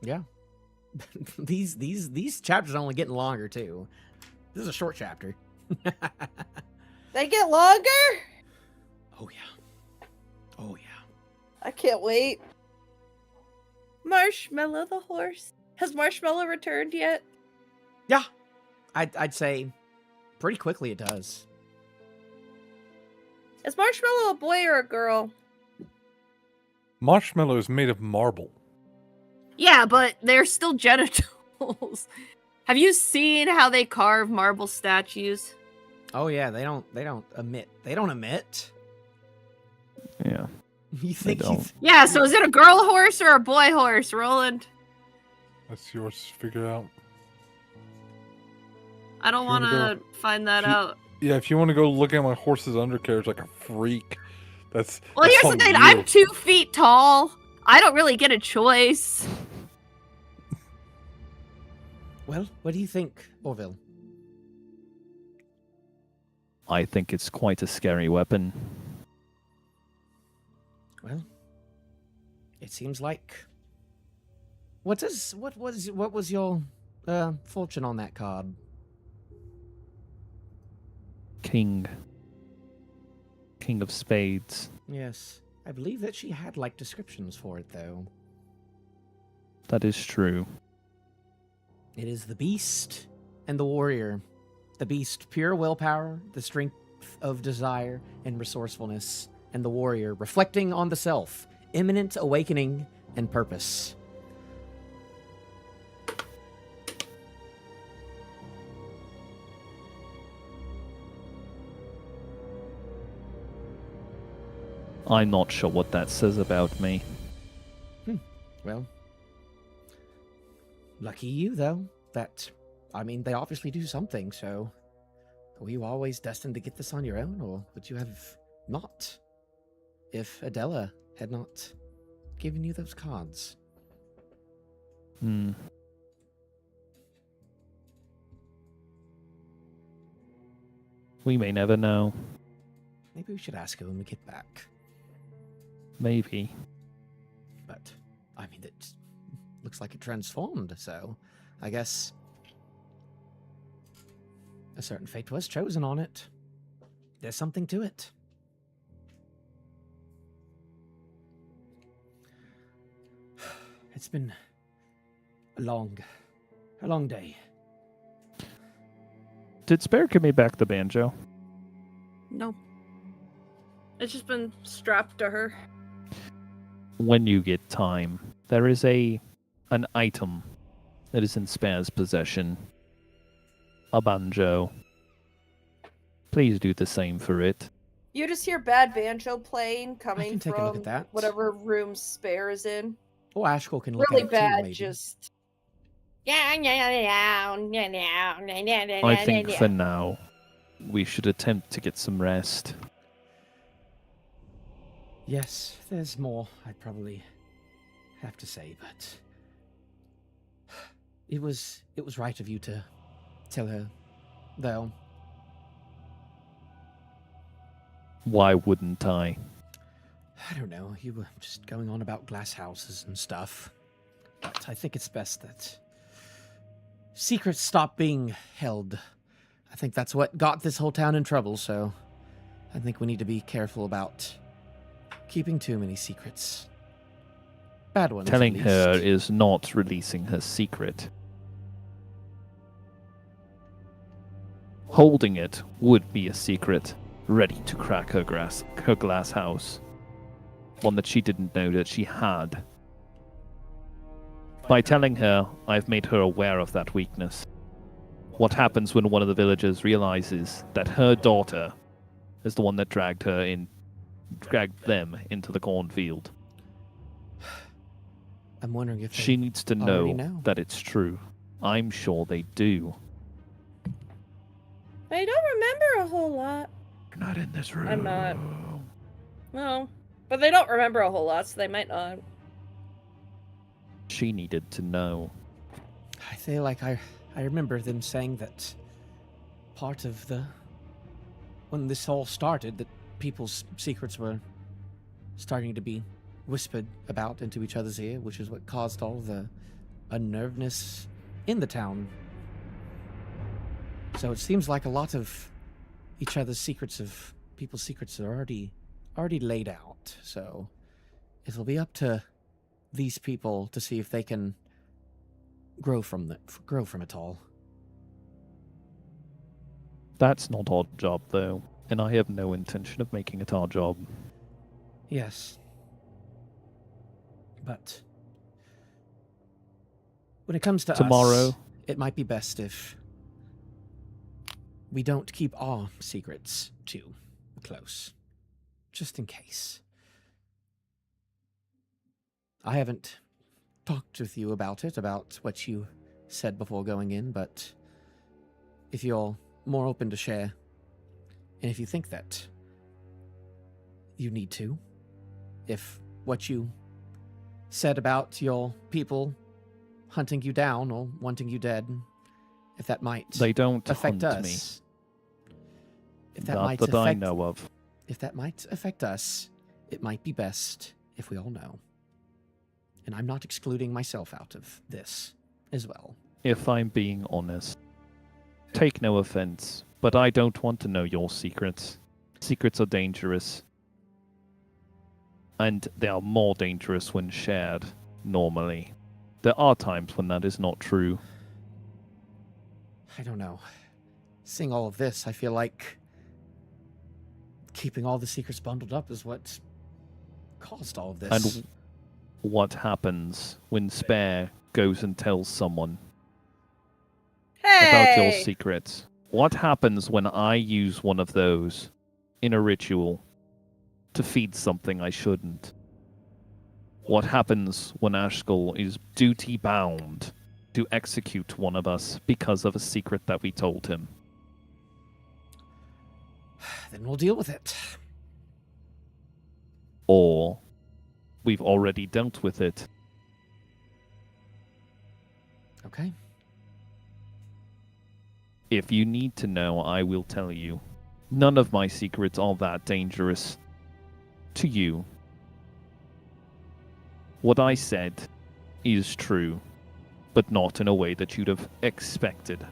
Yeah. these chapters are only getting longer too. This is a short chapter. They get longer? Oh yeah. Oh yeah. I can't wait. Marshmallow the horse. Has Marshmallow returned yet? Yeah. I'd say pretty quickly it does. Is Marshmallow a boy or a girl? Marshmallow is made of marble. Yeah, but they're still genitals. Have you seen how they carve marble statues? Oh yeah, they don't emit. They don't emit. Yeah. You think don't. Yeah, so is it a girl horse or a boy horse, Roland? That's yours to figure out. I don't You want wanna to find that you- out. Yeah, if you want to go look at my horse's undercarriage like a freak, that's. Well, that's here's the on thing. you. I'm 2 feet tall. I don't really get a choice. Well, what do you think, Orvill? I think it's quite a scary weapon. Well, it seems like. What was your fortune on that card? King of Spades. Yes, I believe that she had like descriptions for it though. That is true. It is the beast and the warrior. The beast, pure willpower, the strength of desire and resourcefulness, and the warrior, reflecting on the self, imminent awakening and purpose. I'm not sure what that says about me. Well, lucky you, though. They obviously do something, so... Were you always destined to get this on your own, or would you have not? If Adela had not given you those cards. Hmm. We may never know. Maybe we should ask her when we get back. Maybe. But, it looks like it transformed, so I guess a certain fate was chosen on it. There's something to it. It's been a long day. Did Spare give me back the banjo? No. It's just been strapped to her. When you get time, there is an item that is in Spare's possession. A banjo. Please do the same for it. You just hear bad banjo playing I coming can take a look from at that. whatever room Spare is in. Oh, Ashcull can look Really at it too, bad, maybe. just. I think for now, we should attempt to get some rest. Yes, there's more I'd probably have to say, but it was right of you to tell her, though. Why wouldn't I? I don't know, you were just going on about glass houses and stuff. But I think it's best that secrets stop being held. I think that's what got this whole town in trouble, so I think we need to be careful about keeping too many secrets. Bad ones, Telling at her least. is not releasing her secret. Holding it would be a secret, ready to crack her glass house. One that she didn't know that she had. By telling her, I've made her aware of that weakness. What happens when one of the villagers realizes that her daughter is the one that dragged them into the cornfield? I'm wondering if She they needs to already know know. that it's true. I'm sure they do. I don't remember a whole lot. You're not in this room. I'm not. No. But they don't remember a whole lot, so they might not. She needed to know. I feel like I remember them saying that part of when this all started, that people's secrets were starting to be whispered about into each other's ear, which is what caused all the unnervedness in the town. So it seems like a lot of each other's secrets of people's secrets are already laid out. So it'll be up to these people to see if they can grow from it all. That's not our job, though, and I have no intention of making it our job. Yes. But when it comes to Tomorrow, us, it might be best if we don't keep our secrets too close. Just in case. I haven't talked with you about what you said before going in, but if you're more open to share, and if you think that you need to, if what you said about your people hunting you down or wanting you dead, if that might they don't affect hunt us, me. if that Not might that I affect, know of. if that might affect us, it might be best if we all know. And I'm not excluding myself out of this as well. If I'm being honest, take no offense, but I don't want to know your secrets. Secrets are dangerous. And they are more dangerous when shared, normally. There are times when that is not true. I don't know. Seeing all of this, I feel like keeping all the secrets bundled up is what caused all of this. And what happens when Spare goes and tells someone about your secrets? What happens when I use one of those in a ritual to feed something I shouldn't. What happens when Ashcull is duty-bound to execute one of us because of a secret that we told him? Then we'll deal with it. Or we've already dealt with it. Okay. If you need to know, I will tell you. None of my secrets are that dangerous to you. What I said is true, but not in a way that you'd have expected.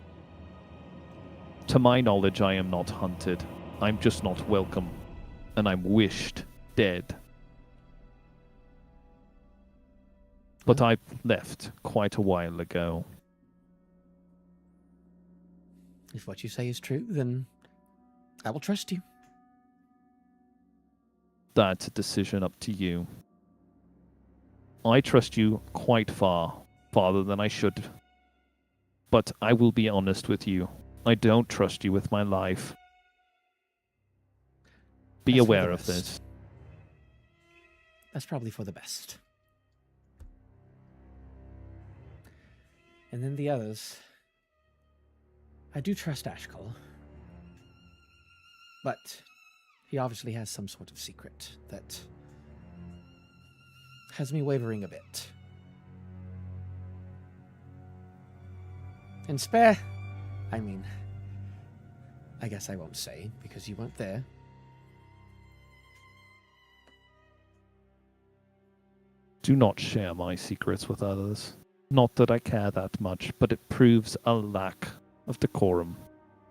To my knowledge, I am not hunted. I'm just not welcome, and I'm wished dead. But I left quite a while ago. If what you say is true, then I will trust you. That's a decision up to you. I trust you quite farther than I should. But I will be honest with you. I don't trust you with my life. Be That's for the aware of best. this. That's probably for the best. And then the others. I do trust Ashcull. But he obviously has some sort of secret that has me wavering a bit. And Spare, I mean, I guess I won't say because you weren't there. Do not share my secrets with others. Not that I care that much, but it proves a lack of decorum.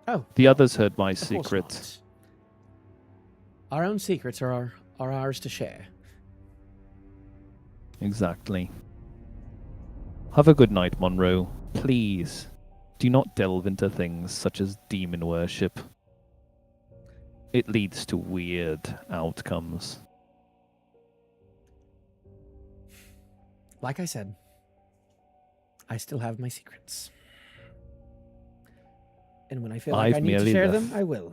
Oh, The others heard my of course secrets. not. Our own secrets are ours to share. Exactly. Have a good night, Monroe. Please, do not delve into things such as demon worship. It leads to weird outcomes. Like I said, I still have my secrets. And when I feel like I've I need to merely share left. them, I will.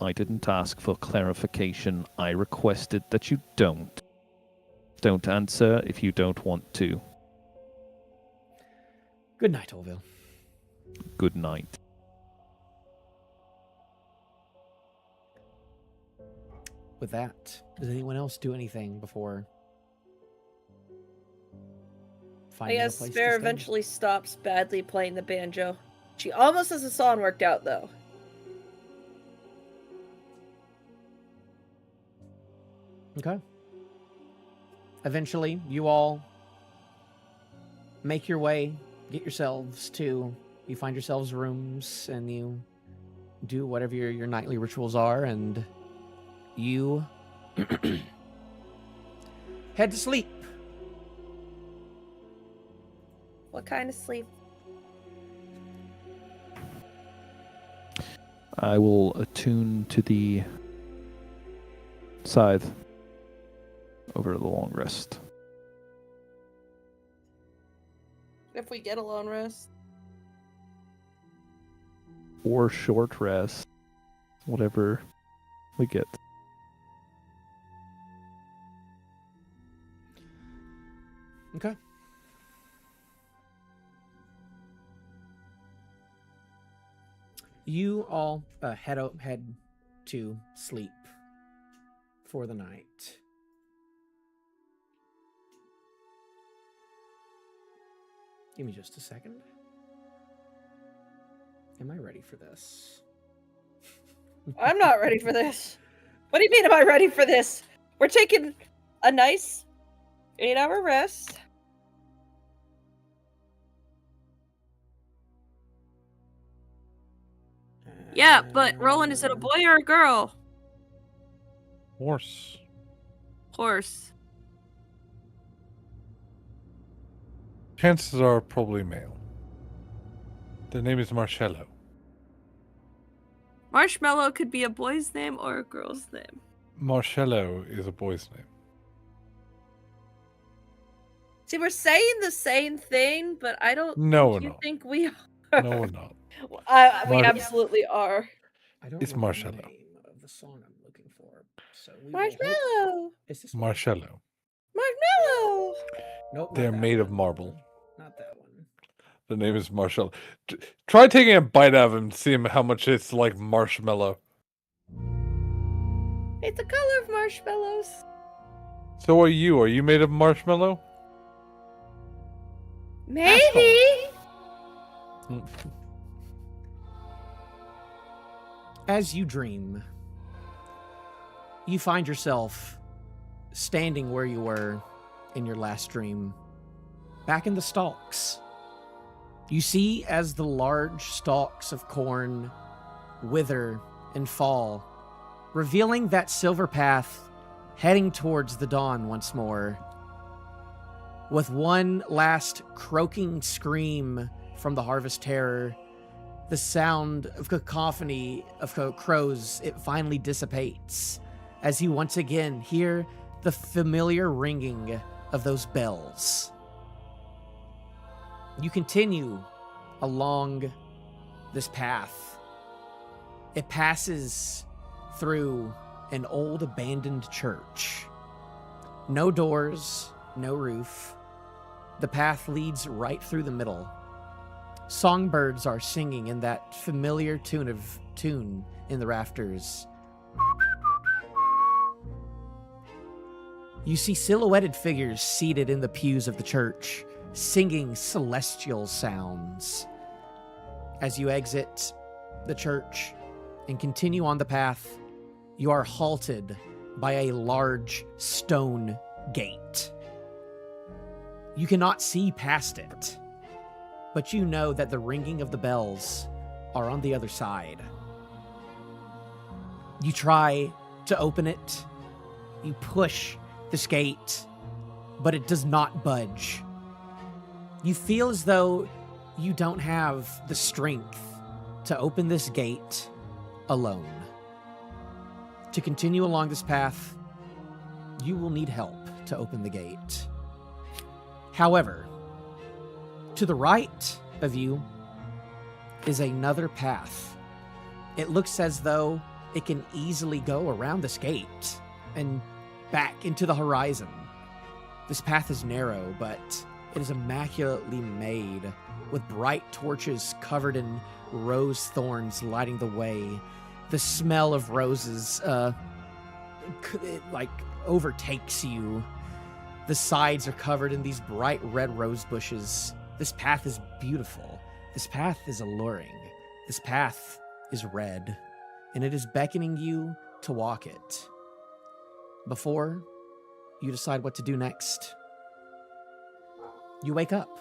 I didn't ask for clarification. I requested that you don't. Don't answer if you don't want to. Good night, Orvill. Good night. With that, does anyone else do anything before I finding guess a place Spare to stay? eventually stops badly playing the banjo. She almost has a song worked out, though. Okay. Eventually, you all make your way, get yourselves to, you find yourselves rooms, and you do whatever your nightly rituals are, and you head to sleep. What kind of sleep? I will attune to the scythe over the long rest. If we get a long rest. Or short rest. Whatever we get. Okay. You all head to sleep for the night. Give me just a second. Am I ready for this? I'm not ready for this. What do you mean, am I ready for this? We're taking a nice 8-hour rest. Yeah, but Roland, is it a boy or a girl? Horse. Horse. Chances are probably male. The name is Marcello. Marshmallow could be a boy's name or a girl's name. Marcello is a boy's name. See, we're saying the same thing, but I don't No, we're you not. think we are. No, we're not. We Mar- absolutely are. I don't It's remember Marcello. the name of the song I'm looking for. But So we will Marshmallow. Is this one? Marshmallow. Marshmallow. Nope. They're not that made of one. marble. Not that one. The name is Marshmallow. Try taking a bite out of him, see how much it's like marshmallow. It's the color of marshmallows. So are you? Are you made of marshmallow? Maybe. As you dream, you find yourself standing where you were in your last dream, back in the stalks. You see as the large stalks of corn wither and fall, revealing that silver path heading towards the dawn once more. With one last croaking scream from the harvest terror, the sound of cacophony of crows, it finally dissipates as you once again hear the familiar ringing of those bells. You continue along this path. It passes through an old abandoned church. No doors, no roof. The path leads right through the middle. Songbirds are singing in that familiar tune in the rafters. You see silhouetted figures seated in the pews of the church, singing celestial sounds. As you exit the church and continue on the path, you are halted by a large stone gate. You cannot see past it, but you know that the ringing of the bells are on the other side. You try to open it. You push this gate, but it does not budge. You feel as though you don't have the strength to open this gate alone. To continue along this path, you will need help to open the gate. However, to the right of you is another path. It looks as though it can easily go around this gate and back into the horizon. This path is narrow, but it is immaculately made, with bright torches covered in rose thorns lighting the way. The smell of roses, overtakes you. The sides are covered in these bright red rose bushes. This path is beautiful. This path is alluring. This path is red, and it is beckoning you to walk it. Before you decide what to do next, you wake up.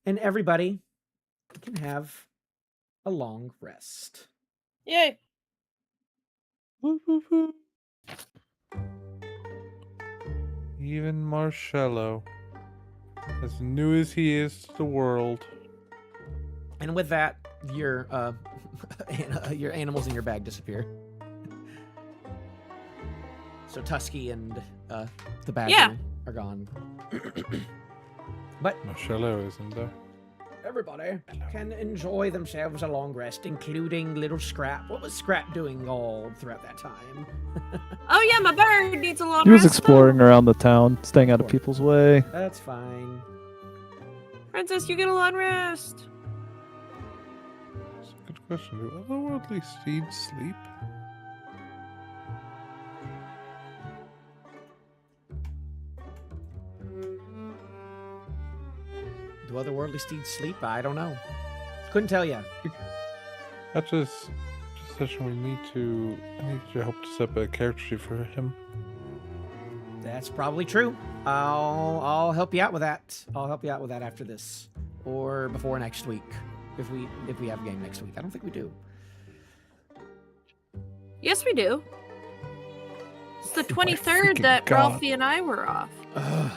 And everybody can have a long rest. Yay. Even Marshmallow, as new as he is to the world. And with that, your animals in your bag disappear. So Tusky and the badger are gone. But Marshmallow isn't there. everybody can enjoy themselves a long rest, including little Scrap. What was Scrap doing all throughout that time? Oh yeah, my bird needs a long He was rest. exploring around the town, staying out of people's way. That's fine. Princess, you get a long rest. That's a good question. Do otherworldly steeds sleep? Do otherworldly steeds sleep? I don't know. Couldn't tell you. That's just a session we need to. I need your help to set up a character sheet for him. That's probably true. I'll help you out with that. I'll help you out with that after this, or before next week, if we have a game next week. I don't think we do. Yes, we do. It's the Oh my 23rd freaking that God. Ralphie and I were off. Ugh.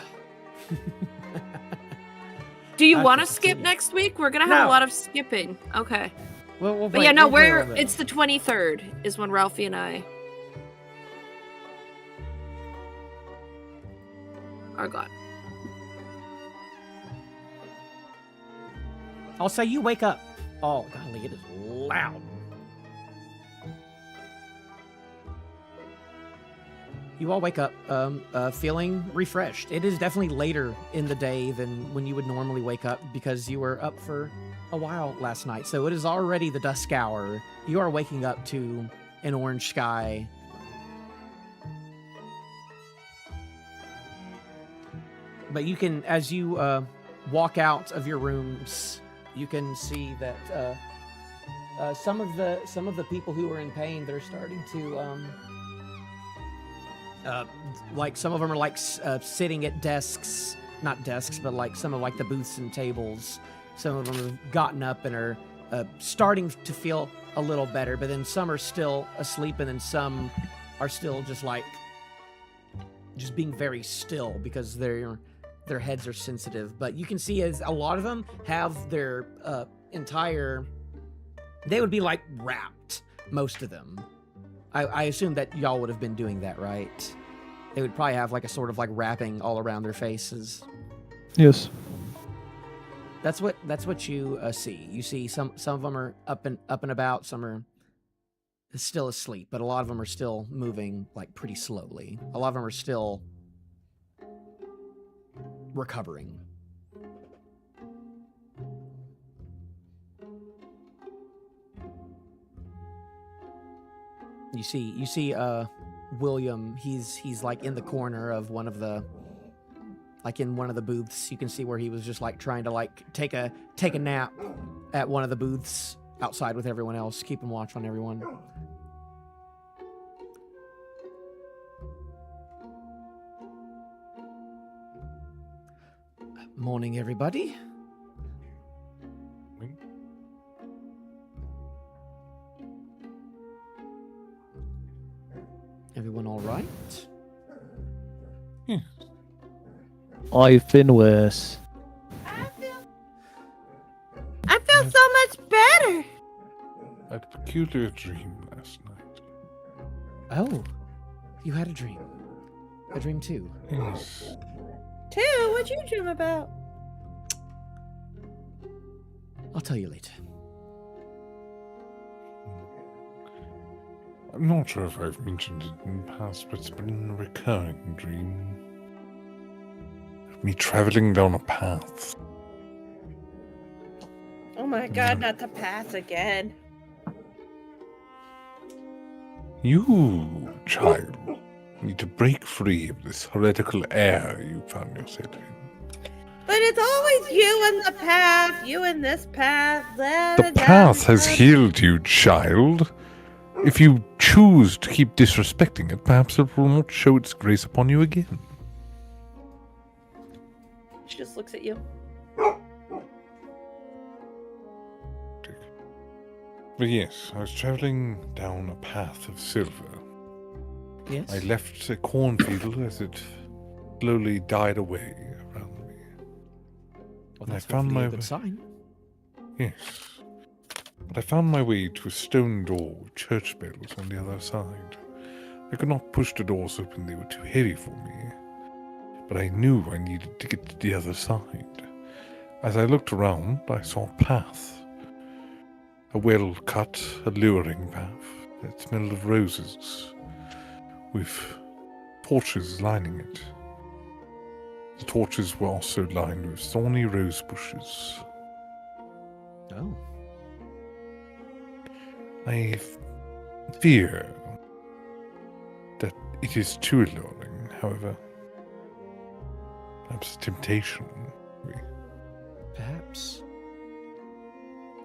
Do you I want to can skip see. next week? We're gonna have No. a lot of skipping. Okay. We'll But wait- yeah, no, we'll wait a we're little bit. it's the 23rd is when Ralphie and I are gone. I'll say you wake up. Oh golly, it is loud. You all wake up feeling refreshed. It is definitely later in the day than when you would normally wake up because you were up for a while last night. So it is already the dusk hour. You are waking up to an orange sky. But you can, as you walk out of your rooms, you can see that some of the people who are in pain, they're starting to like some of them are like sitting at desks, not desks, but like some of like the booths and tables. Some of them have gotten up and are starting to feel a little better, but then some are still asleep, and then some are still just being very still because their heads are sensitive. But you can see as a lot of them have their entire, they would be like wrapped, most of them. I assume that y'all would have been doing that, right? They would probably have like a sort of like wrapping all around their faces. Yes. That's what you see. You see some of them are up and about. Some are still asleep, but a lot of them are still moving like pretty slowly. A lot of them are still recovering. You see William, he's like in the corner of one of the, like in one of the booths. You can see where he was just like trying to like take a nap at one of the booths outside with everyone else, keeping watch on everyone. Morning, everybody. Everyone all right? Yeah. I've been worse. I feel so much better. I had a peculiar dream last night. Oh, you had a dream. A dream too. Yes. Too? What'd you dream about? I'll tell you later. I'm not sure if I've mentioned it in the past, but it's been a recurring dream. Of me traveling down a path. Oh my god, not the path again. You, child, need to break free of this heretical air you found yourself in. But it's always you in the path, you in this path. The path has healed you, child. If you choose to keep disrespecting it, perhaps it will not show its grace upon you again. She just looks at you. But yes, I was traveling down a path of silver. Yes. I left a cornfield as it slowly died away around me. Well, I that's found hopefully my a good way. sign. Yes. But I found my way to a stone door with church bells on the other side. I could not push the doors open, they were too heavy for me. But I knew I needed to get to the other side. As I looked around, I saw a path. A well-cut, alluring path that smelled of roses, with torches lining it. The torches were also lined with thorny rose bushes. Oh. I fear that it is too alluring, however. Perhaps a temptation. Perhaps.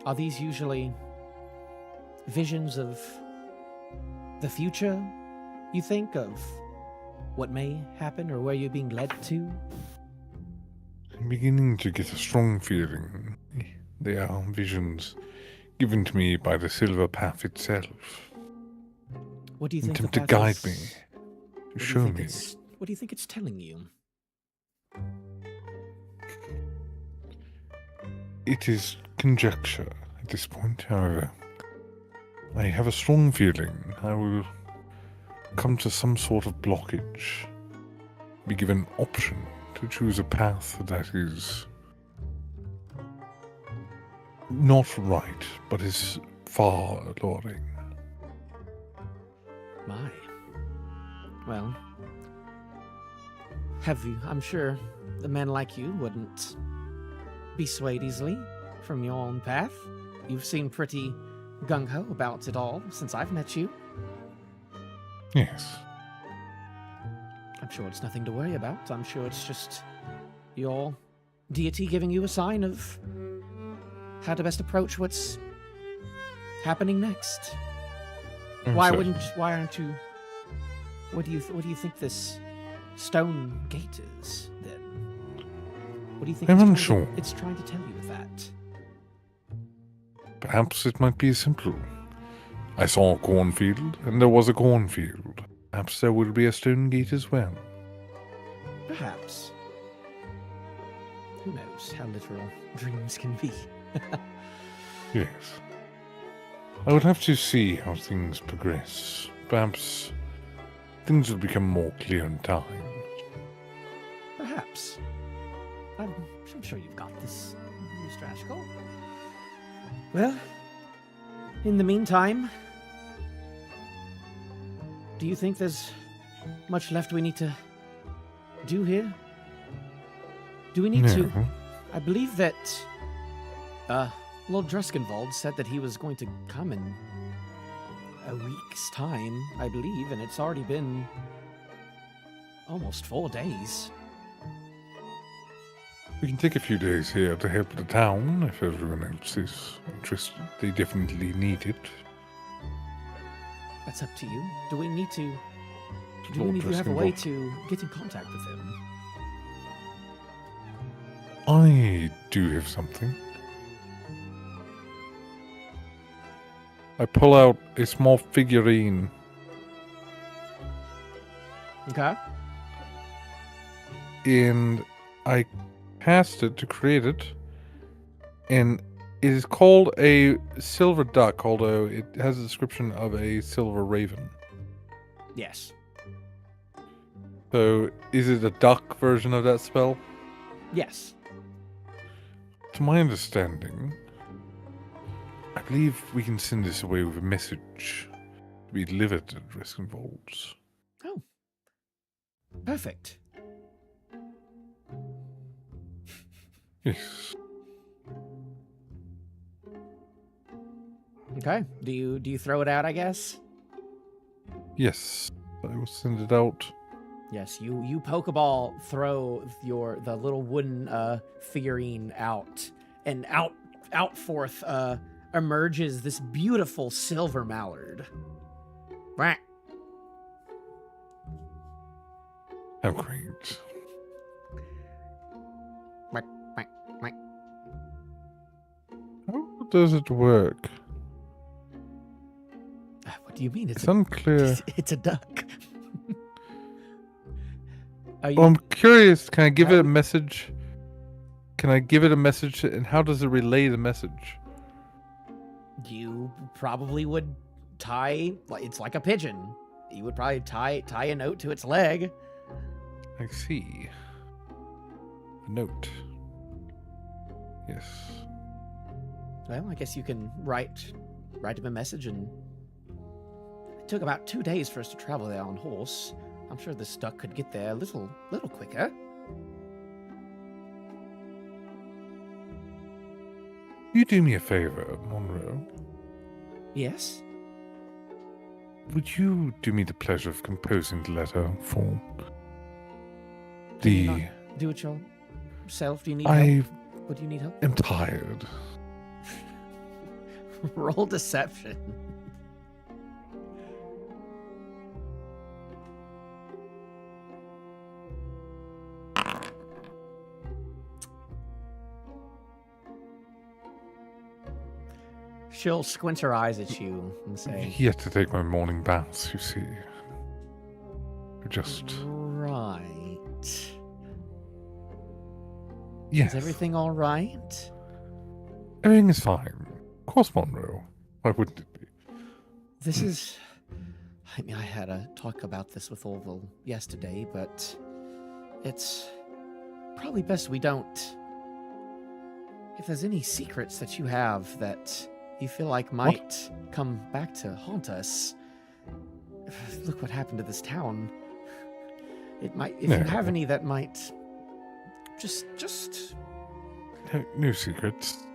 Are these usually visions of the future, you think, of what may happen or where you're being led to? I'm beginning to get a strong feeling they are visions given to me by the Silver Path itself. What do you think? Attempt the to path guide is- me, what to do you show think me. What do you think it's telling you? It is conjecture at this point, however. I have a strong feeling I will come to some sort of blockage, be given option to choose a path that is not right, but is far alluring. My. Well, have you? I'm sure a man like you wouldn't be swayed easily from your own path. You've seemed pretty gung-ho about it all since I've met you. Yes. I'm sure it's nothing to worry about. I'm sure it's just your deity giving you a sign of how to best approach what's happening next. Why aren't you? What do you think this stone gate is then? What do you think I'm it's unsure. It's trying to tell you with that? Perhaps it might be simple. I saw a cornfield, and there was a cornfield. Perhaps there will be a stone gate as well. Perhaps. Who knows how literal dreams can be? Yes. I would have to see how things progress. Perhaps things will become more clear in time. Perhaps. I'm sure you've got this, Mr. Ashcull. Well, in the meantime, do you think there's much left we need to do here? Do we need to? I believe that Lord Druskenwald said that he was going to come in a week's time, I believe, and it's already been almost 4 days. We can take a few days here to help the town if everyone else is interested. They definitely need it. That's up to you. Do we need to Lord have a way Druskenwald. to get in contact with him? I do have something. I pull out a small figurine. Okay. And I cast it to create it. And it is called a silver duck, although it has a description of a silver raven. Yes. So, is it a duck version of that spell? Yes. To my understanding, I believe we can send this away with a message to be delivered to Druskenwald's. Oh. Perfect. Yes. Okay. Do you throw it out, I guess? Yes. I will send it out. Yes, you Pokeball throw the little wooden figurine out, and out forth emerges this beautiful silver mallard. Quack. How great. Quack, quack, quack. How does it work? What do you mean? It's unclear. It's a duck. Are you, Well, I'm curious. Can I give it a message? Can I give it a message? And how does it relay the message? you probably would tie, like, it's like a pigeon. You would probably tie a note to its leg. I see. A note. Yes. Well, I guess you can write him a message, and it took about 2 days for us to travel there on horse. I'm sure this duck could get there a little quicker. You do me a favor, Monroe. Yes? Would you do me the pleasure of composing the letter for Can you the... not do it yourself? Do you need I help? What do you need help? am tired. Roll deception. She'll squint her eyes at you and say, Yet to take my morning baths, you see. Just... right. Yes. Is everything all right? Everything is fine. Of course, Monroe. Why wouldn't it be? This is... I mean, I had a talk about this with Orvill yesterday, but it's probably best we don't. If there's any secrets that you have that you feel like might come back to haunt us, look what happened to this town. It might, if No. you have any that might, just No secrets.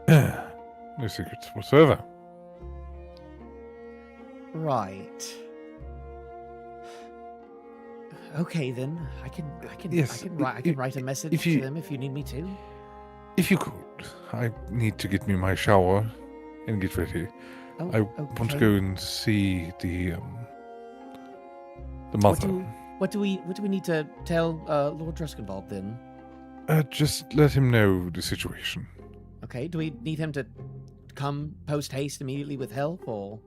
No secrets whatsoever. right. Okay, then I can Yes, I can write a message if you- to them if you need me to. If you could, I need to get me my shower and get ready. Oh, I want to okay. go and see the What mother. do we need to tell Lord Druskenwald then? Just let him know the situation. Okay, do we need him to come post haste immediately with help, or?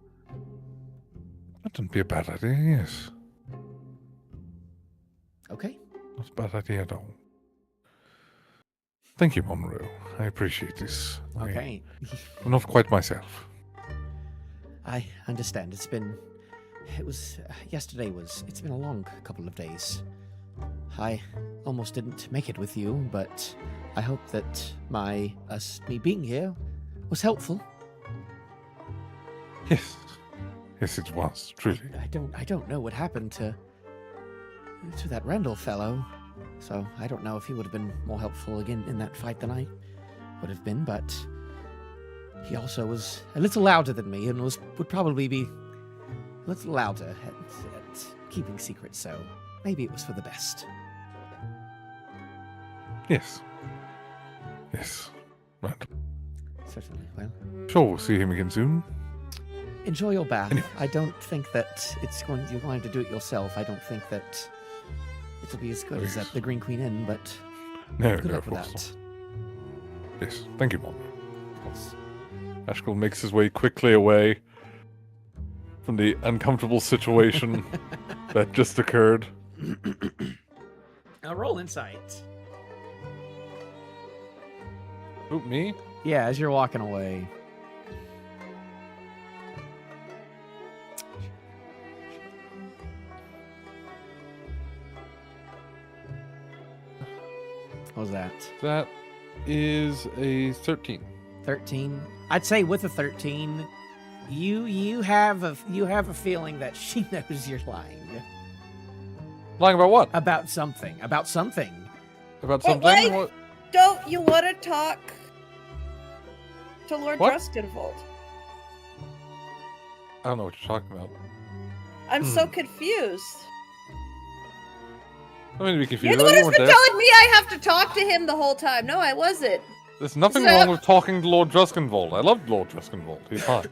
That wouldn't be a bad idea, yes. Okay. Not a bad idea at all. Thank you, Monroe. I appreciate this. Okay. I'm not quite myself. I understand. It's been a long couple of days. I almost didn't make it with you, but I hope that me being here was helpful. Yes. Yes, it was, truly. I don't know what happened to that Randall fellow, so I don't know if he would have been more helpful again in that fight than I would have been, but he also was a little louder than me and would probably be a little louder at keeping secrets, so maybe it was for the best. Yes. Yes. Right. Certainly. Well, Sure, we'll see him again soon. enjoy your bath. Anyway. I don't think that you're going to do it yourself. I don't think that it'll be as good as at the Green Queen Inn, but No, good no, luck of with course that. not. Yes, thank you, Monroe. Of course. Ashcull makes his way quickly away from the uncomfortable situation that just occurred. Now roll insight. Oh, me? Yeah, as you're walking away. What was that? That is a 13. 13. I'd say with a 13, you have a feeling that she knows you're lying Lying about what? about something. About something. About But something? wait! What? Don't you want to talk to Lord What? Druskenwald? I don't know what you're talking about. I'm so confused. I'm going to be confused. You're the one You who's weren't been there. telling me I have to talk to him the whole time. No, I wasn't. There's nothing So- wrong with talking to Lord Druskenwald. I love Lord Druskenwald. He's fine.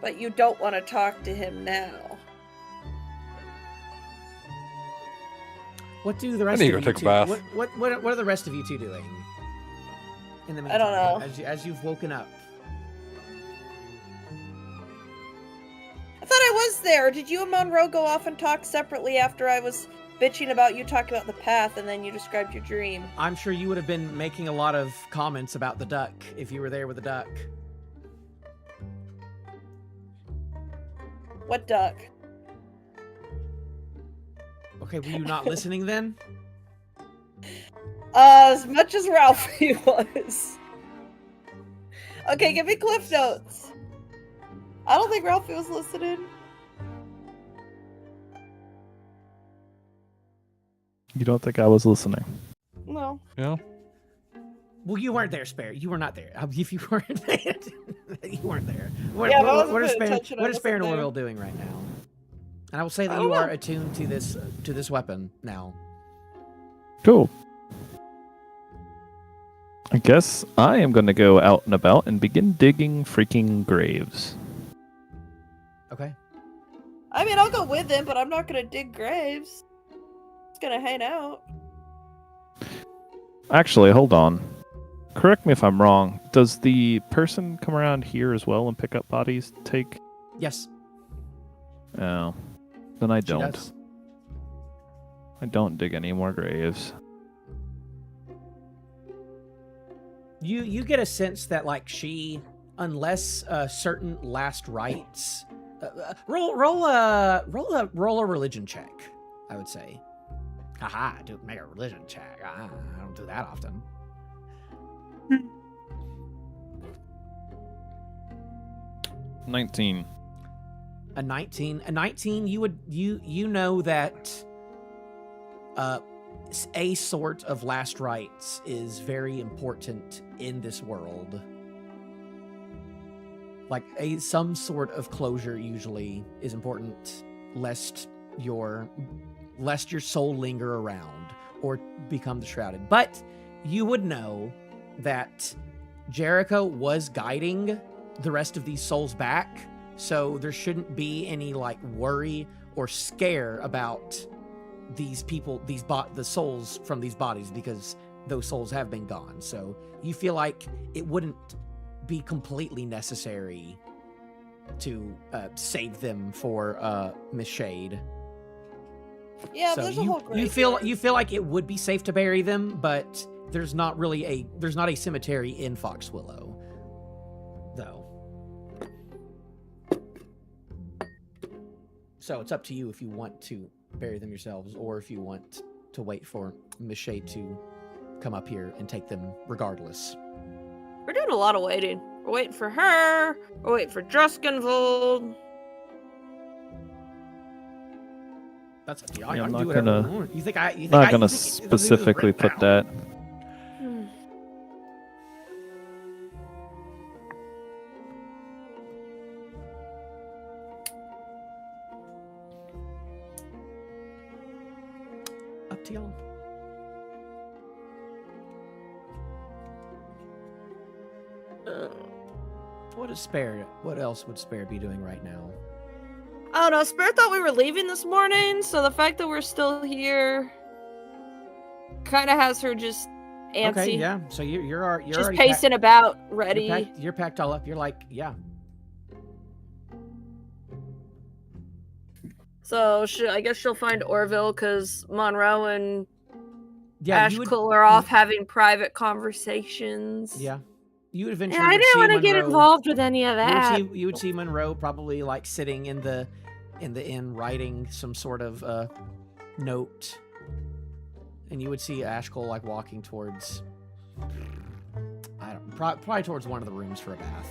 But you don't want to talk to him now. What do the rest need of to you go take a two? bath. What are the rest of you two doing? In the I don't meantime, know. As you've woken up. I thought I was there. Did you and Monroe go off and talk separately after I was bitching about you talking about the path and then you described your dream? I'm sure you would have been making a lot of comments about the duck if you were there with the duck. What duck? Okay, were you not listening then? As much as Ralphie was. Okay, give me Cliff Notes. I don't think Ralphie was listening. You don't think I was listening? No. Yeah? Well, you weren't there, Spare. You were not there. If you weren't there, you weren't there. What, Yeah, but I wasn't what is paying Spare? attention, I What is Spare and wasn't there. Orvill doing right now? And I will say I that don't you are know. attuned to this weapon now. Cool. I guess I am going to go out and about and begin digging freaking graves. Okay. I mean, I'll go with him, but I'm not gonna dig graves. It's gonna hang out. Actually, hold on. Correct me if I'm wrong. Does the person come around here as well and pick up bodies to take? Yes. Oh. Then I she don't. does. I don't dig any more graves. You get a sense that like she, unless certain last rites, roll a religion check. I would say. Haha, make a religion check. I don't do that often. Hmm. 19. A 19. You know that a sort of last rites is very important in this world. Like some sort of closure usually is important, lest your soul linger around or become shrouded. But you would know that Jericho was guiding the rest of these souls back, so there shouldn't be any like worry or scare about these people, the souls from these bodies, because those souls have been gone. So you feel like it wouldn't be completely necessary to save them for Miss Shade. Yeah, So there's a whole you feel like it would be safe to bury them, but there's not a cemetery in Foxwillow, though. So it's up to you if you want to bury them yourselves, or if you want to wait for Miss Shade to come up here and take them regardless. We're doing a lot of waiting. We're waiting for her. We're waiting for Druskenvold. That's up to you. Yeah, I I'm can not do whatever gonna- I want. You think I? Not going to specifically put that. Up to y'all. What else would Spare be doing right now? I don't know. Spare thought we were leaving this morning, so the fact that we're still here kind of has her just antsy. Okay, yeah. So you're She's already pacing about, ready. You're packed all up. You're like, yeah. So I guess she'll find Orvill because Monroe and Yeah, you would, Ashcull are off having private conversations. yeah. You would eventually. And I would didn't see want to get Monroe- involved with any of that. You would see Monroe probably like sitting in the inn writing some sort of note, and you would see Ashcull like walking towards probably towards one of the rooms for a bath.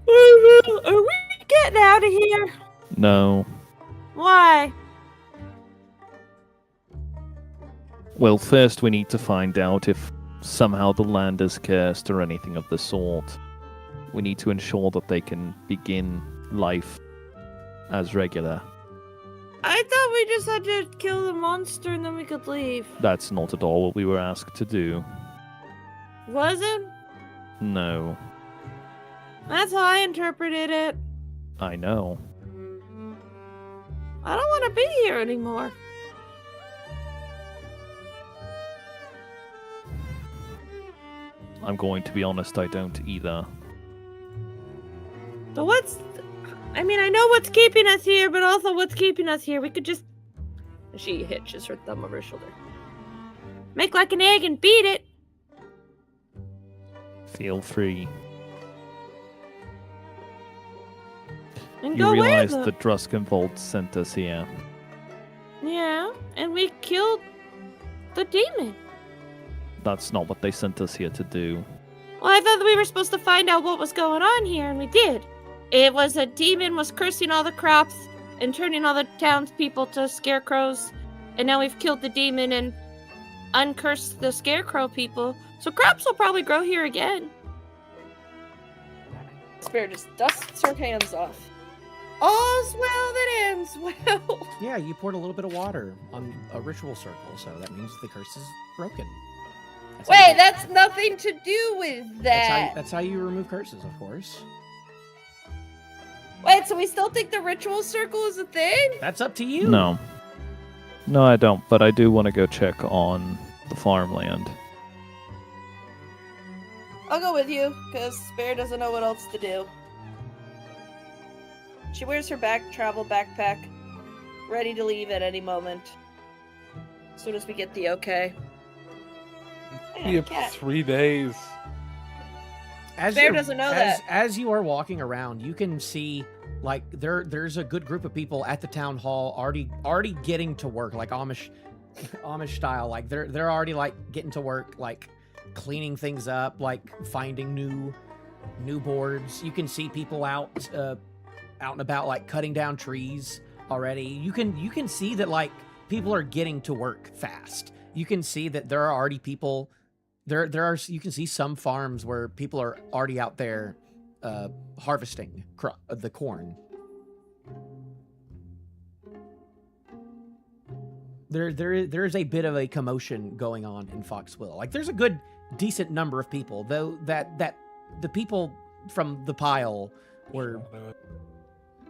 Are we getting out of here? No. Why? Well, first we need to find out if somehow the land is cursed or anything of the sort. We need to ensure that they can begin life as regular. I thought we just had to kill the monster and then we could leave. That's not at all what we were asked to do. Was it? No. That's how I interpreted it. I know. I don't want to be here anymore. I'm going to be honest, I don't either. So I mean, I know what's keeping us here, but also what's keeping us here. We could just... She hitches her thumb over her shoulder. Make like an egg and beat it. Feel free. And You go realize where that Druskenvold sent us here. Yeah, and we killed the demon. That's not what they sent us here to do. Well, I thought that we were supposed to find out what was going on here, and we did. It was a demon was cursing all the crops and turning all the townspeople to scarecrows, and now we've killed the demon and uncursed the scarecrow people, so crops will probably grow here again. Spare just dusts her hands off. All's well that ends well. Yeah, you poured a little bit of water on a ritual circle, so that means the curse is broken. Wait, that's nothing to do with that. That's how you remove curses, of course. Wait, so we still think the ritual circle is a thing? That's up to you. No. No, I don't, but I do want to go check on the farmland. I'll go with you, because Spare doesn't know what else to do. She wears her travel backpack, ready to leave at any moment. As soon as we get the okay. Be up 3 days. Spare doesn't know that. As you are walking around, you can see like there's a good group of people at the town hall already getting to work, like Amish style. Like they're already like getting to work, like cleaning things up, like finding new boards. You can see people out and about, like cutting down trees already. You can see that like people are getting to work fast. You can see that there are already people. You can see some farms where people are already out there harvesting the corn. There is a bit of a commotion going on in Foxville. Like, there's a good, decent number of people, though that the people from the pile were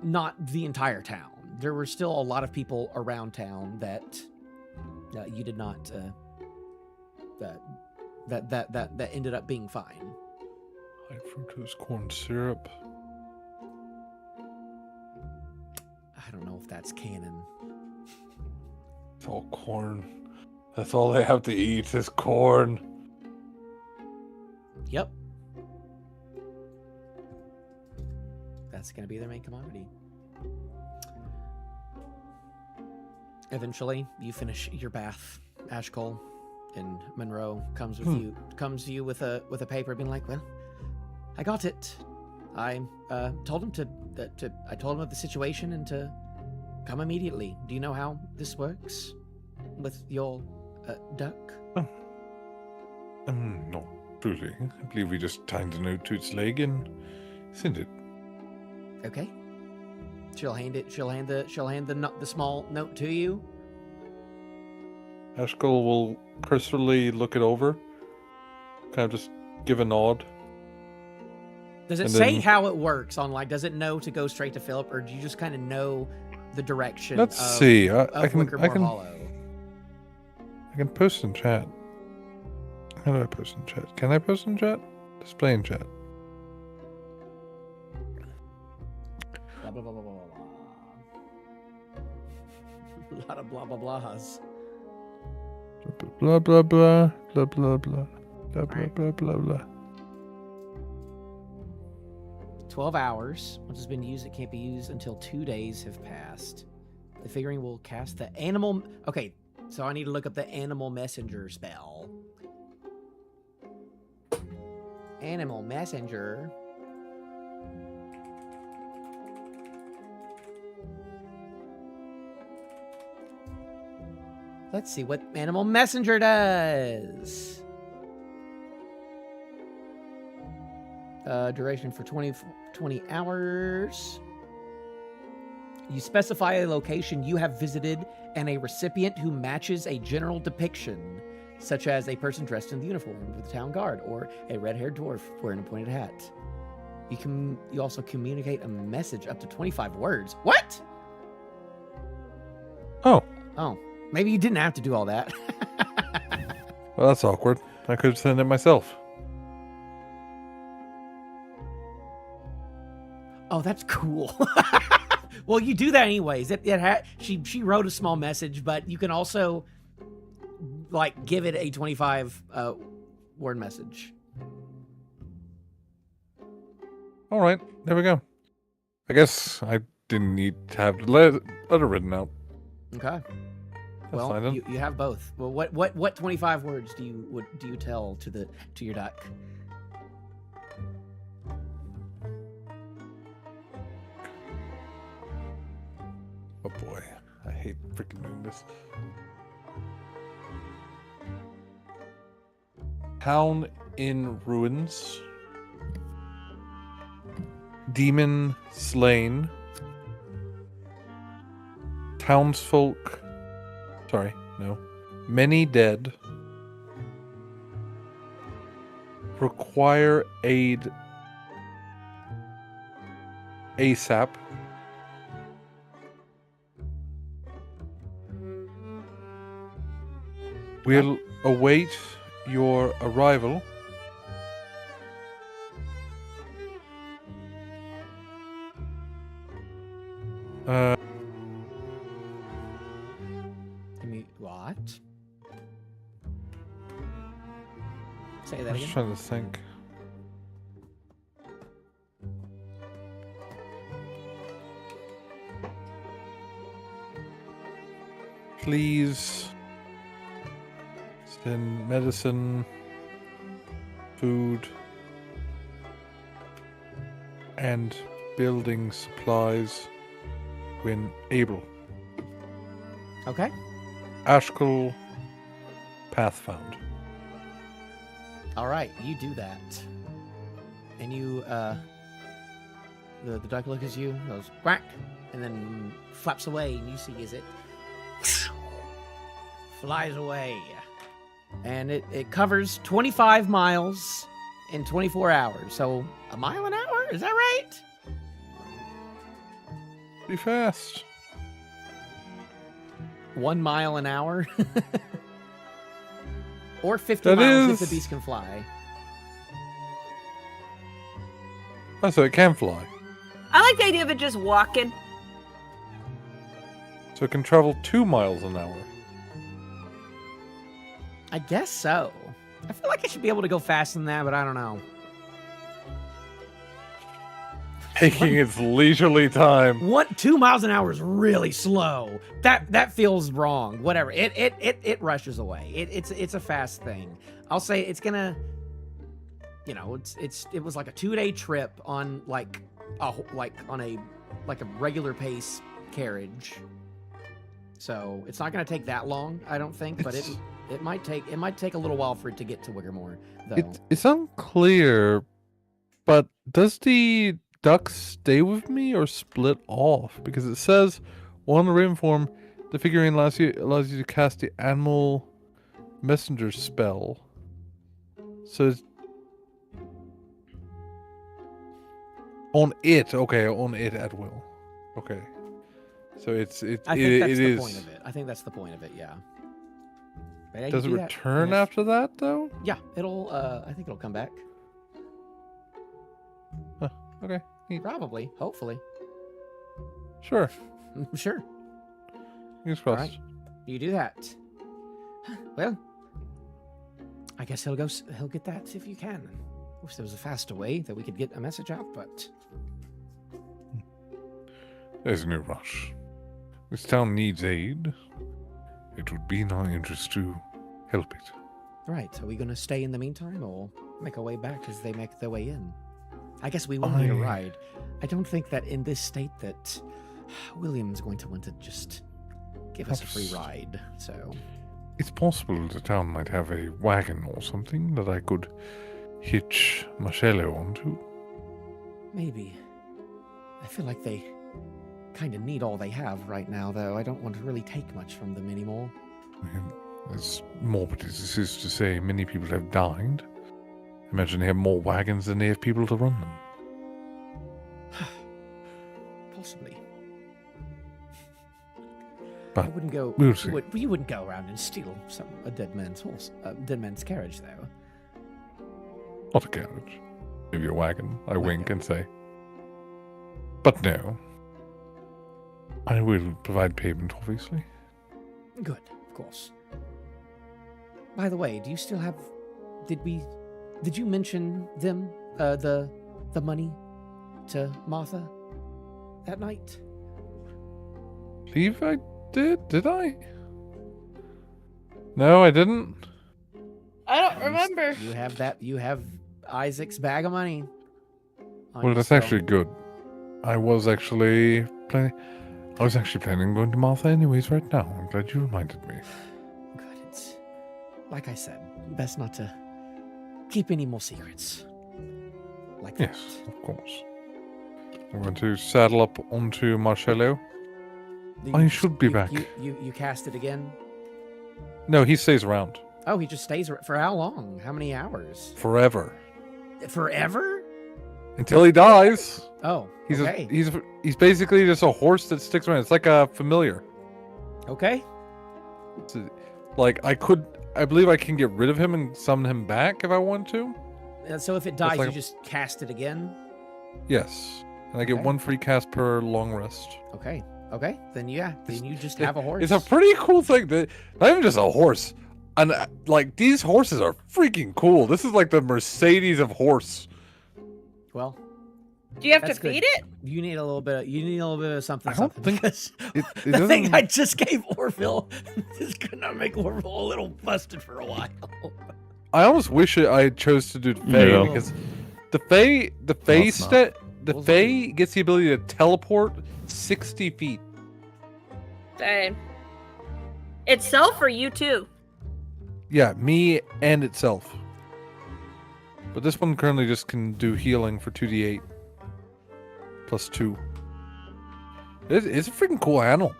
not the entire town. There were still a lot of people around town that you did not that ended up being fine. High fructose corn syrup. I don't know if that's canon. It's all corn. That's all they have to eat is corn. Yep. That's going to be their main commodity. Eventually, you finish your bath, Ashcull, and Monroe comes to you with a paper, being like, "Well, I got it. I told him I told him of the situation and to come immediately. Do you know how this works with your duck?" Not really. I believe we just tied the note to its leg and sent it. Okay. She'll hand the small note to you. Ashcull will cursorily look it over, kind of just give a nod. Does it And say then- how it works on, like, does it know to go straight to Philip, or do you just kind of know the direction Let's of, see. of I Wickermore can Hollow? post in chat. How do I post in chat? Can I post in chat? Display in chat. Blah, blah, blah, blah, blah, blah. A lot of blah, blah, blahs. Blah blah blah blah blah blah blah blah Right. blah blah blah. 12 hours. Once it's been used, it can't be used until 2 days have passed. The figurine will cast the animal... Okay, so I need to look up the animal messenger spell. Animal messenger. Let's see what animal messenger does. Duration for 20 hours. You specify a location you have visited and a recipient who matches a general depiction, such as a person dressed in the uniform of the town guard or a red-haired dwarf wearing a pointed hat. You also communicate a message up to 25 words. What? Oh, Maybe you didn't have to do all that. well, that's awkward. I could send it myself. Oh, that's cool. Well, you do that anyways. She wrote a small message, but you can also, like, give it a 25 word message. All right, there we go. I guess I didn't need to have the letter written out. Okay. That's Well, fine then. you have both. Well, what 25 words do you tell to your duck? Oh boy, I hate freaking doing this. Town in ruins. Demon slain. Townsfolk. Sorry, no. Many dead. Require aid ASAP. We'll await your arrival. What? Say that I'm just again. trying to think. Please send medicine, food, and building supplies when able. Okay. Ashcull Pathfound. All right, you do that, and you the duck looks at you, goes quack, and then flaps away, and you see as it flies away, and it covers 25 miles in 24 hours. So a mile an hour, is that right? Pretty fast. 1 mile an hour, or 50 That miles if is- the beast can fly. Oh, so it can fly. I like the idea of it just walking. So it can travel 2 miles an hour. I guess so. I feel like I should be able to go faster than that, but I don't know. Taking its leisurely time. 2 miles an hour is really slow. That feels wrong. Whatever. It rushes away. It's a fast thing. I'll say it's gonna. You know, it was like a 2-day trip on like a regular pace carriage. So it's not gonna take that long, I don't think. But it might take a little while for it to get to Wiggermore, though. It's unclear, but does the duck stay with me or split off? Because it says, while in the raven form, the figurine allows you to cast the animal messenger spell. So it's on it at will. Okay, so I think that's it the is. point of it. I think that's the point of it. Yeah. But yeah, you Does it do that, return and if- after that though? Yeah, it'll. I think it'll come back. Okay, neat. Probably. Hopefully. Sure. Sure. Fingers All crossed. right. You do that. Well, I guess he'll get that if you can. Wish there was a faster way that we could get a message out, but There's no rush. This town needs aid. It would be in our interest to help it. right. Are we going to stay in the meantime, or make our way back as they make their way in? I guess we will need a ride. I don't think that in this state that William's going to want to just give us a free ride. So It's possible the town might have a wagon or something that I could hitch Marcello onto. maybe. I feel like they kind of need all they have right now, though. I don't want to really take much from them anymore. And as morbid as this is to say, many people have died. Imagine they have more wagons than they have people to run them. Possibly. But I wouldn't go. we'll see. You wouldn't go around and steal a dead man's horse, dead man's carriage, though. Not a carriage. Maybe a wagon. I wink and say. But no. I will provide payment, obviously. Good, of course. By the way, do you still have? Did you mention them? The money to Martha that night? Believe I did I? No, I didn't. I don't remember. You have that. You have Isaac's bag of money. on Well, you that's still. actually good. I was actually planning on going to Martha anyways right now. I'm glad you reminded me. Good. It's like I said, best not to keep any more secrets. Like that. Yes, of course. I'm going to saddle up onto Marcello. Do I should be you- back. You cast it again? No, he stays around. Oh, he just stays for how long? How many hours? Forever. Forever? Until he dies. Oh, He's okay. he's basically just a horse that sticks around. It's like a familiar. Okay. Like I believe I can get rid of him and summon him back if I want to. So if it dies, like you a- just cast it again? Yes. And I get Okay. 1 free cast per long rest. Okay. Okay. Then yeah. Then you just have a horse. It's a pretty cool thing. Not even just a horse. And like these horses are freaking cool. This is like the Mercedes of horse. Well, Do you have That's to good. feed it? you need a little bit. Of something. I don't something, think- because It the thing doesn't- I just gave Orville is gonna make Orville a little busted for a while. I almost wish I chose to do the Fae Yeah. because the Fae it's not. the What was Fae gets the ability to teleport 60 feet. Dang. Itself or you too? Yeah, me and itself. But this one currently just can do healing for 2d8 plus 2. It's a freaking cool animal.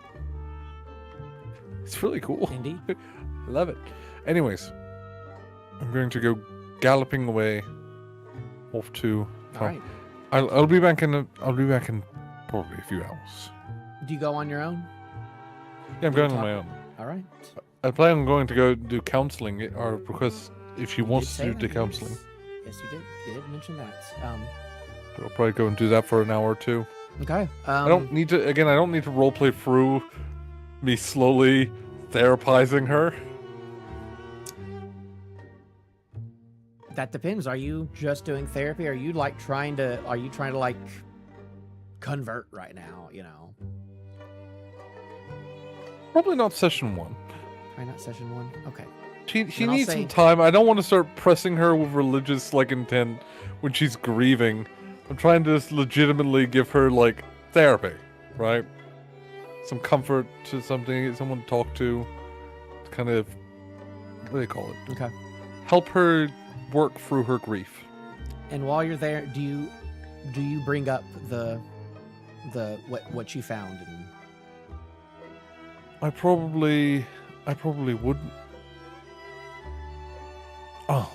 It's really cool. Indeed. I love it. Anyways, I'm going to go galloping away off to. All right. I'll be back in probably a few hours. Do you go on your own? Yeah, I'm going on my own. All right. I plan on going to go do counseling, or because if she wants to do the counseling, Yes, you did. You did mention that. I'll probably go and do that for an hour or two. Okay. I don't need to. Again, I don't need to roleplay through me slowly therapizing her. That depends. Are you just doing therapy? Are you like trying to? Are you trying to like convert right now? You know. Probably not session 1. Probably not session 1. Okay. She Then I'll needs say- some time. I don't want to start pressing her with religious like intent when she's grieving. I'm trying to just legitimately give her like therapy, right? Some comfort to something, someone to talk to kind of, what do they call it? Okay. Help her work through her grief. And while you're there, do you bring up the what you found? And... I probably wouldn't. Oh,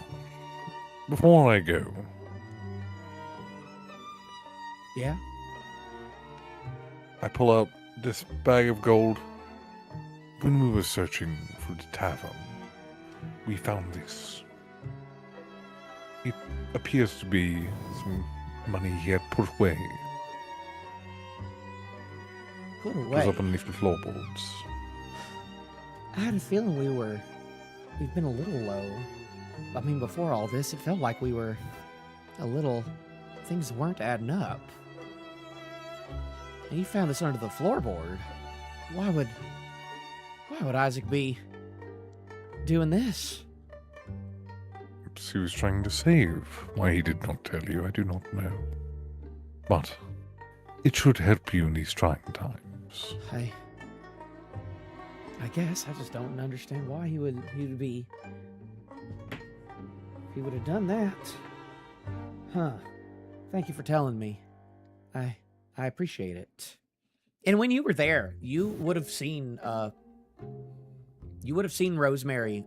before I go, Yeah. I pull out this bag of gold. When we were searching for the tavern, we found this. It appears to be some money he had put away. Put It was away. up underneath the floorboards. I had a feeling we've been a little low. I mean, before all this, it felt like we were a little. Things weren't adding up. And you found this under the floorboard. Why would Isaac be doing this? Perhaps he was trying to save. Why he did not tell you, I do not know. But it should help you in these trying times. I guess I just don't understand why he would have done that. Huh. Thank you for telling me. I appreciate it. And when you were there, you would have seen Rosemary.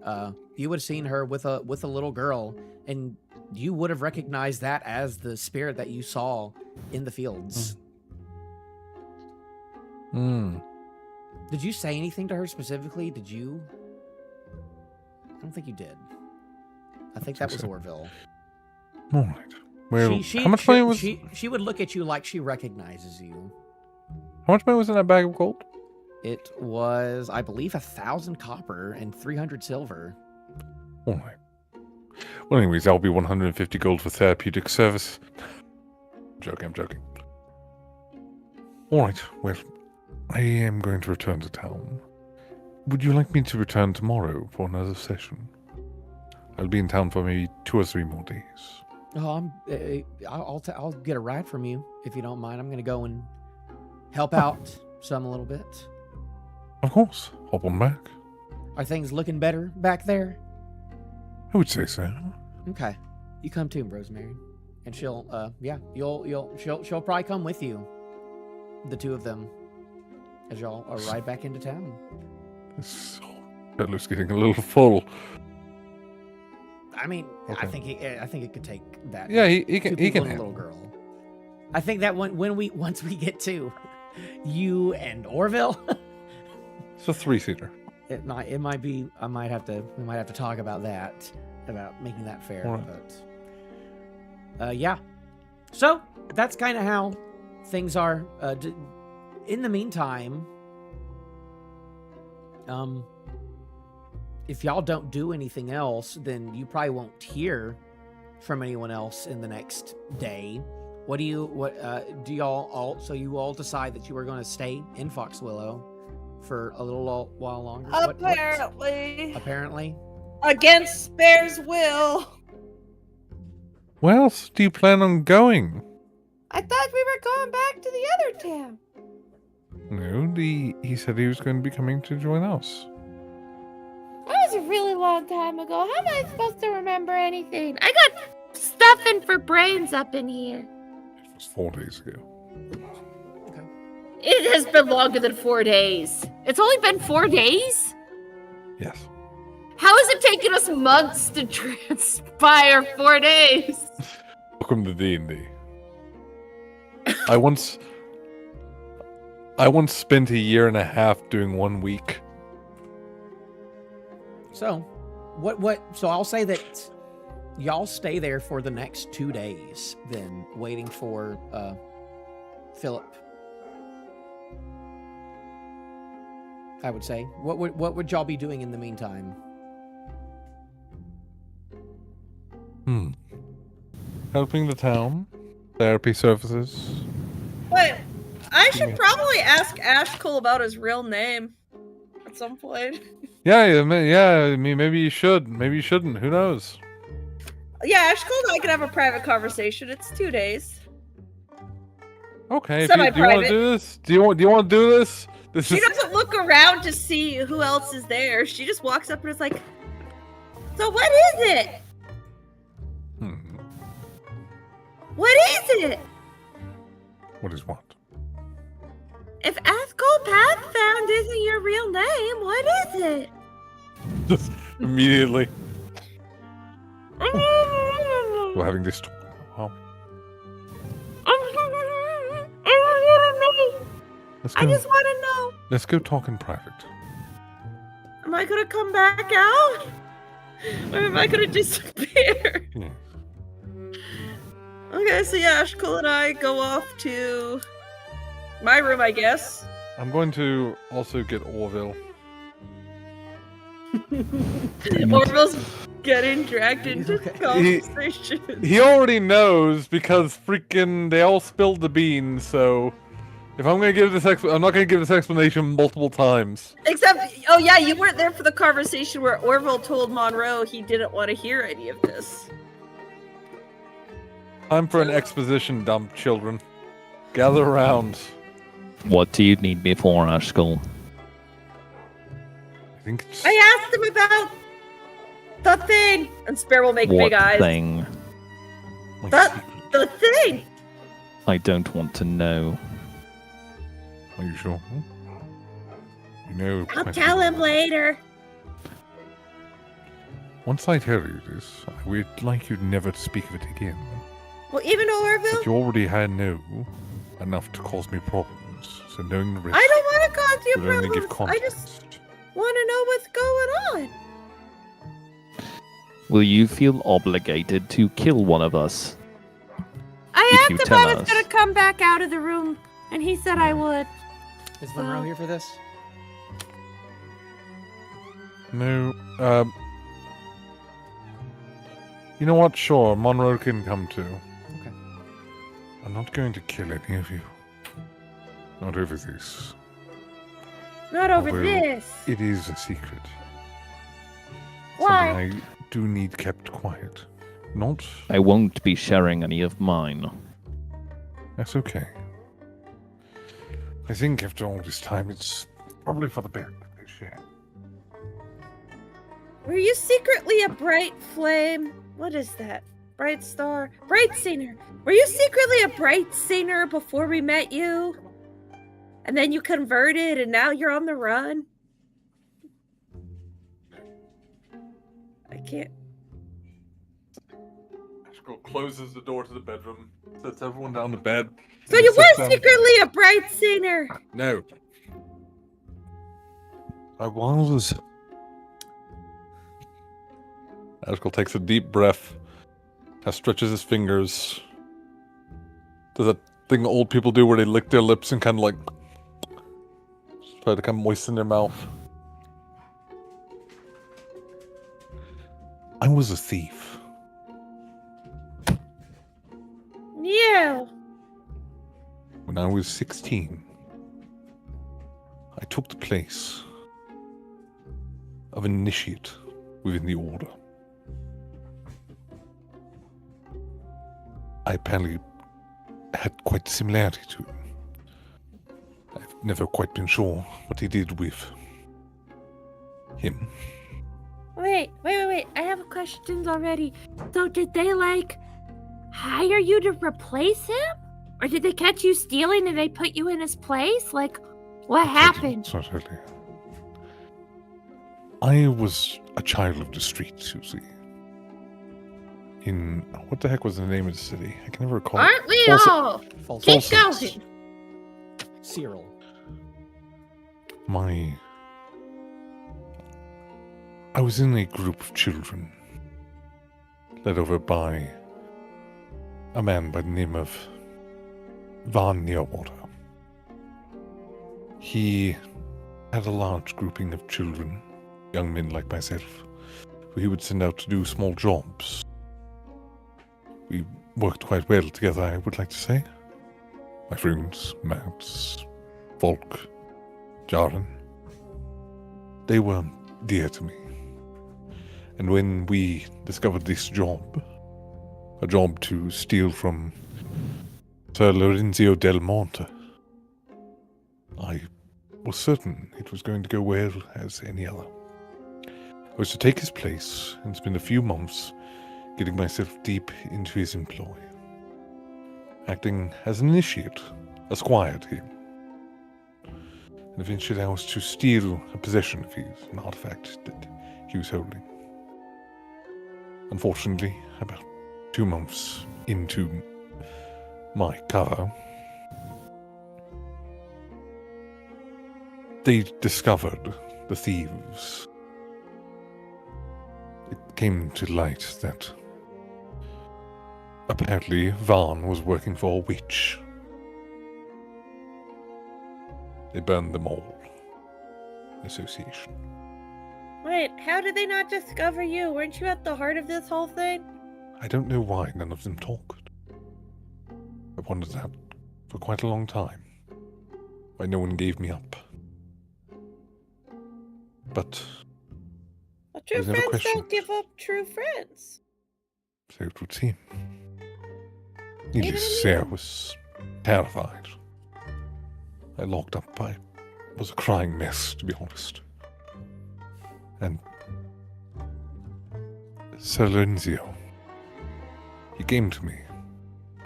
You would have seen her with a little girl, and you would have recognized that as the spirit that you saw in the fields. Did you say anything to her specifically? Did you? I don't think you did. I think that was Orvill. All right. Well, She- how much money was? She would look at you like she recognizes you. How much money was in that bag of gold? It was, I believe, 1,000 copper and 300 silver. All right. Well, anyways, that'll be 150 gold for therapeutic service. I'm joking. All right. Well, I am going to return to town. Would you like me to return tomorrow for another session? I'll be in town for maybe 2 or 3 more days. Oh, I'll get a ride from you if you don't mind. I'm going to go and help out a little bit. Of course. Hop on back. Are things looking better back there? I would say so. Okay, you come too, Rosemary, and she'll she'll probably come with you, the two of them, as y'all ride back into town. This fellow's getting a little full. I mean, Okay. I think it could take that. Yeah, he two can people and a handle. little girl. I think that once we get to you and Orvill, It's a 3-seater. it might be. We might have to talk about that, about making that fair. Alright. But yeah. So that's kind of how things are. In the meantime, if y'all don't do anything else, then you probably won't hear from anyone else in the next day. What do you all decide that you are going to stay in Foxwillow for a little while longer? Apparently. Against Spare's will. Where else do you plan on going? I thought we were going back to the other town. No, he said he was going to be coming to join us. really long time ago. How am I supposed to remember anything? I got stuffing for brains up in here. It was 4 days ago. It has been longer than 4 days. It's only been 4 days? Yes. How has it taken us months to transpire 4 days? Welcome to D&D. I once spent a year and a half doing 1 week. So, so I'll say that y'all stay there for the next 2 days, then waiting for Philip. I would say. What would y'all be doing in the meantime? Helping the town. Therapy services. Wait, I should probably ask Ashcull about his real name at some point. Yeah, I mean, maybe you should. Maybe you shouldn't. Who knows? Yeah, Ashcull and I could have a private conversation. It's 2 days. Okay, do you want to do this? Do you want to do this? She doesn't look around to see who else is there. She just walks up and is like, so what is it? What is it? What is what? If Ashcull Pathfound isn't your real name, what is it? Just immediately. We're having this talk. Wow. I just want to know. Let's go talk in private. Am I going to come back out? Or am I going to disappear? Yeah. Okay, so yeah, Ashcull and I go off to my room, I guess. I'm going to also get Orvill. Orville's getting dragged into conversation. He already knows because freaking they all spilled the beans, so if I'm going to give this I'm not going to give this explanation multiple times. Except, oh yeah, you weren't there for the conversation where Orville told Monroe he didn't want to hear any of this. Time for an exposition dump, children. Gather around. What do you need me for, Ashcull? I think it's... I asked him about the thing, and Spare will make What big eyes. thing? The thing. I don't want to know. Are you sure? You know... I'll tell him later. Once I tell you this, I would like you never to speak of it again. Well, even Orville? But you already had enough to cause me problems, so knowing the risk... I don't want to cause you would only give problems. I context. just want to know what's going on. Will you feel obligated to kill one of us? I If you asked if tell I was us. going to come back out of the room, and he said I would. Is Monroe here for this? No, you know what? Sure, Monroe can come too. Okay. I'm not going to kill any of you. Not over this. Not over Although this. It is a secret. Why? Something I do need kept quiet. Not... I won't be sharing any of mine. That's okay. I think after all this time, it's probably for the best that they share. Were you secretly a bright flame? What is that? Bright star? Bright singer. Were you secretly a bright singer before we met you? And then you converted and now you're on the run? I can't. Ashcull closes the door to the bedroom, sets everyone down to bed. So you were secretly a bright singer? No. I was. Ashcull takes a deep breath, stretches his fingers, does that thing old people do where they lick their lips and kind of like try to kind of moisten their mouth. I was a thief. Yeah. When I was 16, I took the place of an initiate within the Order. I apparently had quite a similarity to him. I've never quite been sure what he did with him. Well, questions already. So did they, hire you to replace him? Or did they catch you stealing and they put you in his place? What happened? It's not really. I was a child of the streets, you see. In what the heck was the name of the city? I can never recall. Aren't we False- all? False Keep False- going. Cyril. I was in a group of children, led over by a man by the name of Van Nearwater. He had a large grouping of children, young men like myself, who he would send out to do small jobs. We worked quite well together, I would like to say. My friends, Mats, Volk, Jaren, they were dear to me. And when we discovered this job, a job to steal from Sir Lorenzo del Monte, I was certain it was going to go well as any other. I was to take his place and spend a few months getting myself deep into his employ, acting as an initiate, a squire to him. And eventually I was to steal a possession of his, an artifact that he was holding. Unfortunately, about 2 months into my cover, they discovered the thieves. It came to light that apparently Van was working for a witch. They burned them all. Association. Wait, how did they not discover you? Weren't you at the heart of this whole thing? I don't know why none of them talked. I wondered that for quite a long time. Why no one gave me up. But Well, true There's never friends question. don't give up true friends. so it would seem. Needless to say, I was terrified. I locked up. I was a crying mess, to be honest. And Sir Lorenzo, he came to me.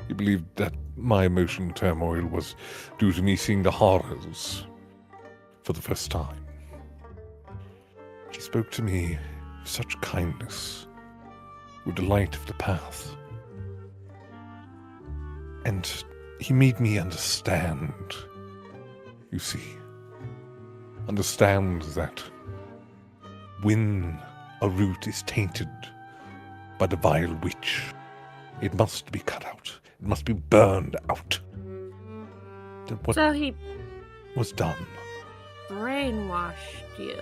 He believed that my emotional turmoil was due to me seeing the horrors for the first time. He spoke to me with such kindness, with the light of the path. And he made me understand, you see. Understand that when a root is tainted by the vile witch, it must be cut out. It must be burned out. That what So he was done. brainwashed you.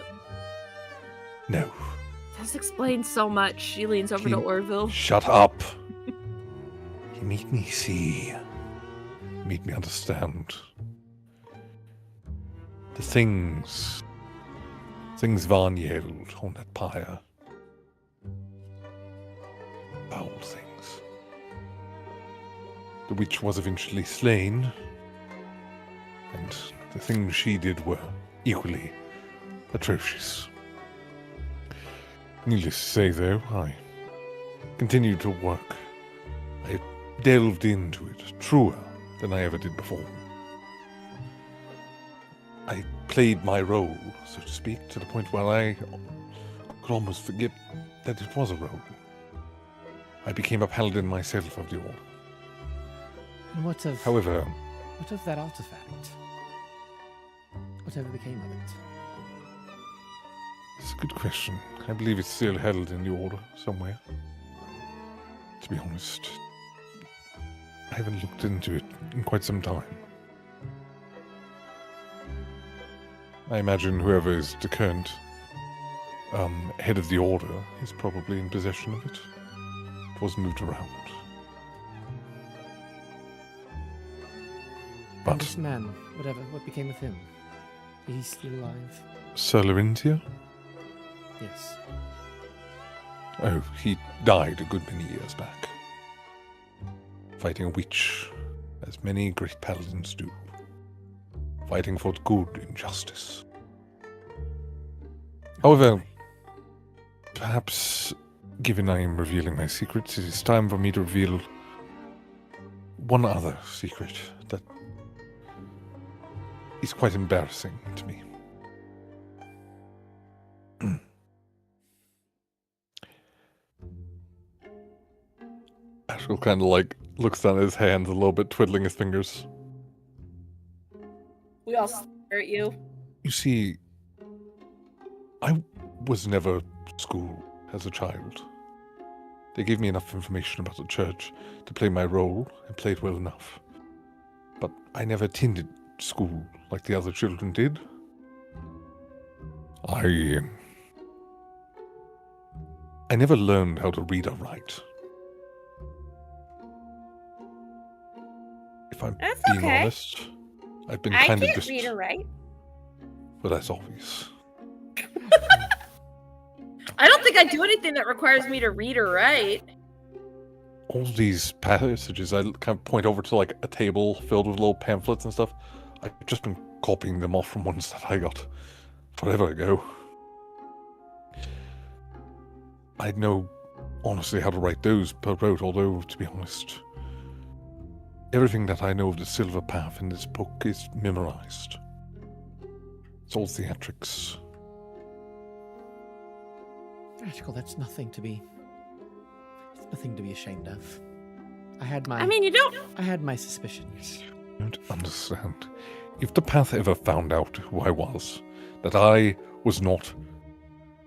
No. This explains so much. She leans over to He- Orvill. Shut up. He made me see. Made me understand. The things Van yelled on that pyre. Foul things. The witch was eventually slain, and the things she did were equally atrocious. Needless to say, though, I continued to work. I delved into it truer than I ever did before. I played my role, so to speak, to the point where I could almost forget that it was a role. I became a paladin myself of the Order. And what of However, that artifact? Whatever became of it? it's a good question. I believe it's still held in the Order somewhere. To be honest, I haven't looked into it in quite some time. I imagine whoever is the current head of the Order is probably in possession of it. It was moved around. And But this man, what became of him? Is he still alive? Sir Lorenzo? Yes. Oh, he died a good many years back. Fighting a witch, as many great paladins do. Fighting for good and justice. However, perhaps given I am revealing my secrets, it is time for me to reveal one other secret that is quite embarrassing to me. Ashcull kind of like looks down at his hands a little bit, twiddling his fingers. We all stare at you. You see, I was never schooled as a child. They gave me enough information about the church to play my role and play it well enough. But I never attended school like the other children did. I never learned how to read or write. If I'm That's being okay. honest, I've been I kind of can't just... read or write. Well, that's obvious. I don't think I do anything that requires me to read or write. All these passages, I kind of point over to like a table filled with little pamphlets and stuff. I've just been copying them off from ones that I got forever ago. I know, honestly, how to write those per rote, although, to be honest, everything that I know of the Silver Path in this book is memorized. It's all theatrics. Ashcull, that's nothing to be... It's nothing to be ashamed of. I had my... I mean, you don't. I had my suspicions. I don't understand. If the Path ever found out who I was, that I was not...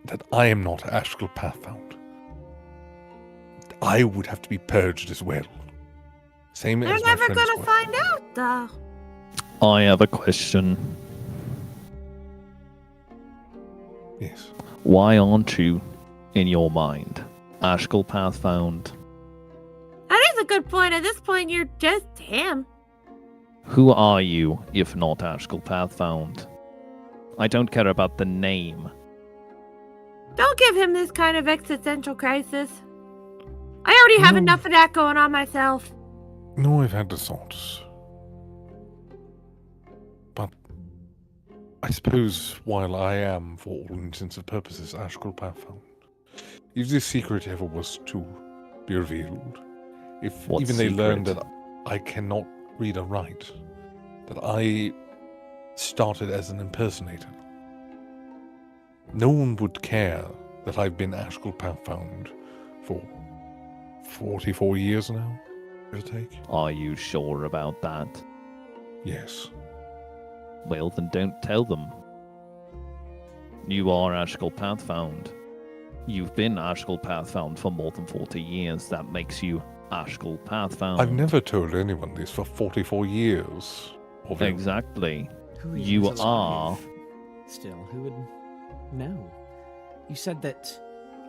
that I am not Ashcull Pathfound, I would have to be purged as well. Same They're as my never friends gonna were. find out, though. I have a question. Yes. Why aren't you, in your mind, Ashcull Pathfound? That is a good point. At this point, you're just him. Who are you, if not Ashcull Pathfound? I don't care about the name. Don't give him this kind of existential crisis. I already have No. enough of that going on myself. No, I've had the thoughts. But I suppose while I am, for all intents and purposes, Ashcull Pathfound, if this secret ever was to be revealed, if What even they learned secret? that I cannot read or write, that I started as an impersonator, no one would care that I've been Ashcull Pathfound for 44 years now, give or take. Are you sure about that? Yes. Well, then don't tell them. You are Ashcull Pathfound. You've been Ashcull Pathfound for more than 40 years. That makes you Ashcull Pathfound. I've never told anyone this for 44 years. Orvill. Exactly. Who You is are. alive Still, who would know? You said that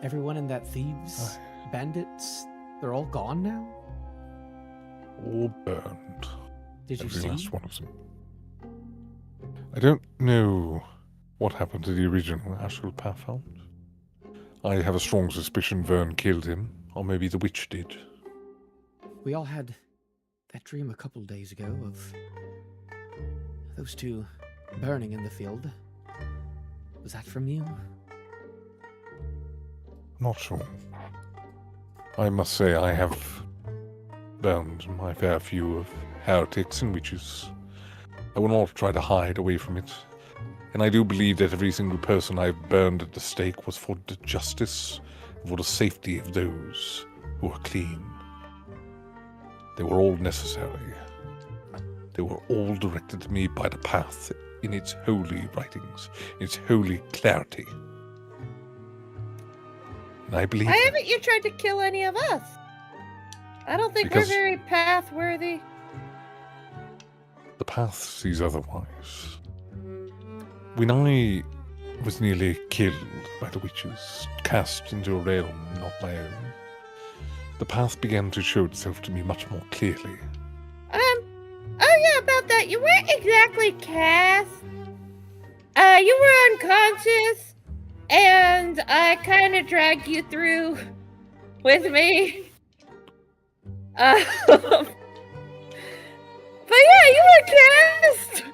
everyone in that thieves, bandits, they're all gone now? All burned. Did you Every see? last one of them. I don't know what happened to the original Ashcull Pathfound. I have a strong suspicion Vern killed him, or maybe the witch did. We all had that dream a couple days ago of those two burning in the field. Was that from you? Not sure. I must say I have burned my fair few of heretics and witches. I will not try to hide away from it. And I do believe that every single person I've burned at the stake was for the justice and for the safety of those who are clean. They were all necessary. They were all directed to me by the Path in its holy writings, its holy clarity. And I believe Why that. haven't you tried to kill any of us? I don't think Because- we're very path-worthy. The Path sees otherwise. When I was nearly killed by the witches, cast into a realm not my own, the Path began to show itself to me much more clearly. Oh yeah, about that. You weren't exactly cast. You were unconscious, and I kind of dragged you through with me. But yeah, you were cast.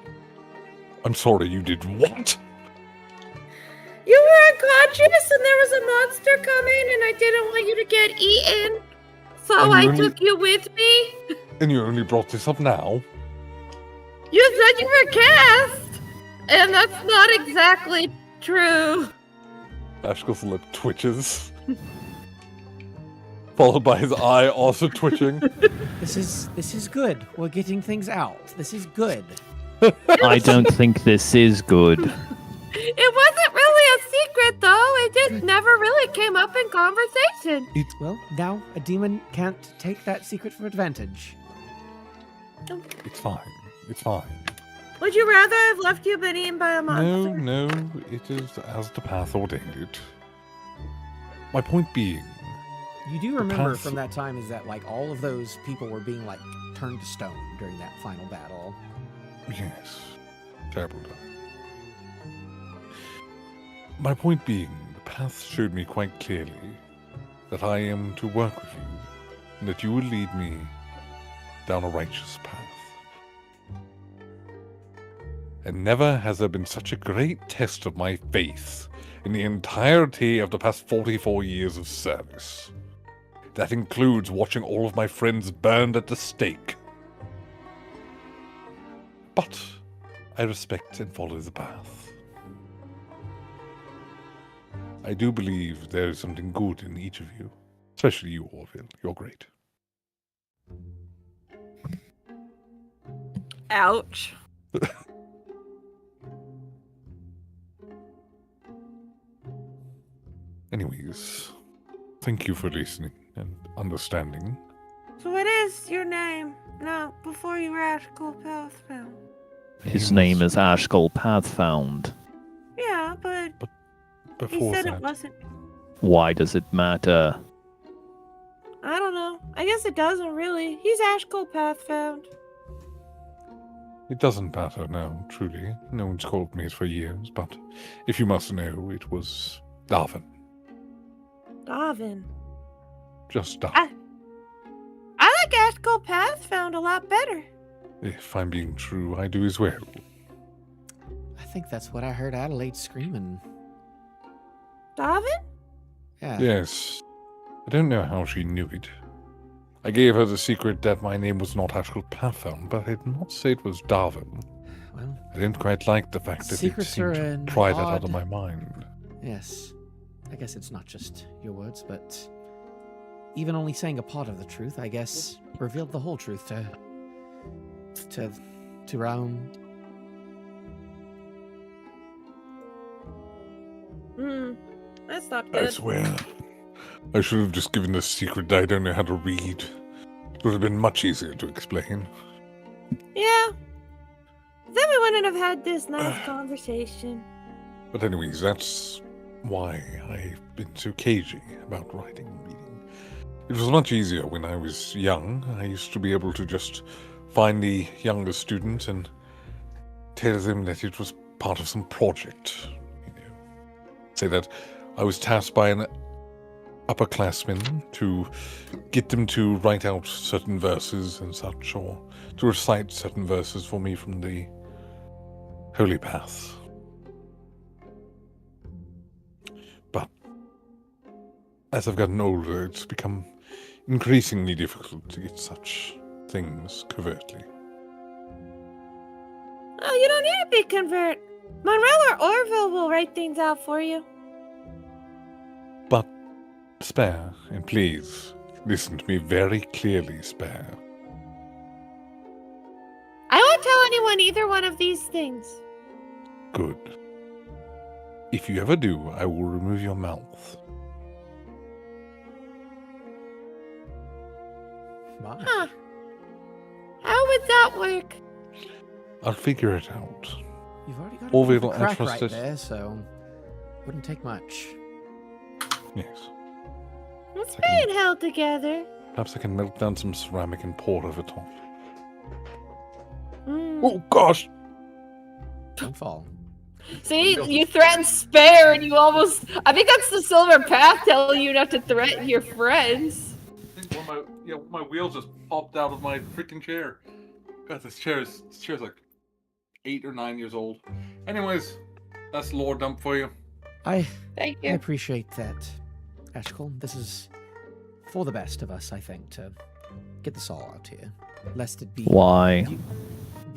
I'm sorry, you did what? You were fortress and there was a monster coming and I didn't want you to get eaten. So And you I only- took you with me. And you only brought this up now? You said you were cast. And that's not exactly true. Ashkull's lip twitches. Followed by his eye also twitching. This is good. We're getting things out. This is good. I don't think this is good. It wasn't really a secret though. It just never really came up in conversation. Well, now a demon can't take that secret for advantage. It's fine. It's fine. Would you rather have left you been eaten by a monster? No, it is as the path ordained it. My point being, You do remember path- from that time is that like all of those people were being like turned to stone during that final battle. yes, terrible time. My point being, the path showed me quite clearly that I am to work with you, and that you will lead me down a righteous path. And never has there been such a great test of my faith in the entirety of the past 44 years of service. That includes watching all of my friends burned at the stake. But I respect and follow the path. I do believe there is something good in each of you, especially you, Orvill. You're great. Ouch. Anyways, thank you for listening and understanding. So what is your name? No, before you were Ashcull Pathfound. His name is Ashcull Pathfound. Yeah, but he Before said that, it wasn't. Why does it matter? I don't know. I guess it doesn't really. He's Ashcull Pathfound. it doesn't matter now, truly. No one's called me it for years, but if you must know, it was Darvin. Davin. Just Darvin. I like Ashcull Pathfound a lot better. If I'm being true, I do as well. I think that's what I heard Adelaide screaming. Davin? Yeah. Yes. I don't know how she knew it. I gave her the secret that my name was not Ashcull Pathfound, but I did not say it was Darvin. Well, I didn't quite like the fact that it Secrets seemed are to an pry that out of odd- my mind. yes. I guess it's not just your words, but even only saying a part of the truth, I guess, revealed the whole truth to Raun. That's not I good. swear. I should have just given the secret that I don't know how to read. It would have been much easier to explain. Yeah. Then we wouldn't have had this nice conversation. But anyways, that's why I've been so cagey about writing and reading. It was much easier when I was young. I used to be able to just find the younger student and tell them that it was part of some project. You know, say that I was tasked by an upperclassmen to get them to write out certain verses and such, or to recite certain verses for me from the Holy Path. But as I've gotten older, it's become increasingly difficult to get such things covertly. Oh, you don't need to be convert. Monrell or Orville will write things out for you. But Spare, and please listen to me very clearly, Spare. I won't tell anyone either one of these things. Good. If you ever do, I will remove your mouth. My. Huh. How would that work? I'll figure it out. You've already got Orville, a I crack trust right it. there, so wouldn't take much. Yes. It's Second. being held together. Perhaps I can melt down some ceramic and pour over top. Mm. Oh gosh! Don't fall. See, you threatened Spare, and you almost. I think that's the Silver Path telling you not to threaten your friends. I think one of my wheels just popped out of my freaking chair. God, this chair's like 8 or 9 years old. Anyways, that's lore dump for you. I Thank I you. appreciate that, Ashcull. This is for the best of us, I think, to get this all out here. Lest it be Why?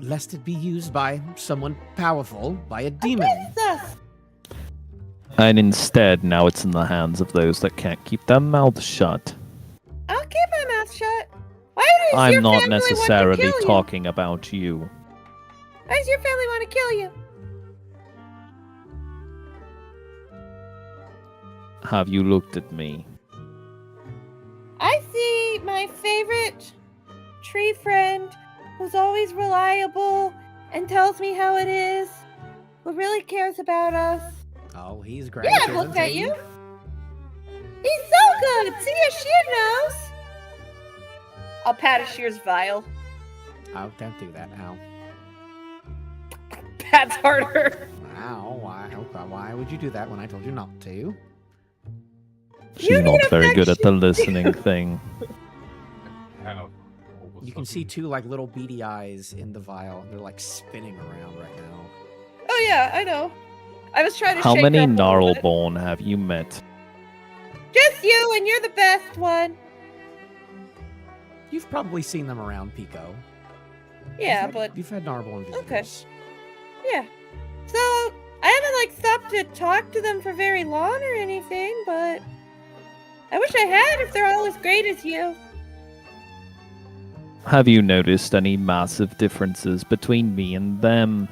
lest it be used by someone powerful, by a demon. Jesus. And instead, now it's in the hands of those that can't keep their mouths shut. I'll keep my mouth shut. Why does I'm your not family want to necessarily kill you? talking about you. Why does your family want to kill you? Have you looked at me? I see my favorite tree friend who's always reliable and tells me how it is, who really cares about us. Oh, he's great. Yeah, I've looked at you. He's so good. See, Ashir knows. I'll pat Ashir's vial. Oh, don't do that. Ow. Pat's harder. Ow. Why? Okay, why would you do that when I told you not to? She's You need not very good at the affection. listening thing. You can see two like little beady eyes in the vial. They're like spinning around right now. Oh yeah, I know. I was trying to How shake many her up a little bit. Gnarleborn have you met? Just you, and you're the best one. You've probably seen them around Pico. Yeah, but You've had Gnarleborn Okay. visitors. yeah. So I haven't like stopped to talk to them for very long or anything, but I wish I had if they're all as great as you. Have you noticed any massive differences between me and them?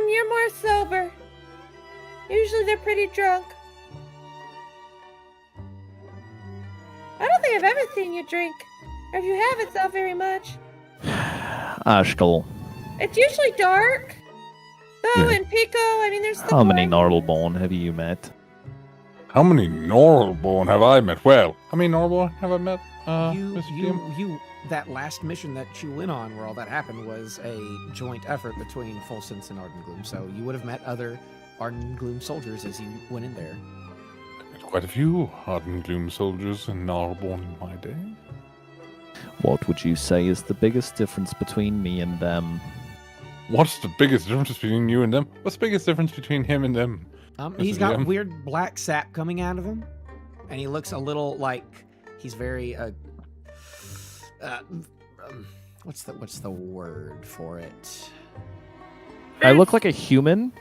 You're more sober. Usually they're pretty drunk. I don't think I've ever seen you drink. Or if you have, it's not very much. Ashkull, It's usually dark. Though Yeah. in Pico, I mean, there's the how many bar. Gnarleborn have you met? How many Gnarleborn have I met? Well, how many Gnarleborn have I met? Mr. DM? You, that last mission that you went on where all that happened was a joint effort between Full Sense and Arden Gloom. So you would have met other Arden Gloom soldiers as you went in there. I met quite a few Arden Gloom soldiers and Gnarleborn in my day. What would you say is the biggest difference between me and them? What's the biggest difference between you and them? What's the biggest difference between him and them? He's Mr. got DM? weird black sap coming out of him, and he looks a little like he's very what's the word for it? I look like a human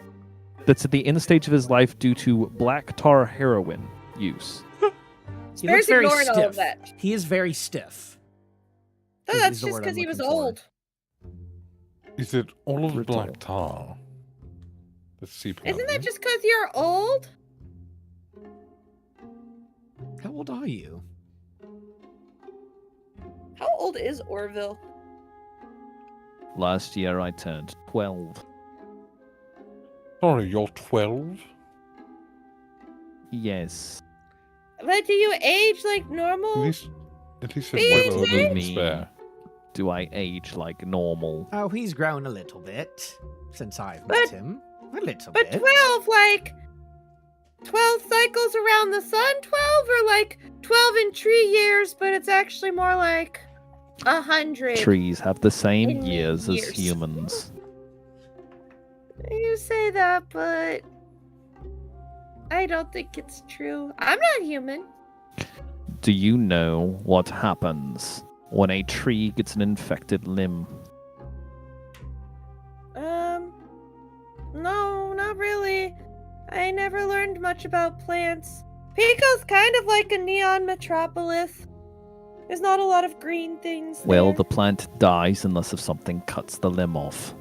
that's at the end stage of his life due to black tar heroin use. He looks Spare's very ignoring all of stiff. that. He is very stiff. Oh, is that's the just word because I'm he was looking for. old. Is it all of the Brittle. black tar? Let's see. Isn't that just because you're old? How old are you? How old is Orvill? Last year I turned 12. Sorry, you're 12? Yes. But do you age like At normal? least it's Beans, what eh? I can spare. Do I age like normal? Oh, he's grown a little bit since I've But- met him. A little But bit. 12, like 12 cycles around the sun, 12, or like 12 in tree years, but it's actually more like 100. Trees have the same In years as years. humans. You say that, but I don't think it's true. I'm not human. Do you know what happens when a tree gets an infected limb? No, not really. I never learned much about plants. Pico's kind of like a neon metropolis. There's not a lot of green things. Well, there. the plant dies unless if something cuts the limb off.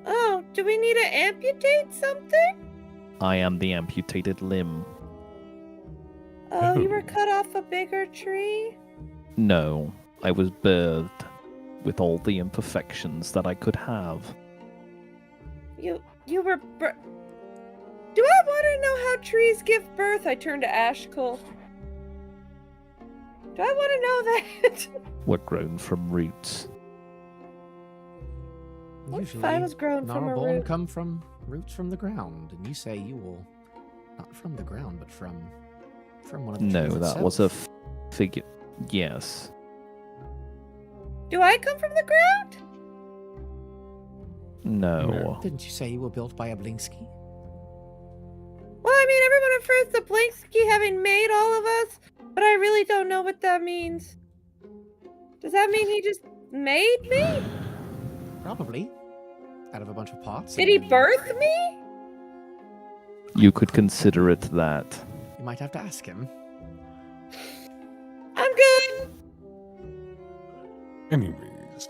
Oh, do we need to amputate something? I am the amputated limb. Oh, you were cut off a bigger tree? No, I was birthed with all the imperfections that I could have. You were Do I want to know how trees give birth? I turn to Ashcull. Do I want to know that? We're grown from roots. What if Usually, I was grown from a Gnarleborn root? come from roots from the ground, and you say you will not from the ground, but from one of the No, trees that was a itself. figure. Yes. Do I come from the ground? No. No. Didn't you say you were built by a Blinsky? refers to Blinksky having made all of us, but I really don't know what that means. Does that mean he just made me? Probably. Out of a bunch of parts. Did he birth me? You could consider it that. You might have to ask him. I'm good. Anyways,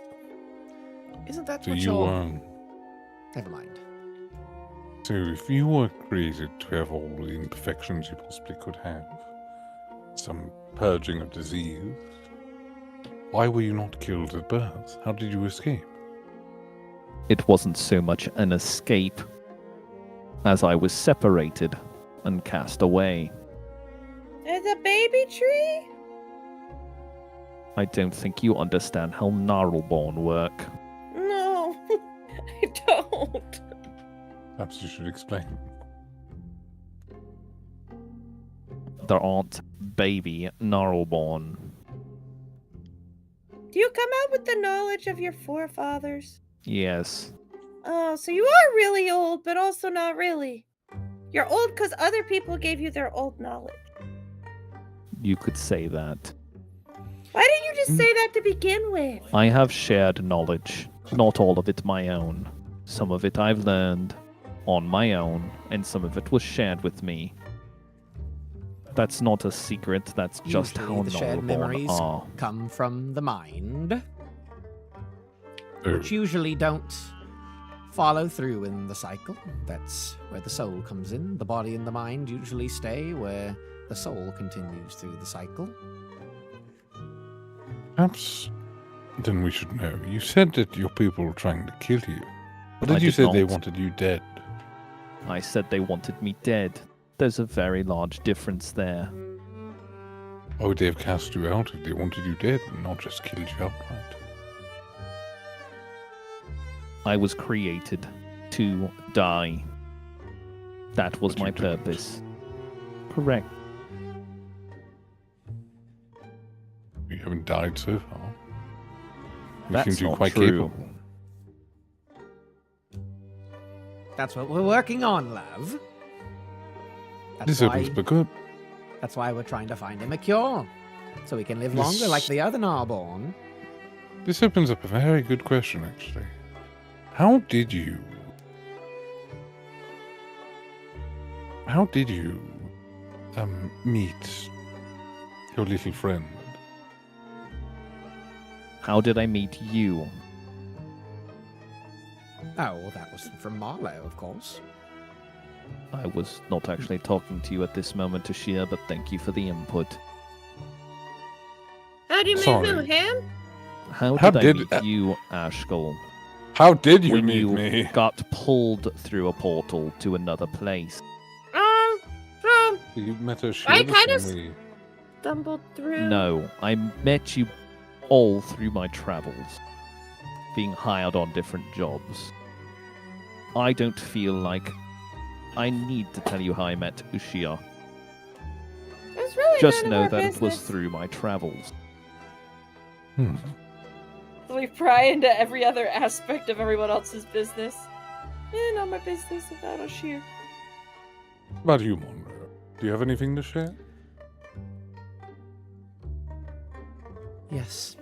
Isn't that so what you you're... Never mind. So if you were created to have all the imperfections you possibly could have, some purging of disease, why were you not killed at birth? How did you escape? It wasn't so much an escape as I was separated and cast away. There's a baby tree? I don't think you understand how Gnarleborn work. No, I don't. Perhaps you should explain. There aren't baby Gnarleborn. Do you come out with the knowledge of your forefathers? Yes. Oh, so you are really old, but also not really. You're old because other people gave you their old knowledge. You could say that. Why didn't you just say that to begin with? I have shared knowledge, not all of it my own. Some of it I've learned on my own, and some of it was shared with me. That's not a secret, that's just Usually how the shared Gnarleborn memories are. come from the mind, Oh, which usually don't follow through in the cycle. That's where the soul comes in. The body and the mind usually stay where the soul continues through the cycle. perhaps then we should know. You said that your people were trying to kill you. Or did I you did say they not. wanted you dead? I said they wanted me dead. There's a very large difference there. Why would they have cast you out if they wanted you dead and not just killed you outright? I was created to die. That was But you my didn't. purpose. Correct. You haven't died so far. You That's seem to be not quite true. capable. That's what we're working on, love. This That's opens why, but good. that's why we're trying to find him a cure. So we can live longer This- like the other Gnarleborn. This opens up a very good question, actually. How did you meet your little friend? How did I meet you? Oh, well, that was from Marlowe, of course. I was not actually talking to you at this moment, Ashia, but thank you for the input. How do you Sorry. meet him? How How did I did- meet you, Ashkull? How did you When meet you me? got pulled through a portal to another place. From You met her I kinda Stumbled through. No, I met you all through my travels, being hired on different jobs. I don't feel like I need to tell you how I met Ushia. It's really Just none know of our that it was business. through my travels. Hmm. So we pry into every other aspect of everyone else's business. Not my business about Ashir. What about you, Monroe? Do you have anything to share? Yes.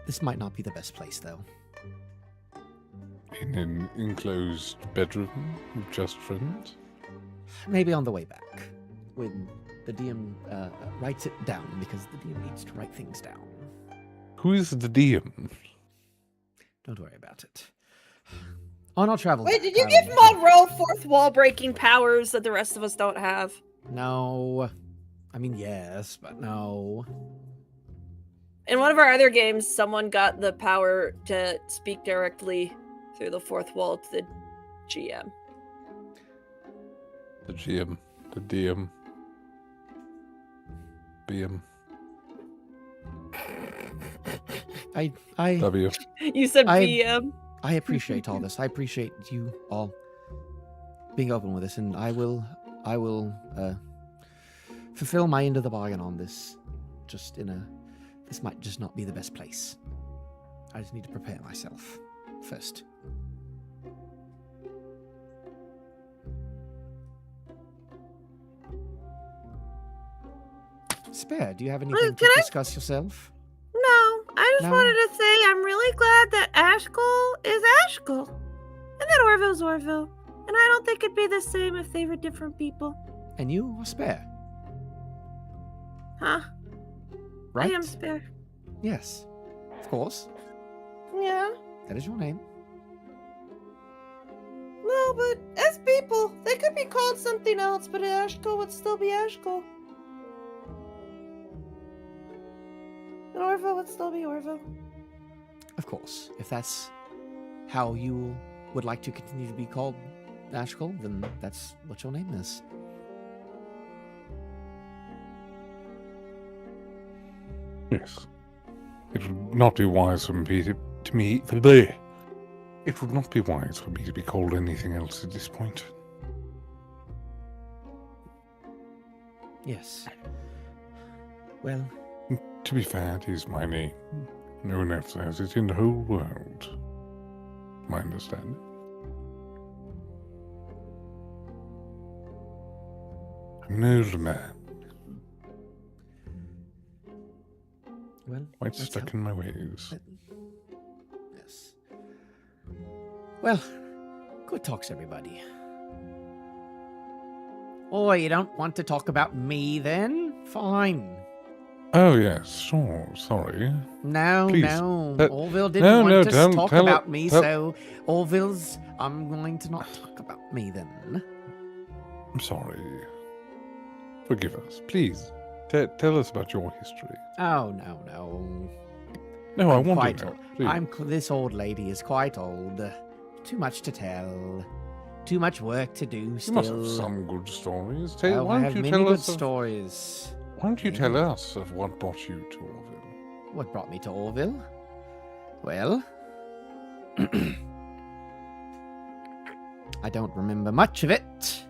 This might not be the best place, though. In an enclosed bedroom with just friends? Maybe on the way back, when the DM writes it down, because the DM needs to write things down. Who is the DM? Don't worry about it. On our travel. Wait, back, did you I give will- Monroe fourth wall breaking powers that the rest of us don't have? No. I mean, yes, but no. In one of our other games, someone got the power to speak directly through the fourth wall to the GM. The GM. The DM. BM. I W. You said I- BM. I appreciate all this. I appreciate you all being open with us, and I will fulfill my end of the bargain on this. This might just not be the best place. I just need to prepare myself first. Spare, do you have anything to can I- discuss yourself? No, I just No? wanted to say I'm really glad that Ashcull is Ashcull. And that Orville's Orvill. And I don't think it'd be the same if they were different people. And you are Spare, Huh? right? I am Spare. Yes, of course. Yeah. That is your name. No, but as people, they could be called something else, but Ashcull would still be Ashcull. And Orville would still be Orville. Of course. If that's how you would like to continue to be called Ashcull, then that's what your name is. Yes. It would not be wise for me to me. Bleh. It would not be wise for me to be called anything else at this point. Yes. Well, To be fair, it is my name. No one else has it in the whole world. My understanding. I'm an old man, well. quite let's stuck hope- in my ways. let- Yes. Well, good talks, everybody. Oh, you don't want to talk about me then? Fine. Oh yes, sure. Sorry. No, Please, no. uh, Orville didn't no, want no, to don't talk tell- about me, tell- so Orville's. I'm going to not talk about me then. I'm sorry. Forgive us, please. Tell us about your history. Oh no. No, I I'm want quite to know. old. Please. This old lady is quite old. Too much to tell. Too much work to do You still. must have some good stories. Oh, I Why don't have you many tell good us? stories. Why don't you Yeah. tell us of what brought you to Orville? What brought me to Orville? Well, I don't remember much of it,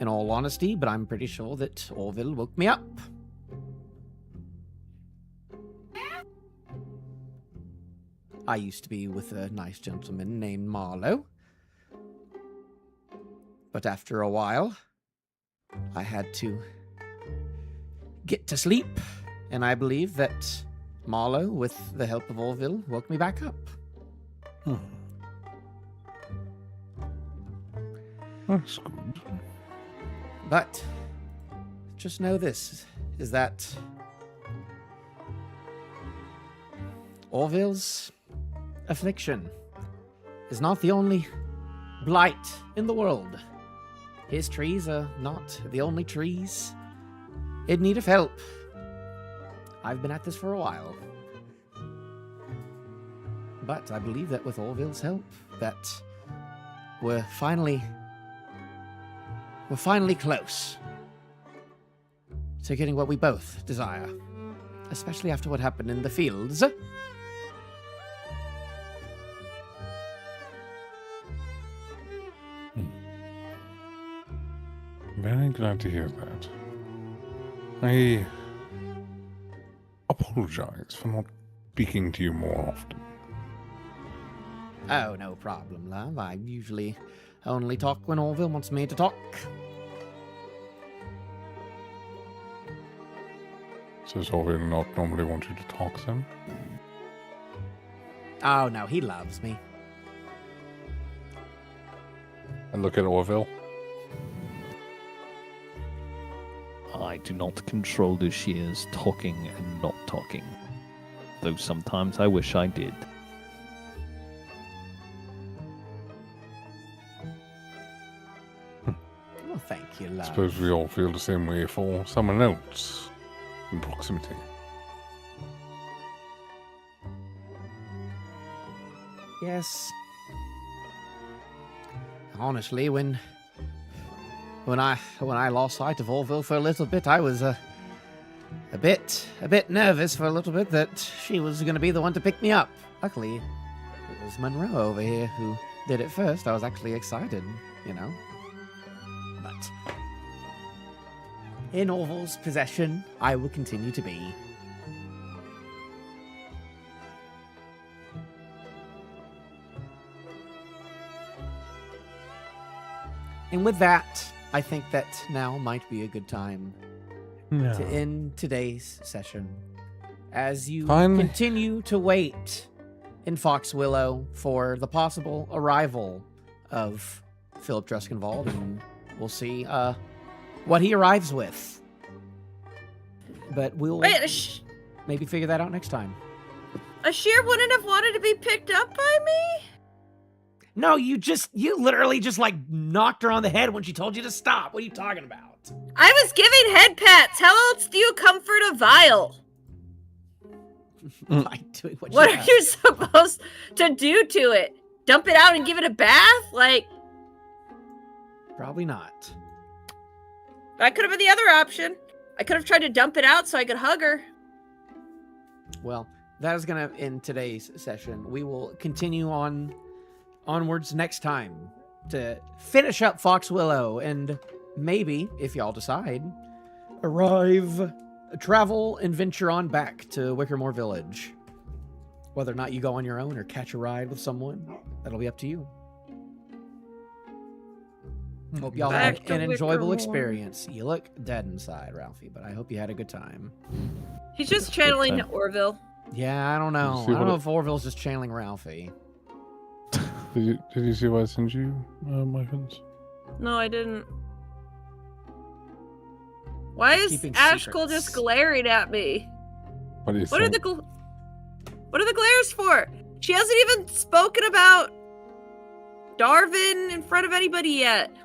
in all honesty, but I'm pretty sure that Orville woke me up. I used to be with a nice gentleman named Marlowe, but after a while, I had to get to sleep, and I believe that Marlowe, with the help of Orville, woke me back up. That's good. But just know this, is that Orville's affliction is not the only blight in the world. His trees are not the only trees in need of help. I've been at this for a while. But I believe that with Orville's help, that we're finally close to getting what we both desire. Especially after what happened in the fields. Very glad to hear that. I apologize for not speaking to you more often. Oh, no problem, love. I usually only talk when Orville wants me to talk. Does Orville not normally want you to talk then? Oh, no, he loves me. And look at Orville. I do not control the shears talking and not talking, though sometimes I wish I did. Oh, thank you, I love. suppose we all feel the same way for someone else in proximity. Yes. Honestly, when I lost sight of Orville for a little bit, I was a bit nervous for a little bit that she was going to be the one to pick me up. Luckily, it was Monroe over here who did it first. I was actually excited, you know. But in Orville's possession, I will continue to be. And with that, I think that now might be a good time to end today's session. As you Fine. continue to wait in Foxwillow for the possible arrival of Philip Druskenwald, and we'll see what he arrives with. But we'll Wait, maybe figure that out next time. Ashir wouldn't have wanted to be picked up by me? No, you literally just like knocked her on the head when she told you to stop. What are you talking about? I was giving head pats. How else do you comfort a vial? By doing what What you are have. you supposed to do to it? Dump it out and give it a bath? Like, Probably not. that could have been the other option. I could have tried to dump it out so I could hug her. Well, that is going to end today's session. We will continue onwards next time to finish up Foxwillow and maybe, if y'all decide, travel and venture on back to Wickermore Village. Whether or not you go on your own or catch a ride with someone, that'll be up to you. Hope y'all Back had to an enjoyable Wickermore. experience. You look dead inside, Ralphie, but I hope you had a good time. He's just channeling time. Orville. Yeah, I don't know. see I don't what know it- if Orville's just channeling Ralphie. Did you see what I sent you, my friends? No, I didn't. Why is Keeping Ashcull secrets. just glaring at me? What do you What are think? what are the glares for? She hasn't even spoken about Darvin in front of anybody yet.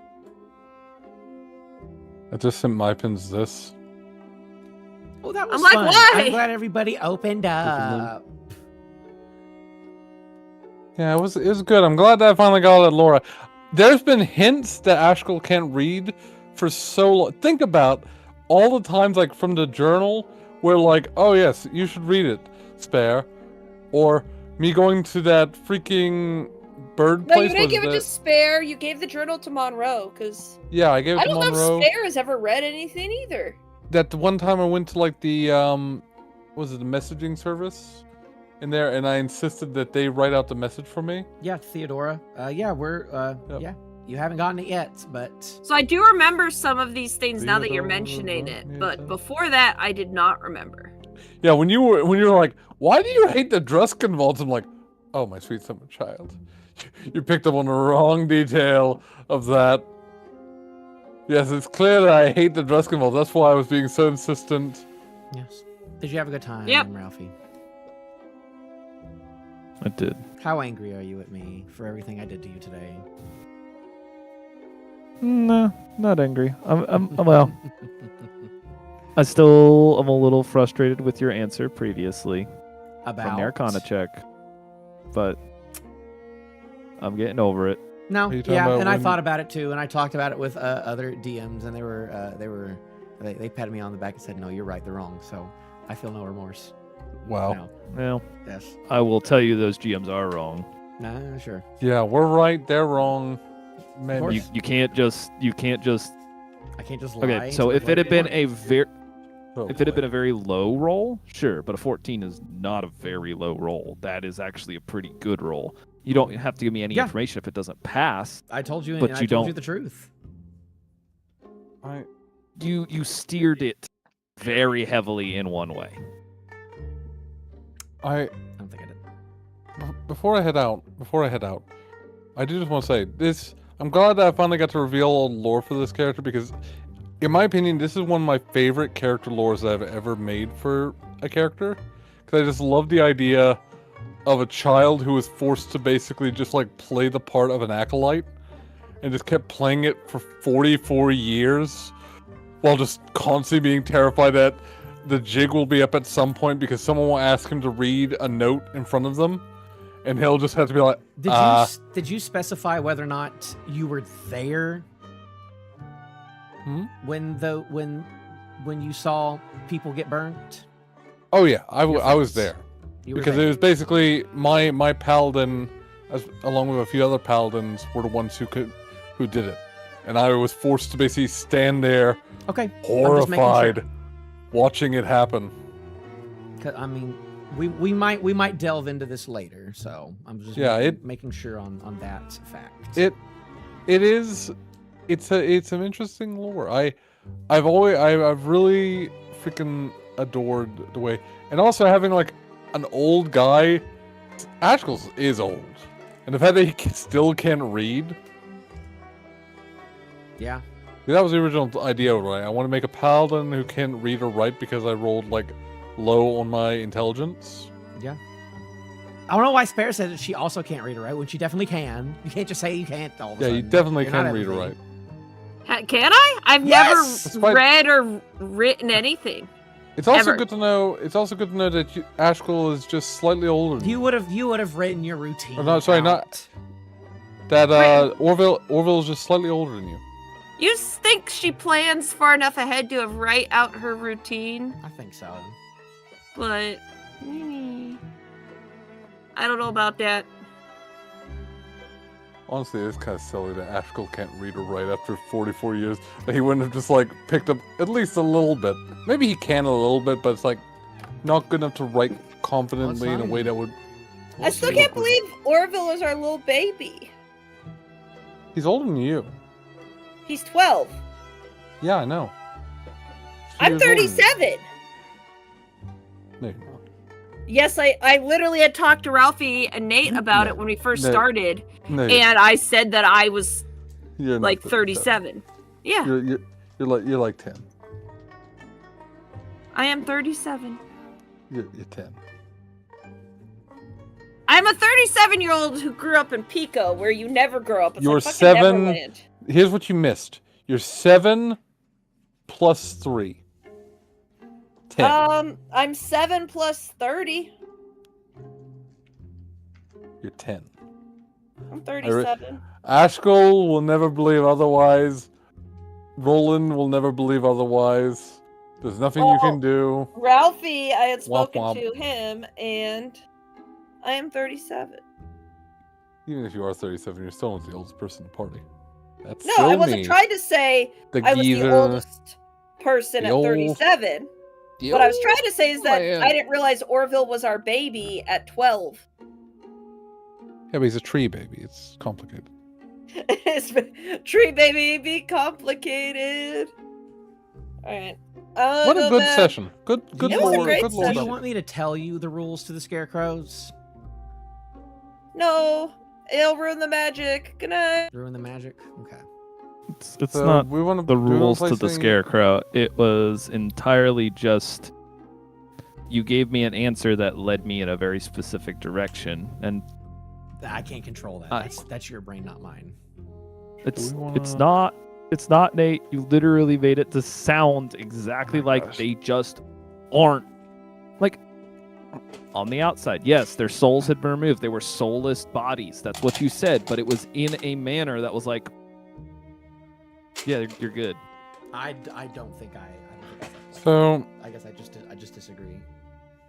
I just sent my pins this. Oh, that was I'm like, fun. why? I'm glad everybody opened up. Yeah, it was good. I'm glad that I finally got it, Laura. There's been hints that Ashkull can't read for so long. Think about all the times, like from the journal, where like, oh yes, you should read it, Spare, or me going to that freaking bird No, place. you didn't was give it the- to Spare. You gave the journal to Monroe, because Yeah, I gave it I to don't know Monroe. if Spare has ever read anything either. That the one time I went to like the was it the messaging service in there, and I insisted that they write out the message for me. Yeah, Theodora. Yep. Yeah, you haven't gotten it yet, but So I do remember some of these things now that you're Theodora, mentioning it, yeah, but so- before that, I did not remember. Yeah, when you were like, why do you hate the Druskenwalds? I'm like, oh my sweet summer child, you picked up on the wrong detail of that. Yes, it's clear that I hate the Druskenwalds. That's why I was being so insistent. yes. Did you have a good time, Yep. Ralphie? I did. How angry are you at me for everything I did to you today? No, not angry. Well, I still am a little frustrated with your answer previously About from the Arcana check, but I'm getting over it. No, Are you talking yeah, about and I when- thought about it too, and I talked about it with other DMs, and they patted me on the back and said, "No, you're right, they're wrong." So I feel no remorse. Wow. No. Well, Yes. I will tell you those GMs are wrong. Nah, sure. Yeah, we're right. They're wrong. Man, course. You can't just I can't just lie. okay. So to if it had been everybody. if it had been a very low roll, sure, but a 14 is not a very low roll. That is actually a pretty good roll. You don't have to give me any Yeah. information if it doesn't pass. I told you, but and you I told you don't- the truth. You steered it very heavily in one way. I don't think I did. Before I head out, I do just want to say this. I'm glad that I finally got to reveal all the lore for this character because, in my opinion, this is one of my favorite character lores that I've ever made for a character. Because I just love the idea of a child who was forced to basically just like play the part of an acolyte and just kept playing it for 44 years while just constantly being terrified that the jig will be up at some point because someone will ask him to read a note in front of them, and he'll just have to be like, Did you specify whether or not you were there Hmm? when you saw people get burnt? "Oh yeah, I Your was friends. there." You were Because there. it was basically my paladin, along with a few other paladins, were the ones who did it, and I was forced to basically stand there, Okay. I'm just making horrified, watching it happen. sure. 'Cause, I mean, we might delve into this later, so I'm just Yeah, making sure on that fact. It's an interesting lore. I've really freaking adored the way, and also having like an old guy. Ashcull is old, and the fact that he still can't read. Yeah. That was the original idea, right? I want to make a paladin who can't read or write because I rolled like low on my intelligence. Yeah. I don't know why Spare said that she also can't read or write when she definitely can. You can't just say you can't all of a Yeah, sudden. you definitely You're not can read or everything. write. Can I? I've Yes! That's never fine. read or written anything. It's also Ever. good to know. It's also good to know that Ashcull is just slightly older. Than You would have written your routine. Oh, no, sorry, out. not- that. Orvill is just slightly older than you. You think she plans far enough ahead to have write out her routine? I think so. But I don't know about that. Honestly, it's kind of silly that Ashcull can't read or write after 44 years. That he wouldn't have just like picked up at least a little bit. Maybe he can a little bit, but it's like not good enough to write confidently in a fine. way that would. I still can't believe Orville is our little baby. He's older than you. He's 12. Yeah, I know. I'm 37. No, you're not. Yes, I literally had talked to Ralphie and Nate about it when we first No. started, No, you're, and I said that I was you're not like 37. Yeah, You're like 10. I am 37. You're 10. I'm a 37-year-old who grew up in Pico, where you never grow up. It's You're like fucking 7. Neverland. Here's what you missed. You're 7 plus 3. 10. I'm 7 plus 30. You're 10. I'm 37. Ashcull will never believe otherwise. Roland will never believe otherwise. There's nothing you can do. Ralphie, I had Womp spoken womp. to him, and I am 37. Even if you are 37, you're still not the oldest person in the party. That's No, still I wasn't me. trying to say The I was the geezer, oldest person the at old- 37. the What I was old trying to say is that man. I didn't realize Orville was our baby at 12. Yeah, but he's a tree baby. It's complicated. Tree baby be complicated. Alright. What a good session. Good It was a lore. great Good lore. Do you session. want me to tell you the rules to the scarecrows? No, it'll ruin the magic. Good night. Ruin the magic? Okay. It's So not we want to the rules to the scarecrow. It was entirely just you gave me an answer that led me in a very specific direction, and I can't control that. I- That's your brain, not mine. it's we wanna- it's not Nate. You literally made it to sound exactly Oh my like gosh. they just aren't. Like on the outside, yes, their souls had been removed. They were soulless bodies. That's what you said, but it was in a manner that was like, yeah, you're good. I don't think I don't think I said So, that. I guess I just disagree.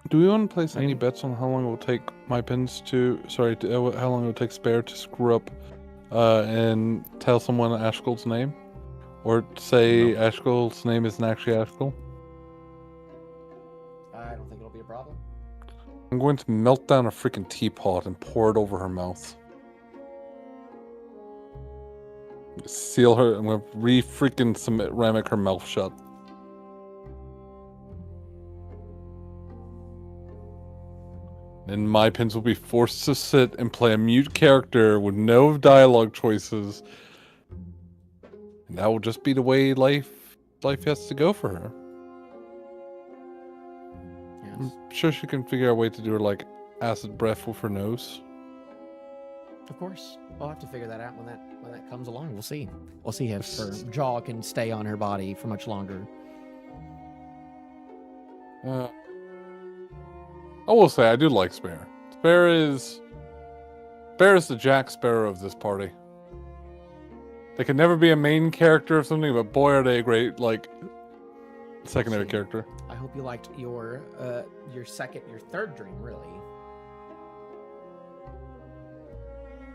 do we want to place I any mean- bets on how long it will take my pins to? Sorry, how long it will take Spare to screw up and tell someone Ashkull's name, or say Ashkull's name isn't actually Ashkull? I don't think it'll be a problem. I'm going to melt down a freaking teapot and pour it over her mouth. Seal her. I'm gonna re-freaking ceramic her mouth shut. And my pins will be forced to sit and play a mute character with no dialogue choices. And that will just be the way life has to go for her. Yes. I'm sure she can figure out a way to do her like acid breath with her nose. Of course. We'll have to figure that out when that comes along. We'll see. We'll see if her jaw can stay on her body for much longer. I will say I do like Spare. Spare is the Jack Sparrow of this party. They can never be a main character of something, but boy are they a great like secondary character. I hope you liked your third dream, really.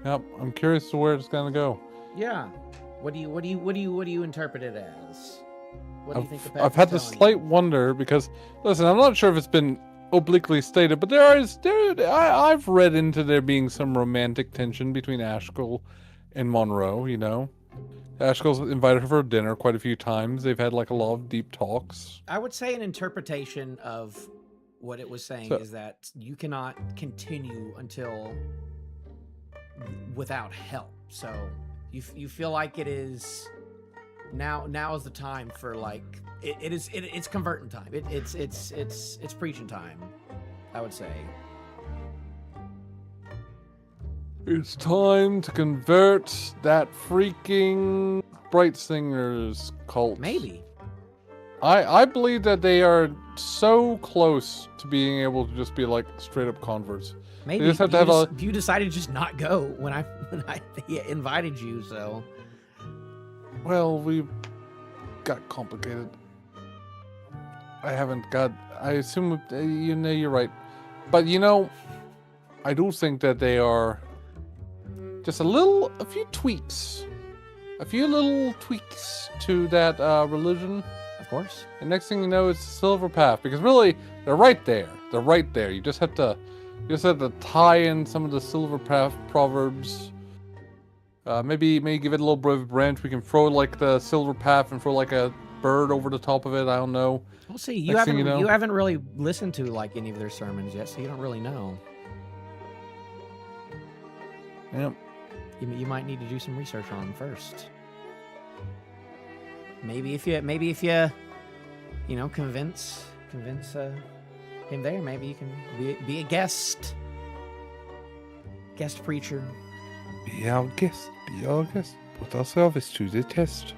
Yep, I'm curious to where it's gonna go. Yeah. What do you interpret it as? What do you think the path I've is had the telling you? slight wonder because listen, I'm not sure if it's been obliquely stated, but I've read into there being some romantic tension between Ashkull and Monroe, you know? Ashkull's invited her for dinner quite a few times. They've had like a lot of deep talks. I would say an interpretation of what it was saying is that you cannot continue until without help. So you feel like it is now is the time for like it's converting time. It's preaching time, I would say. It's time to convert that freaking Bright Singers cult. Maybe. I believe that they are so close to being able to just be like straight up converts. Maybe They just have to have you decided to just not go when I invited you. So Well, we got complicated. I assume you're right, but I do think that they are just a few tweaks to that religion. of course. And next thing you know, it's the Silver Path, because really they're right there. They're right there. You just have to tie in some of the Silver Path proverbs. Maybe give it a little bit of a branch. We can throw like the Silver Path and throw like a bird over the top of it. I don't know. We'll see. Next thing you know- You haven't really listened to like any of their sermons yet, so you don't really know. Yep. You might need to do some research on them first. Maybe if you convince him there, maybe you can be a guest preacher. Be our guest. Put our service to the test.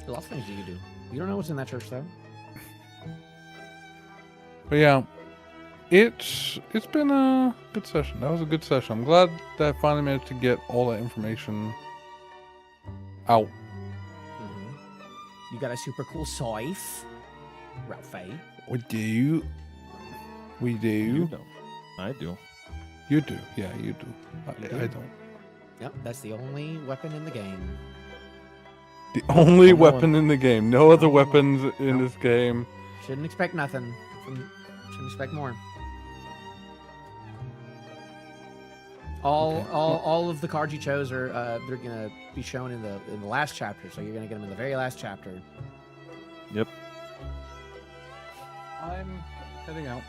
A lot of things you can do. You don't know what's in that church though. But yeah, it's been a good session. That was a good session. I'm glad that I finally managed to get all that information out. You got a super cool scythe, Ralphie. We do. You don't. I do. You do. Yeah, you do. You do? I don't. Yep, that's the only weapon in the game. The only Come on. weapon in the game. No other Come on. weapons in No. this game. Shouldn't expect nothing. Shouldn't expect more. All of the cards you chose are they're gonna be shown in the last chapter, so you're gonna get them in the very last chapter. Yep. I'm heading out.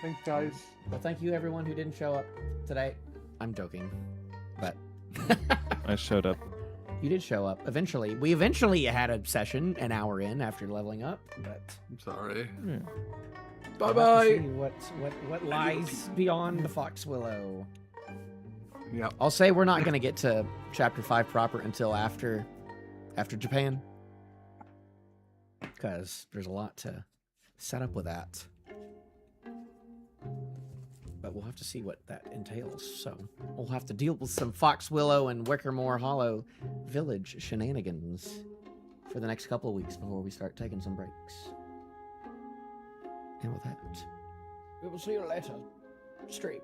Thanks, guys. Well, thank you everyone who didn't show up today. I'm joking, but I showed up. you did show up. We eventually had a session an hour in after leveling up, but I'm sorry. we'll have to see what lies beyond the Fox Willow. Yep. I'll say we're not gonna get to chapter 5 proper until after Japan, because there's a lot to set up with that. But we'll have to see what that entails. So we'll have to deal with some Fox Willow and Wickermore Hollow village shenanigans for the next couple of weeks before we start taking some breaks. And with that, we will see you later. Stream.